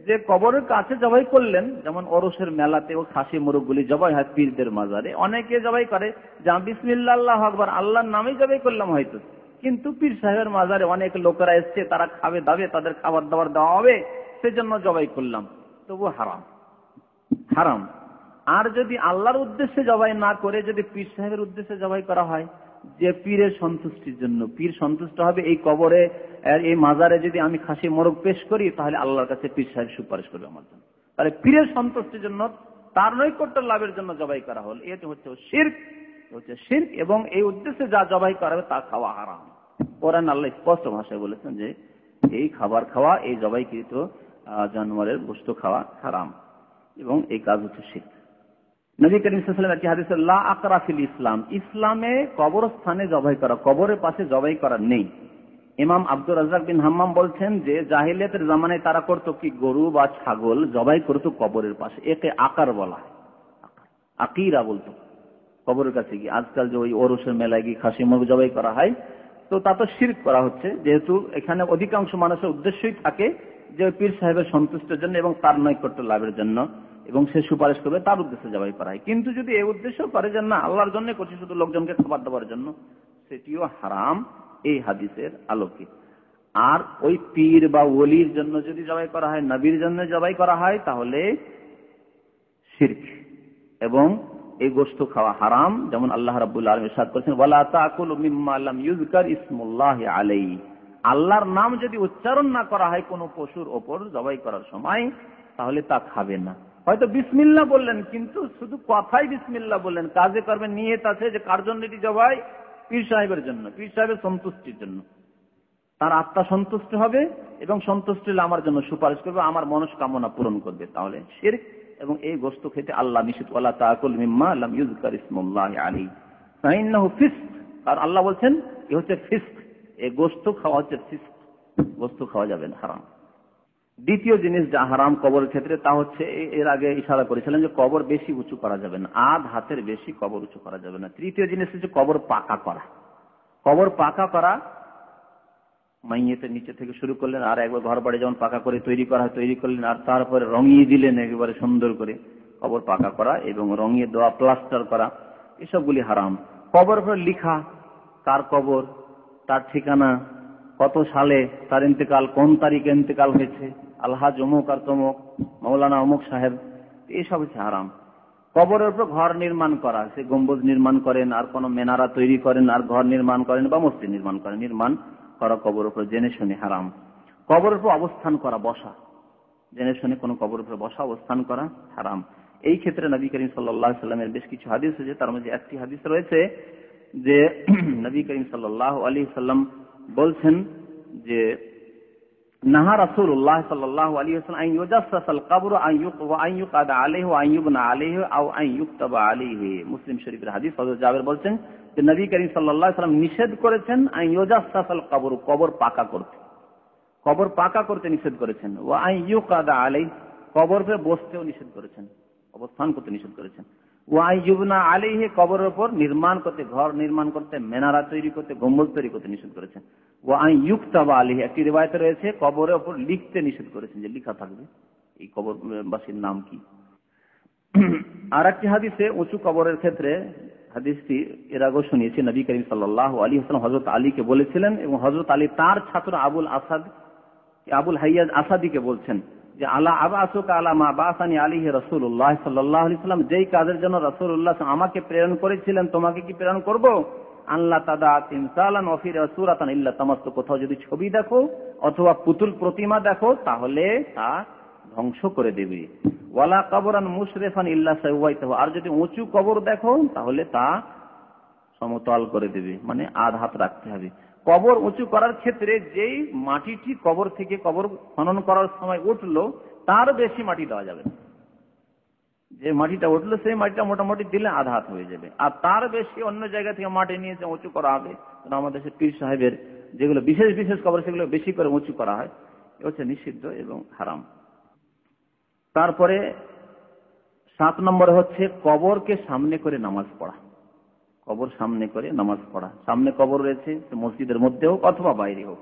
[SPEAKER 2] যে কবরের কাছে জবাই করলেন, যেমন ওরসের মেলাতে ও খাসি মোরগগুলি জবাই হয় পীরদের মাজারে। অনেকে জবাই করে যে বিসমিল্লাহ আল্লাহু আকবার, আল্লাহর নামেই জবাই করলাম হয়তো, কিন্তু পীর সাহেবের মাজারে অনেক লোকেরা এসছে, তারা খাবে দাবে, তাদের খাবার দাবার দেওয়া হবে, সেজন্য জবাই করলাম, তবু হারাম, হারাম। আর যদি আল্লাহর উদ্দেশ্যে জবাই না করে যদি পীর সাহেবের উদ্দেশ্যে জবাই করা হয়, যে পীরের সন্তুষ্টির জন্য, পীর সন্তুষ্ট হবে এই কবরে, এই মাজারে যদি আমি খাসি মোরগ পেশ করি, তাহলে আল্লাহর কাছে পীর সাহেব সুপারিশ করবে আমার জন্য। তাহলে পীরের সন্তুষ্টির জন্য, তার নৈকট্য লাভের জন্য জবাই করা হল, এটি হচ্ছে শিরক, হচ্ছে শিরক। এবং এই উদ্দেশ্যে যা জবাই করা হবে তা খাওয়া হারাম। কোরআন আল্লাহ স্পষ্ট ভাষায় বলেছেন যে এই খাবার খাওয়া, এই জবাইকৃত জানোয়ারের গোশত খাওয়া হারাম, এবং এই কাজ হচ্ছে শিরক। নবী করিম সাল্লাল্লাহু আলাইহি ওয়াসাল্লাম একটি হাদিসে লা আকরা ফিল ইসলাম, ইসলামে কবরস্থানে জবাই করা, কবরের পাশে জবাই করা নেই। ইমাম আব্দুর রাজ্জাক বিন হাম্মাম বলছেন যে জাহিলিয়াতের জামানায় তারা করতো কি, গরু বা ছাগল জবাই করতো কবরের পাশে, একে আকার বলা হয়, আকিরা বলতো কবরের কাছে গিয়ে। আজকাল যে ওই ওরসের মেলায় গিয়ে খাসি মুরগ জবাই করা হয়, তো তা তো শিরক করা হচ্ছে। যেহেতু এখানে অধিকাংশ মানুষের উদ্দেশ্যই থাকে যে পীর সাহেবের সন্তুষ্টের জন্য এবং তার নৈকট্য লাভের জন্য, এবং সে সুপারিশ করবে, তার উদ্দেশ্যে জবাই করা হয়। কিন্তু যদি এই উদ্দেশ্য করে যে না আল্লাহর জন্য করছি, শুধু লোকজনকে খাবার দেওয়ার জন্য, সেটিও হারাম এই হাদিসের আলোকে। আর ওই পীর বা ওলির জন্য যদি জবাই করা হয়, নবীর জন্য জবাই করা হয়, তাহলে শিরক, এবং এই গোশত খাওয়া হারাম। যেমন আল্লাহ রাব্বুল আলামিন ইরশাদ করেছেন, ওয়ালা তাকুলু মিম্মা লাম ইউযকার ইসমুল্লাহি আলাইহি, আল্লাহর নাম যদি উচ্চারণ না করা হয় কোনো পশুর ওপর জবাই করার সময়, তাহলে তা খাবে না। হয়তো বিসমিল্লাহ বললেন, কিন্তু শুধু কথাই বিসমিল্লাহ বললেন, কাজে কর্মে নিয়ত আছে যে কার জন্য এটি জবাই, পীর সাহেবের জন্য, পীর সাহেবের সন্তুষ্টির জন্য, তার আত্মা সন্তুষ্ট হবে এবং সন্তুষ্ট হলে আমার জন্য সুপারিশ করবে, আমার মনস্কামনা পূরণ করবে, তাহলে শিরক। এবং এই গোশত খেতে আল্লাহ নিষেধ, ওয়ালা তাকুল মিম্মা লাম ইউযকার ইসমুল্লাহি আলাইহি ফাইন্নাহু ফিসক, আর আল্লাহ বলছেন এ হচ্ছে ফিসক, এই গোশত খাওয়া হচ্ছে ফিসক, গোশত খাওয়া যাবে না, হারাম। দ্বিতীয় জিনিস যা হারাম কবরের ক্ষেত্রে, তা হচ্ছে এর আগে ইশারা করেছিলেন যে কবর বেশি উঁচু করা যাবে না, আধ হাতের বেশি কবর উঁচু করা যাবে না। তৃতীয় জিনিস হচ্ছে কবর পাকা করা। কবর পাকা করা, মাইয়েতের নিচে থেকে শুরু করলেন, আর একবার ঘর বাড়ি যেমন পাকা করে তৈরি করা হয় তৈরি করলেন, আর তারপরে রঙিয়ে দিলেন একেবারে সুন্দর করে। কবর পাকা করা এবং রঙিয়ে দেওয়া, প্লাস্টার করা, এসবগুলি হারাম। কবর উপর লিখা কার কবর, তার ঠিকানা, কত সালে তার ইন্তেকাল, কোন তারিখে ইন্তেকাল হয়েছে, আলহাজ অমুক আর তমুক, মৌলানা অমুক সাহেব, এইসব হচ্ছে হারাম। কবরের উপর ঘর নির্মাণ করা, সে গম্বুজ নির্মাণ করেন, আর কোন মেনারা তৈরি করেন, আর ঘর নির্মাণ করেন বা মসজিদ নির্মাণ করেন, নির্মাণ করা কবরের উপর জেনে শুনে হারাম। কবরের উপর অবস্থান করা, বসা, জেনে শুনে কোন কবরের উপর বসা অবস্থান করা হারাম। এই ক্ষেত্রে নবী করিম সাল্লাল্লাহু আলাইহি সাল্লামের বেশ কিছু হাদিস আছে, তার মধ্যে একটি হাদিস রয়েছে যে নবী করিম সাল্লাল্লাহু আলাইহি সাল্লাম বলছেন যে নাহা রাসূলুল্লাহ সাল্লাল্লাহু আলাইহি ওয়াসাল্লাম আন ইউজাসসাসাল কবর আন ইউকাদা আলাইহি ওয়া আন ইউবনা আলাইহি আও আন ইউকতাবা আলাইহি। মুসলিম শরীফের হাদিস। হযরত জাবের বলছেন যে নবী করিম সাল্লাল্লাহু আলাইহি সাল্লাম নিষেধ করেছেন আন ইউজাসসাসাল কবর, কবর পাকা করতে, কবর পাকা করতে নিষেধ করেছেন। ওয়া আন ইউকাদা আলাইহি, কবরে বসতেও নিষেধ করেছেন, অবস্থান করতে নিষেধ করেছেন। ওয়া আন ইউবনা আলাইহি, কবরের উপর নির্মাণ করতে, ঘর নির্মাণ করতে, মেনারা তৈরি করতে, গম্বুজ তৈরি করতে নিষেধ করেছেন। ওয়া আন ইউকতাবা আলাইহি, একটি রিওয়ায়াতে রয়েছে কবরের উপর লিখতে নিষেধ করেছেন, যে লেখা থাকবে এই কবরবাসীর নাম কি। আর একটি হাদিসে উঁচু কবরের ক্ষেত্রে, হাদিসটি এর আগেও শুনিয়েছি, নবী করিম সাল্লাল্লাহু আলাইহি ওয়াসাল্লাম হযরত আলীকে বলেছিলেন, এবং হযরত আলী তার ছাত্র আবুল হাইয়াজ আসাদিকে বলছেন যে আলা আবাসুকা আলা মা বাসানি আলাইহি রাসূলুল্লাহ সাল্লাল্লাহু আলাইহি ওয়াসাল্লাম, যেই কাজের জন্য রাসূলুল্লাহ আমাকে প্রেরণ করেছিলেন তোমাকে কি প্রেরণ করব? আল্লাহ তাদা তিমসালান ওয়া ফি রাসূলাতান ইল্লা তামাসসু, কোথাও যদি ছবি দেখো অথবা পুতুল প্রতিমা দেখো তাহলে তা ধ্বংস করে দেবে। ওয়ালা কবরান মুশরিফান ইল্লা সাওয়াইতাহু, আর যদি উঁচু কবর দেখো তাহলে তা সমতল করে দেবে, মানে আধ হাত রাখতে হবে। কবর উঁচু করার ক্ষেত্রে যেই মাটিটি কবর থেকে কবর খনন করার সময় উঠলো তার বেশি মাটি দেওয়া যাবে না। যে মাটিটা উঠলো সেই মাটিটা মোটামুটি দিলে আধা হাত হয়ে যাবে, আর তার বেশি অন্য জায়গা থেকে মাটি নিয়ে উঁচু করা হবে। আমাদের দেশের পীর সাহেবের যেগুলো বিশেষ বিশেষ কবর সেগুলো বেশি করে উঁচু করা হয়, এ হচ্ছে নিষিদ্ধ এবং হারাম। তারপরে 7 নম্বরে হচ্ছে কবরকে সামনে করে নামাজ পড়া। কবর সামনে করে নামাজ পড়া, সামনে কবর রয়েছে মসজিদের মধ্যে হোক অথবা বাইরে হোক,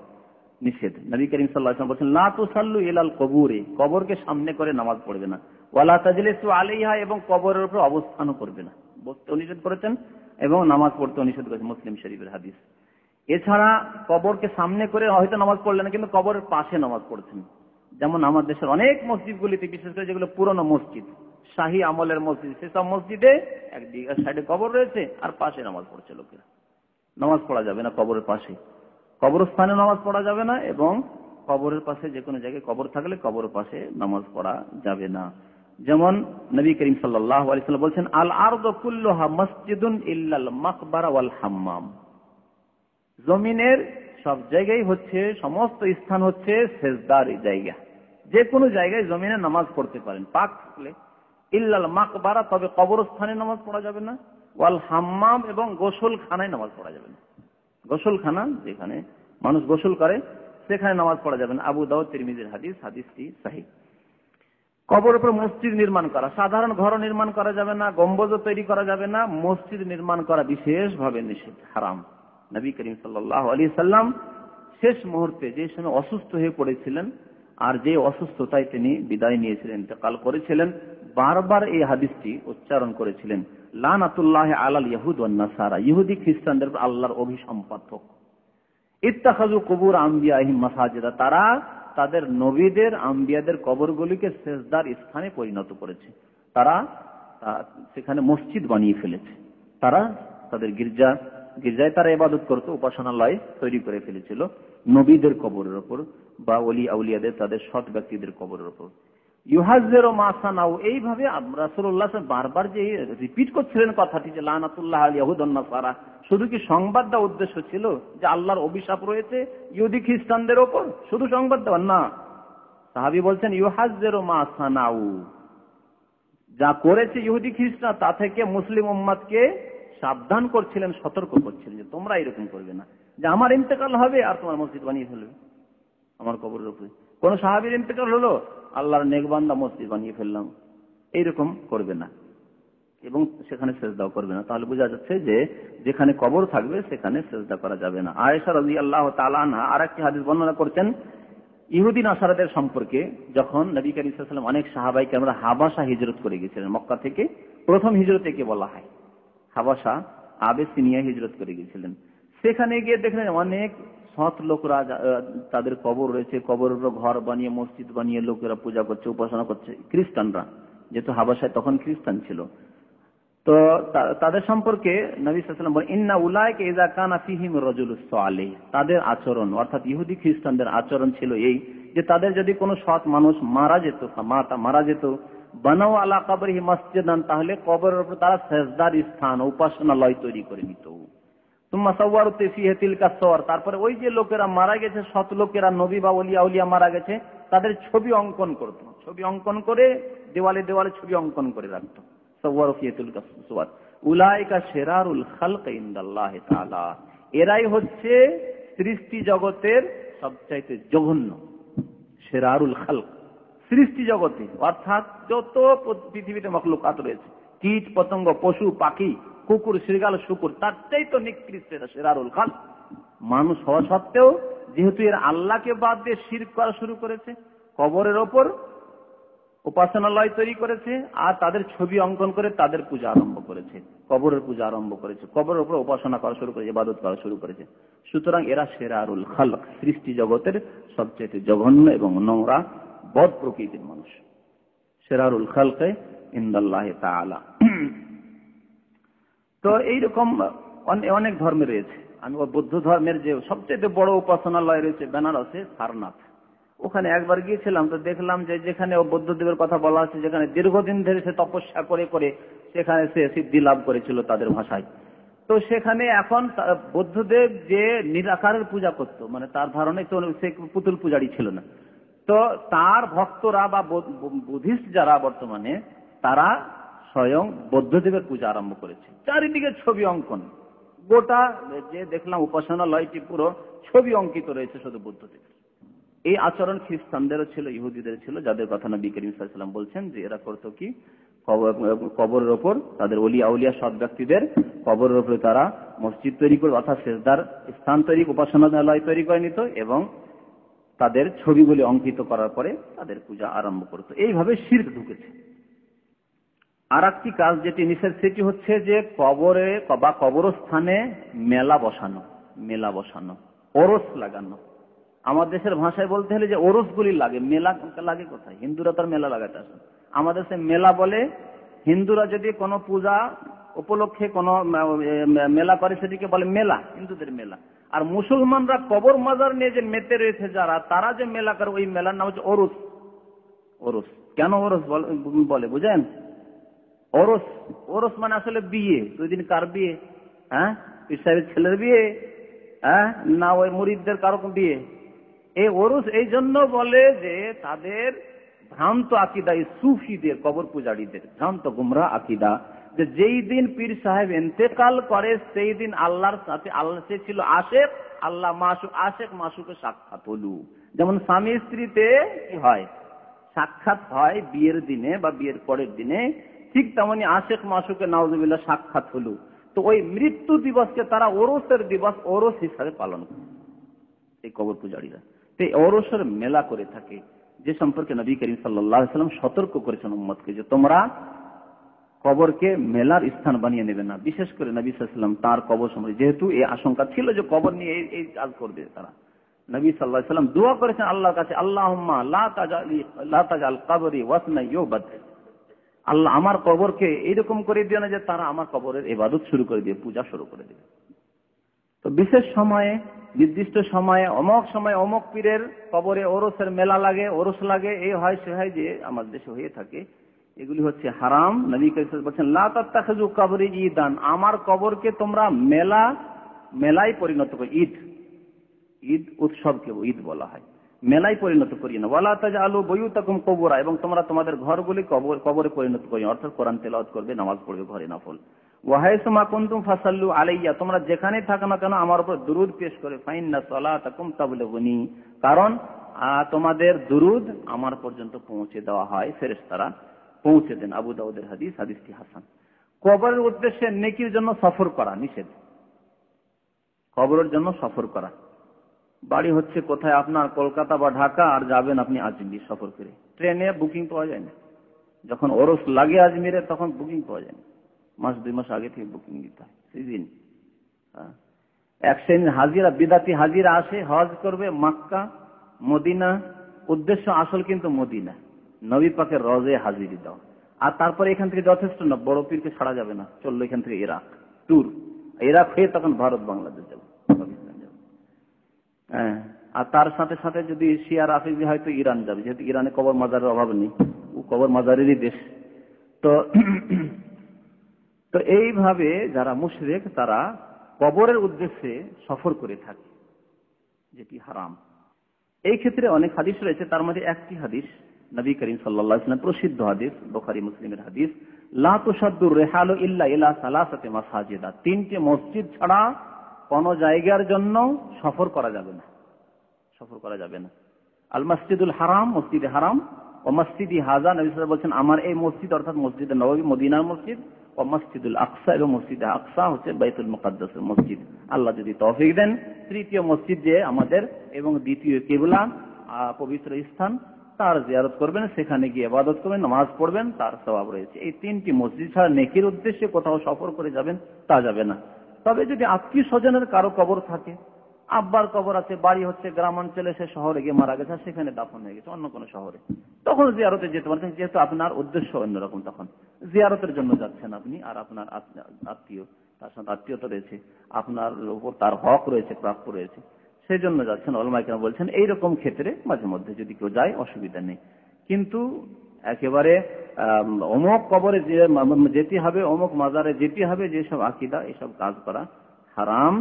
[SPEAKER 2] নিষেধ। নবী করিম সাল্লাল্লাহু আলাইহি ওয়াসাল্লাম বলেছেন লা তুসাল্লু ইলাল কবুরে, কবরকে সামনে করে নামাজ পড়বে না। ওয়ালা তাজলিসু আলাইহা, এবং কবরের উপর অবস্থানও করবে না, বসতেও নিষেধ করেছেন এবং নামাজ পড়তেও নিষেধ করেছেন, মুসলিম শরীফের হাদিস। এছাড়া কবরকে সামনে করে হয়তো নামাজ পড়লেন, কিন্তু কবরের পাশে নামাজ পড়ছেন। যেমন আমাদের দেশের অনেক মসজিদগুলিতে, বিশেষ করে যেগুলো পুরনো মসজিদ, শাহী আমলের মসজিদ, সেসব মসজিদে একদিকে সাইডে কবর রয়েছে আর পাশে নামাজ পড়ছে লোকেরা। নামাজ পড়া যাবে না কবরের পাশে, কবরস্থানে নামাজ পড়া যাবে না, এবং কবরের পাশে যে কোনো জায়গায় কবর থাকলে কবরের পাশে নামাজ পড়া যাবে না। যেমন নবী করিম সাল্লাল্লাহু আলাইহি ওয়াসাল্লাম বলেছেন আল আরদু কুল্লুহা মসজিদুন ইল্লাল মাকবারা ওয়াল হাম্মাম, জমিনের সব জায়গায় হচ্ছে, সমস্ত স্থান হচ্ছে সেজদার জায়গা। যে কোনো জায়গায় জমিনে নামাজ পড়তে পারেন পাক থাকলে, ইল্লাল মাকবারা, তবে কবরস্থানে নামাজ পড়া যাবে না, ওয়াল হাম্মাম, এবং গোসলখানায় নামাজ পড়া যাবে না। গোসলখানা যেখানে মানুষ গোসল করে সেখানে নামাজ পড়া যাবে না। আবু দাউদ তিরমিজির হাদিস, হাদিসটি সহিহ। কবর উপর মসজিদ নির্মাণ করা, সাধারণ ঘর নির্মাণ করা যাবে না, গম্বুজও তৈরি করা যাবে না, মসজিদ নির্মাণ করা বিশেষভাবে নিষেধ, হারাম। নবী করিম সাল্লাল্লাহু আলাইহি সাল্লাম শেষ মুহূর্তে যে সময় অসুস্থ হয়ে পড়েছিলেন, আর যে অসুস্থতায় তিনি বিদায় নিয়েছিলেন, ইন্তেকাল করেছিলেন, বারবার এই হাদিসটি উচ্চারণ করেছিলেন, লানাতুল্লাহি আলাল ইয়াহুদ ওয়ান নাসারা, ইহুদি খ্রিস্টানদের উপর আল্লাহর অভিসম্পাত হোক। ইত্তাখাযু কুবুর আম্বিয়াহিম মাসাজিদা, তারা তাদের নবীদের, আম্বিয়াদের কবরগুলিকে সেজদার স্থানে পরিণত করেছে, তারা সেখানে মসজিদ বানিয়ে ফেলেছে। তারা তাদের গির্জায় তারা ইবাদত করত, উপাসনালয় তৈরি করে ফেলেছিল নবীদের কবরের উপর বা ওলি আউলিয়াদের, তাদের সৎ ব্যক্তিদের কবরের উপর। ইউহাজ্জিরু মা সানাউ, এইভাবে রাসূলুল্লাহ বারবার যে রিপিট করছিলেন কথাটি যে লানাতুল্লাহ আল ইয়াহুদ ওয়ান নাসারা, শুধু কি সংবাদ দেওয়ার উদ্দেশ্য ছিল যে আল্লাহর অভিশাপ রয়েছে ইহুদি খ্রিস্টানদের ওপর, শুধু সংবাদ দেওয়ার না? সাহাবী বলছেন ইউহাজ্জিরু মা সানাউ, যা করেছে ইহুদি খ্রিস্টান তা থেকে মুসলিম উম্মতকে সাবধান করছিলেন, সতর্ক করছিলেন যে তোমরা এরকম করবে না, যে আমার ইন্তেকাল হবে আর তোমার মসজিদ বানিয়ে ফেলবে আমার কবরের উপরে। কোন সাহাবীর ইন্তেকাল হলো, আল্লাহর নেক বান্দা মসজিদ বানিয়ে ফেললাম, এইরকম করবে না, এবং সেখানে সেজদাও করবে না। তাহলে বোঝা যাচ্ছে যে যেখানে কবর থাকবে সেখানে সেজদা করা যাবে না। আয়েশা রাদিয়াল্লাহু তাআলা আনহা আরেকটি হাদিস বর্ণনা করছেন ইহুদি নাসারাদের সম্পর্কে। যখন নবী করিম সাল্লাল্লাহু আলাইহি ওয়াসাল্লাম অনেক সাহাবাইকে আমরা হাবাসা হিজরত করে গেছিলেন, মক্কা থেকে প্রথম হিজরতে কে বলা হয়, হাবাসা আবেসিনিয়া হিজরত করে গেছিলেন। সেখানে গিয়ে দেখলেন অনেক সৎ লোকরা তাদের কবর রয়েছে, কবরের উপর ঘর বানিয়ে মসজিদ বানিয়ে লোকেরা পূজা করছে, উপাসনা করছে, খ্রিস্টানরা, যেহেতু হাবাসায় তখন খ্রিস্টান ছিল। তো তাদের সম্পর্কে নবী সাল্লাল্লাহু আলাইহি ওয়াসাল্লাম বলেন, ইন্না উলাইকা ইযা কানা ফীহিম রাজুলুস সালিহ, তাদের আচরণ অর্থাৎ ইহুদি খ্রিস্টানদের আচরণ ছিল এই যে তাদের যদি কোনো সৎ মানুষ মারা যেত, বানাও আলা কবরিহি মসজিদান, তাহলে কবরের উপর তারা সেজদার স্থান, উপাসনালয় তৈরি করে নিত। তুম্মা সাওয়ারতু ফীহি তিলকা সুওয়ার, তারপরে ওই যে লোকেরা মারা গেছে, সৎ লোকেরা, নবী বা ওলিয়া মারা গেছে, তাদের ছবি অঙ্কন করত, ছবি অঙ্কন করে দেওয়ালে দেওয়ালে ছবি অঙ্কন করে রাখতো। সাওয়ারু ফীহি তিলকা সুওয়ার উলাইকা শিরারুল খালক ইনদাল্লাহি তাআলা, এরাই হচ্ছে সৃষ্টি জগতের সবচাইতে জঘন্য। শিরারুল খালক, সৃষ্টি জগতে অর্থাৎ যত পৃথিবীতে মাখলুকাত রয়েছে, কীট পতঙ্গ, পশু পাখি, কুকুর, শৃগাল, শুকুর, তার চাইতে নিকৃষ্ট এরা শিরারুল খালক। মানুষ হওয়া সত্ত্বেও যেহেতু এরা আল্লাহকে বাদ দিয়ে শিরক করা শুরু করেছে, কবরের ওপর উপাসনালয় তৈরি করেছে, আর তাদের ছবি অঙ্কন করে তাদের পূজা আরম্ভ করেছে, কবরের পূজা আরম্ভ করেছে, কবরের উপর উপাসনা করা শুরু করেছে, ইবাদত করা শুরু করেছে। সুতরাং এরা শিরারুল খালক, সৃষ্টি জগতের সবচেয়ে জঘন্য এবং নোংরা বদ প্রকৃতির মানুষ। শিরারুল খালকে ইনদাল্লাহি তাআলা। তো এইরকম অনেক ধর্মে রয়েছে। আমি বৌদ্ধ ধর্মের যে সবচেয়ে বড় উপাসনালয় রয়েছে বেনারসে, সারনাথ, ওখানে একবার গিয়েছিলাম। তো দেখলাম যে যেখানে বৌদ্ধদেবের কথা বলা আছে, যেখানে দীর্ঘদিন ধরে সে তপস্যা করে করে সেখানে সে সিদ্ধি লাভ করেছিল তাদের ভাষায়, তো সেখানে এখন বৌদ্ধদেব যে নিরাকারের পূজা করত, মানে তার ধারণে তো সে পুতুল পূজারি ছিল না, তো তার ভক্তরা বা বুদ্ধিস্ট যারা বর্তমানে, তারা স্বয়ং বৌদ্ধদেবের পূজা আরম্ভ করেছে। চারিদিকে ছবি অঙ্কন, গোটা যে দেখলাম উপাসনালয়টি পুরো ছবি অঙ্কিত রয়েছে শুধু বুদ্ধদেবের। এই আচরণ খ্রিস্টানদেরও ছিল, ইহুদিদের ছিল, যাদের কথা নবী করিম সাল্লাল্লাহু আলাইহি ওয়াসাল্লাম বলছেন যে এরা করতো কি, কবরের ওপর তাদের আউলিয়া সৎ ব্যক্তিদের কবরের ওপরে তারা মসজিদ তৈরি করে, অর্থাৎ সেজদার স্থান তৈরি, উপাসনালয় তৈরি করে নিত এবং তাদের ছবিগুলি অঙ্কিত করার পরে তাদের পূজা আরম্ভ করত। এইভাবে শিরক ঢুকেছে। আর একটি কাজ যেটি নিষেধ, সেটি হচ্ছে যে কবরে বা কবরস্থানে মেলা বসানো, ওরস লাগানো। আমার দেশের ভাষায় বলতে হলে যে ওরসগুলি লাগে, মেলা লাগে কোথায়? হিন্দুরা তার মেলা লাগাতে আসে, আমাদের সে মেলা বলে। হিন্দুরা যদি কোনো পূজা উপলক্ষে কোনো মেলা করে সেটিকে বলে মেলা, হিন্দুদের মেলা। আর মুসলমানরা কবর মাজার নিয়ে যে মেতে রয়েছে যারা, তারা যে মেলা করে, ওই মেলার নাম হচ্ছে ওরস। কেন ওরস বলে বুঝেন? ওরস মানে আসলে বিয়ে। দুই দিন কার বিয়ে? হ্যাঁ, পীর সাহেবের ছেলের বিয়ে, হ্যাঁ, না ওই মুরিদদের কারো বিয়ে। এই ওরস এই জন্য বলে যে তাদের ভ্রান্ত আকিদা, এই সুফিদের, কবর পূজারীদের ভ্রান্ত গুমরা আকিদা, যে যেই দিন পীর সাহেব ইন্তেকাল করে সেই দিন আল্লাহর সাথে, আল্লাহ সে ছিল আশেক, আল্লাহ মাসুক, আশেক মাসুকের সাক্ষাৎ হলো। যেমন স্বামী স্ত্রীতে কি হয়, সাক্ষাৎ হয় বিয়ের দিনে বা বিয়ের পরের দিনে, ঠিক তেমনি আশেক মাসুকে নাউজুবিল্লাহ সাক্ষাৎ হলো। তো ওই মৃত্যু দিবসকে তারা ওরসের দিবস, ওরস হিসাবে পালন করে এই কবর পূজারীরা। তো ওরসের মেলা করে থাকে, যে সম্পর্কে নবী করিম সাল্লাল্লাহু আলাইহি ওয়াসাল্লাম সতর্ক করেছেন উম্মতকে যে তোমরা কবরকে মেলার স্থান বানিয়ে নেবে না। বিশেষ করে নবী সাল্লাল্লাহু আলাইহি ওয়াসাল্লাম তার কবর সম্পর্কে, যেহেতু এই আশঙ্কা ছিল যে কবর নিয়ে এই কাজ করবে তারা, নবী সাল্লাল্লাহু আলাইহি ওয়াসাল্লাম দোয়া করেছেন আল্লাহর কাছে, আল্লাহুম্মা লা তাজাল কবরি ওয়াসনা ইউবাদ, আল্লাহ আমার কবরকে এইরকম করে দিও না যে তারা আমার কবরের ইবাদত শুরু করে দিয়ে, পূজা শুরু করে দিবে। তো বিশেষ সময়ে, নির্দিষ্ট সময়ে, অমক সময় অমক পীরের কবরে ওরসের মেলা লাগে, ওরস লাগে, এই হয় সে হয়, যে আমার দেশে হয়ে থাকে, এগুলি হচ্ছে হারাম। নবী কারীম বলেছেন লা তাত্তাখিযু কবরি ঈদান, আমার কবরকে তোমরা মেলায় পরিণত করো। ঈদ উৎসবকে ঈদ বলা হয়, মেলায় পরিণত করিও না। ওয়ালা তাজআলু বুয়ুতাকুম কুবুরা, এবং তোমরা তোমাদের ঘরগুলি কবরে পরিণত করিও, অর্থাৎ কোরআন তেলাওয়াত করবে, নামাজ পড়বে ঘরে নফল। ওয়াহাইসুমা কুনতুম ফাসাল্লু আলাইয়া, তোমরা যেখানেই থাকো না কেন আমার উপর দুরূদ পেশ করে, ফাইন্না সালাতাকুম তাবলুগুনি, কারণ তোমাদের দুরূদ আমার পর্যন্ত পৌঁছে দেওয়া হয়, ফেরেশতারা পৌঁছে দেন। আবু দাউদের হাদিস, হাদিসটি হাসান। কবরের উদ্দেশ্যে নেকির জন্য সফর করা নিষেধ। কবরের জন্য সফর করা, বাড়ি হচ্ছে কোথায় আপনার, কলকাতা বা ঢাকা, আর যাবেন আপনি আজমির সফর করে, ট্রেনে বুকিং পাওয়া যায় না। যখন ওরস লাগে আজমিরে তখন বুকিং পাওয়া যায় না, মাস 2 মাস আগে থেকে বুকিং দিতে হয়, সেই দিন। এক শ্রেণীর হাজিরা, বিদাতি হাজিরা আসে, হজ করবে মক্কা মদিনা, উদ্দেশ্য আসল কিন্তু মদিনা, নবী পাকের রজে হাজিরি দাও। আর তারপরে এখান থেকে যথেষ্ট না, বড় পীরকে ছাড়া যাবে না, চললো এখান থেকে ইরাক ট্যুর, ইরাক হয়ে তখন ভারত বাংলাদেশ যাবে, পাকিস্তান যাবে। হ্যাঁ, আর তার সাথে সাথে যদি শিয়া রাফিজি হয়তো ইরান যাবে, যেহেতু ইরানে কবর মাজারের অভাব নেই, ও কবর মাজারেরই দেশ। তো এইভাবে যারা মুশরিক তারা কবরের উদ্দেশ্যে সফর করে থাকে, যেটি হারাম। এই ক্ষেত্রে অনেক হাদিস রয়েছে, তার মধ্যে একটি হাদিস নবী করিম সাল্লাল্লাহু আলাইহি ওয়াসাল্লাম প্রসিদ্ধ হাদিস, বুখারী মুসলিমের হাদিস, লা তুশাদ্দুর রিহালু ইল্লা ইলা সালাসাতি মাসাজিদা, তিনটি মসজিদ ছাড়া কোন জায়গার জন্য সফর করা যাবে না, সফর করা যাবে না। আল মসজিদুল হারাম, মসজিদে হারাম, ও মসজিদি হাজা, নবী সাল্লাল্লাহু আলাইহি ওয়াসাল্লাম বলেছেন আমার এই মসজিদ অর্থাৎ মসজিদে নববী মদিনার মসজিদ, ও মসজিদুল আকসা, এবং মসজিদে আকসা হচ্ছে বাইতুল মুকাদ্দাসের মসজিদ। আল্লাহ যদি তৌফিক দেন তৃতীয় মসজিদ যে আমাদের এবং দ্বিতীয় কিবলা পবিত্র স্থান, তার জিয়ারত করবেন, সেখানে গিয়ে ইবাদত করবেন, নামাজ পড়বেন, তার সওয়াব রয়েছে। এই তিনটি মসজিদ ছাড়া নেকির উদ্দেশ্যে কোথাও সফর করে যাবেন তা যাবে না। তবে যদি আত্মীয় স্বজনের কারো কবর থাকে, আব্বার কবর আছে, বাড়ি হচ্ছে গ্রামাঞ্চলে, সে শহরে গিয়ে মারা গেছে, সেখানে দাফন হয়ে গেছে অন্য কোনো শহরে, তখন জিয়ারতে যেতে পারছেন, যেহেতু আপনার উদ্দেশ্য অন্যরকম, তখন জিয়ারতের জন্য যাচ্ছেন আপনি, আর আপনার আত্মীয়, তার সাথে আত্মীয়তা রয়েছে, আপনার উপর তার হক রয়েছে, প্রাপ্য রয়েছে, সেই জন্য যাচ্ছেন। উলামায়ে কেরাম বলছেন এইরকম ক্ষেত্রে মাঝে মধ্যে যদি কেউ যায় অসুবিধা নেই, কিন্তু একেবারে অমুক কবরে যেতে হবে, অমুক মাজারে যেতে হবে, যেসব আকীদা, এসব কাজ করা হারাম।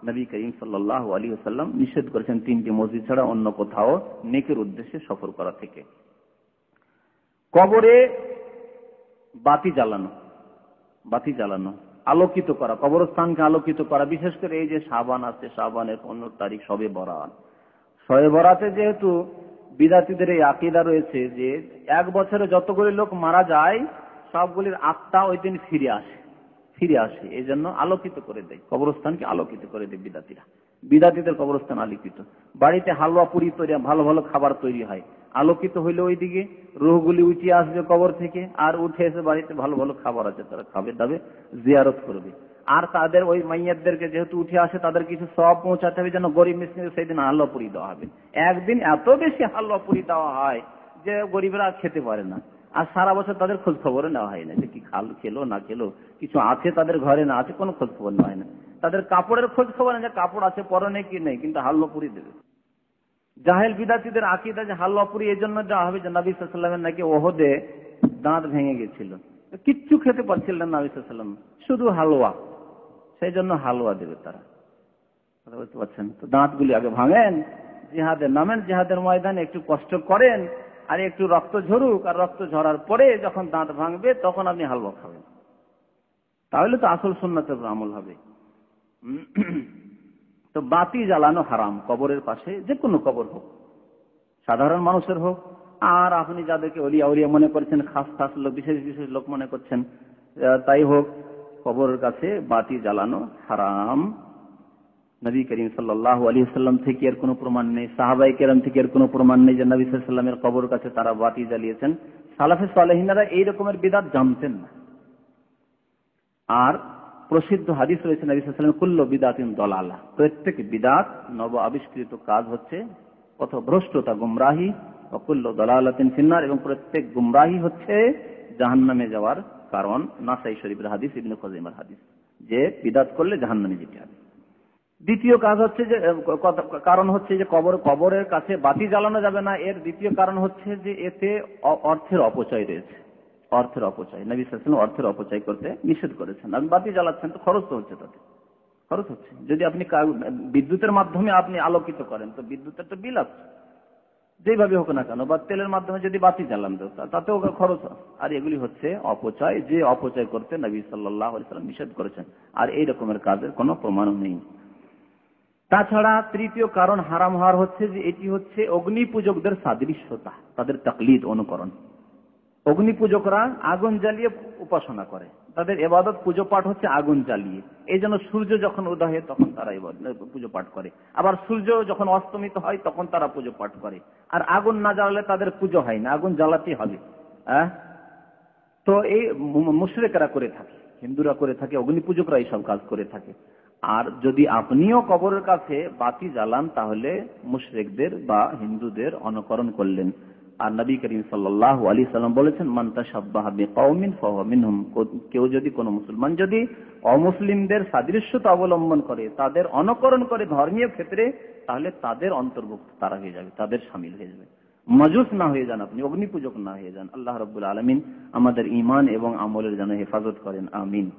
[SPEAKER 2] নবী করিম সাল্লাল্লাহু আলাইহি ওয়াসাল্লাম নিষেধ করেছেন তিনটি মসজিদ ছাড়া অন্য কোথাও নেকের উদ্দেশ্যে সফর করা থেকে। কবরে বাতি জ্বালানো, বাতি জ্বালানো, আলোকিত করা, কবরস্থানকে আলোকিত করা, বিশেষ করে এই যে শাবান আছে, শাবানের 15 তারিখ শবে বরাত, শবে বরাতে যেহেতু বিদাতীদের এই আকীদা রয়েছে যে এক বছরে যতগুলি লোক মারা যায় সবগুলির আত্মা ওই দিন ফিরে আসে, এই জন্য আলোকিত করে দেয়, কবরস্থানকে আলোকিত করে দেয় বিদাতীরা। বিদাতীদের কবরস্থান আলোকিত, বাড়িতে হালুয়া পুরি তৈরি, ভালো ভালো খাবার তৈরি হয়, আলোকিত হইলে ওইদিকে রুহগুলি উঠে আসবে কবর থেকে, আর উঠে এসে বাড়িতে ভালো ভালো খাবার আছে তারা খাবে দাবে, জিয়ারত করবে। আর তাদের ওই মাইয়াতদেরকে যেহেতু উঠে আসে তাদের কিছু সওয়াব পৌঁছাতে হবে, যেন গরিব মিসকিনদের সেই দিন হালুয়া পুরি দেওয়া হবে। একদিন এত বেশি হালুয়া পুরি দেওয়া হয় যে গরিবরা খেতে পারে না, আর সারা বছর তাদের খোঁজ খবরও নেওয়া হয় না, যে কি খেলো না খেলো, কিছু আছে তাদের ঘরে না আছে, কোনো খোঁজ খবর নেওয়া হয় না। তাদের কাপড়ের খোঁজ খবর নেই, যে কাপড় আছে পরনে কি নেই, কিন্তু হালুয়া পুরি দেবে। জাহেল বিদাতীদের আকীদা যে হালুয়া পুরি এই জন্য দেওয়া হবে যে নবী সাল্লাল্লাহু আলাইহি ওয়াসাল্লামের নাকি ওহদে দাঁত ভেঙে গেছিল, কিচ্ছু খেতে পারছিলেন না নবী সাল্লাল্লাহু আলাইহি ওয়াসাল্লাম, শুধু হালুয়া, সেই জন্য হালুয়া দেবে তারা। বুঝতে পারছেন তো, দাঁতগুলি আগে ভাঙেন, জিহাদে নামেন, জিহাদের ময়দানে একটু কষ্ট করেন, আর একটু রক্ত ঝরুক, আর রক্ত ঝরার পরে যখন দাঁত ভাঙবে তখন আপনি হালুয়া খাবেন, তাহলে তো আসল সুন্নাতের আমল হবে। তো বাতি জ্বালানো হারাম কবরের পাশে, যে কোনো কবর হোক, সাধারণ মানুষের হোক, আর আপনি যাদেরকে ওলিয়া উলিয়া মনে করছেন, খাস খাস লোক, বিশেষ বিশেষ লোক মনে করছেন, তাই হোক, কবরের কাছে বাতি জ্বালানো হারাম। নবী করিম সাল্লাল্লাহু আলাইহি ওয়াসাল্লাম থেকে এর কোনো প্রমাণ নেই, সাহাবায়ে কেরাম থেকে এর কোনো প্রমাণ নেই যে নবী সাল্লাল্লাহু আলাইহি ওয়াসাল্লামের কবরের কাছে তারা বাতি জ্বালিয়েছেন। সালাফে সালেহিনরা এই রকমের বিদআত জানতেন না। আর প্রসিদ্ধ হাদিস রয়েছে নবী সাল্লাল্লাহু আলাইহি ওয়াসাল্লাম কুল্লু বিদআতিন দালালা, প্রত্যেক বিদআত নব আবিষ্কৃত কাজ হচ্ছে পথভ্রষ্টতা, গুমরাহি, ওয়া কুল্লু দালালাতিন ফিন্নার, এবং প্রত্যেক গুমরাহি হচ্ছে জাহান্নামে যাওয়ার কারণ। নাসাই শরীফের হাদিস, ইবনে খুজাইমার হাদিস, যে বিদআত করলে জাহান্নামে যেতে হবে। দ্বিতীয় কাজ হচ্ছে যে কারণ হচ্ছে যে কবরের কাছে বাতি জ্বালানো যাবে না। এর দ্বিতীয় কারণ হচ্ছে যে এতে অর্থের অপচয় রয়েছে, অর্থের অপচয়। নবী সাল্লাল্লাহু আলাইহি ওয়াসাল্লাম অর্থের অপচয় করতে নিষেধ করেছেন। আপনি বাতি জ্বালাচ্ছেন তো খরচ তো হচ্ছে, তাতে খরচ হচ্ছে। যদি আপনি বিদ্যুতের মাধ্যমে আপনি আলোকিত করেন তো বিদ্যুতের তো বিল আছে, যেভাবে হোক না কেন, বা তেলের মাধ্যমে যদি বাতি জ্বালান তাতেও খরচ। আর এগুলি হচ্ছে অপচয়, যে অপচয় করতে নবী সাল্লাল্লাহু আলাইহি ওয়াসাল্লাম নিষেধ করেছেন। আর এই রকমের কাজের কোনো প্রমাণ নেই। তাছাড়া তৃতীয় কারণ হারাম হওয়ার হচ্ছে যে এটি হচ্ছে অগ্নি পূজকদের সাদৃশ্যতা, তাদের তাকলিদ, অনুকরণ। অগ্নি পূজকরা আগুন জ্বালিয়ে উপাসনা করে, তাদের ইবাদত পুজো পাঠ হচ্ছে আগুন জ্বালিয়ে। এই জন্য সূর্য যখন উদয় হয় তখন তারা পুজো পাঠ করে, আবার সূর্য যখন অস্তমিত হয় তখন তারা পুজো পাঠ করে। আর আগুন না জ্বালালে তাদের পুজো হয় না, আগুন জ্বালাতে হবে। তো এই মুশরিকরা করে থাকে, হিন্দুরা করে থাকে, অগ্নি পূজকরা এইসব কাজ করে থাকে। আর যদি আপনিও কবরের কাছে বাতি জ্বালান তাহলে মুশরিকদের বা হিন্দুদের অনুকরণ করলেন। আর নবী করিম সাল্লাল্লাহু আলাইহি সাল্লাম বলেছেন, মান তাশাব্বাহা বিকাউমিন ফাহুয়া মিনহুম, কেউ যদি কোনো মুসলমান যদি অমুসলিমদের সাদৃশ্যতা অবলম্বন করে, তাদের অনুকরণ করে ধর্মীয় ক্ষেত্রে, তাহলে তাদের অন্তর্ভুক্ত তারা হয়ে যাবে, তাদের শামিল হয়ে যাবে। মাজুস না হয়ে যান আপনি, অগ্নিপূজক না হয়ে যান। আল্লাহ রাব্বুল আলামিন আমাদের ঈমান এবং আমলের যেন হেফাজত করেন, আমিন।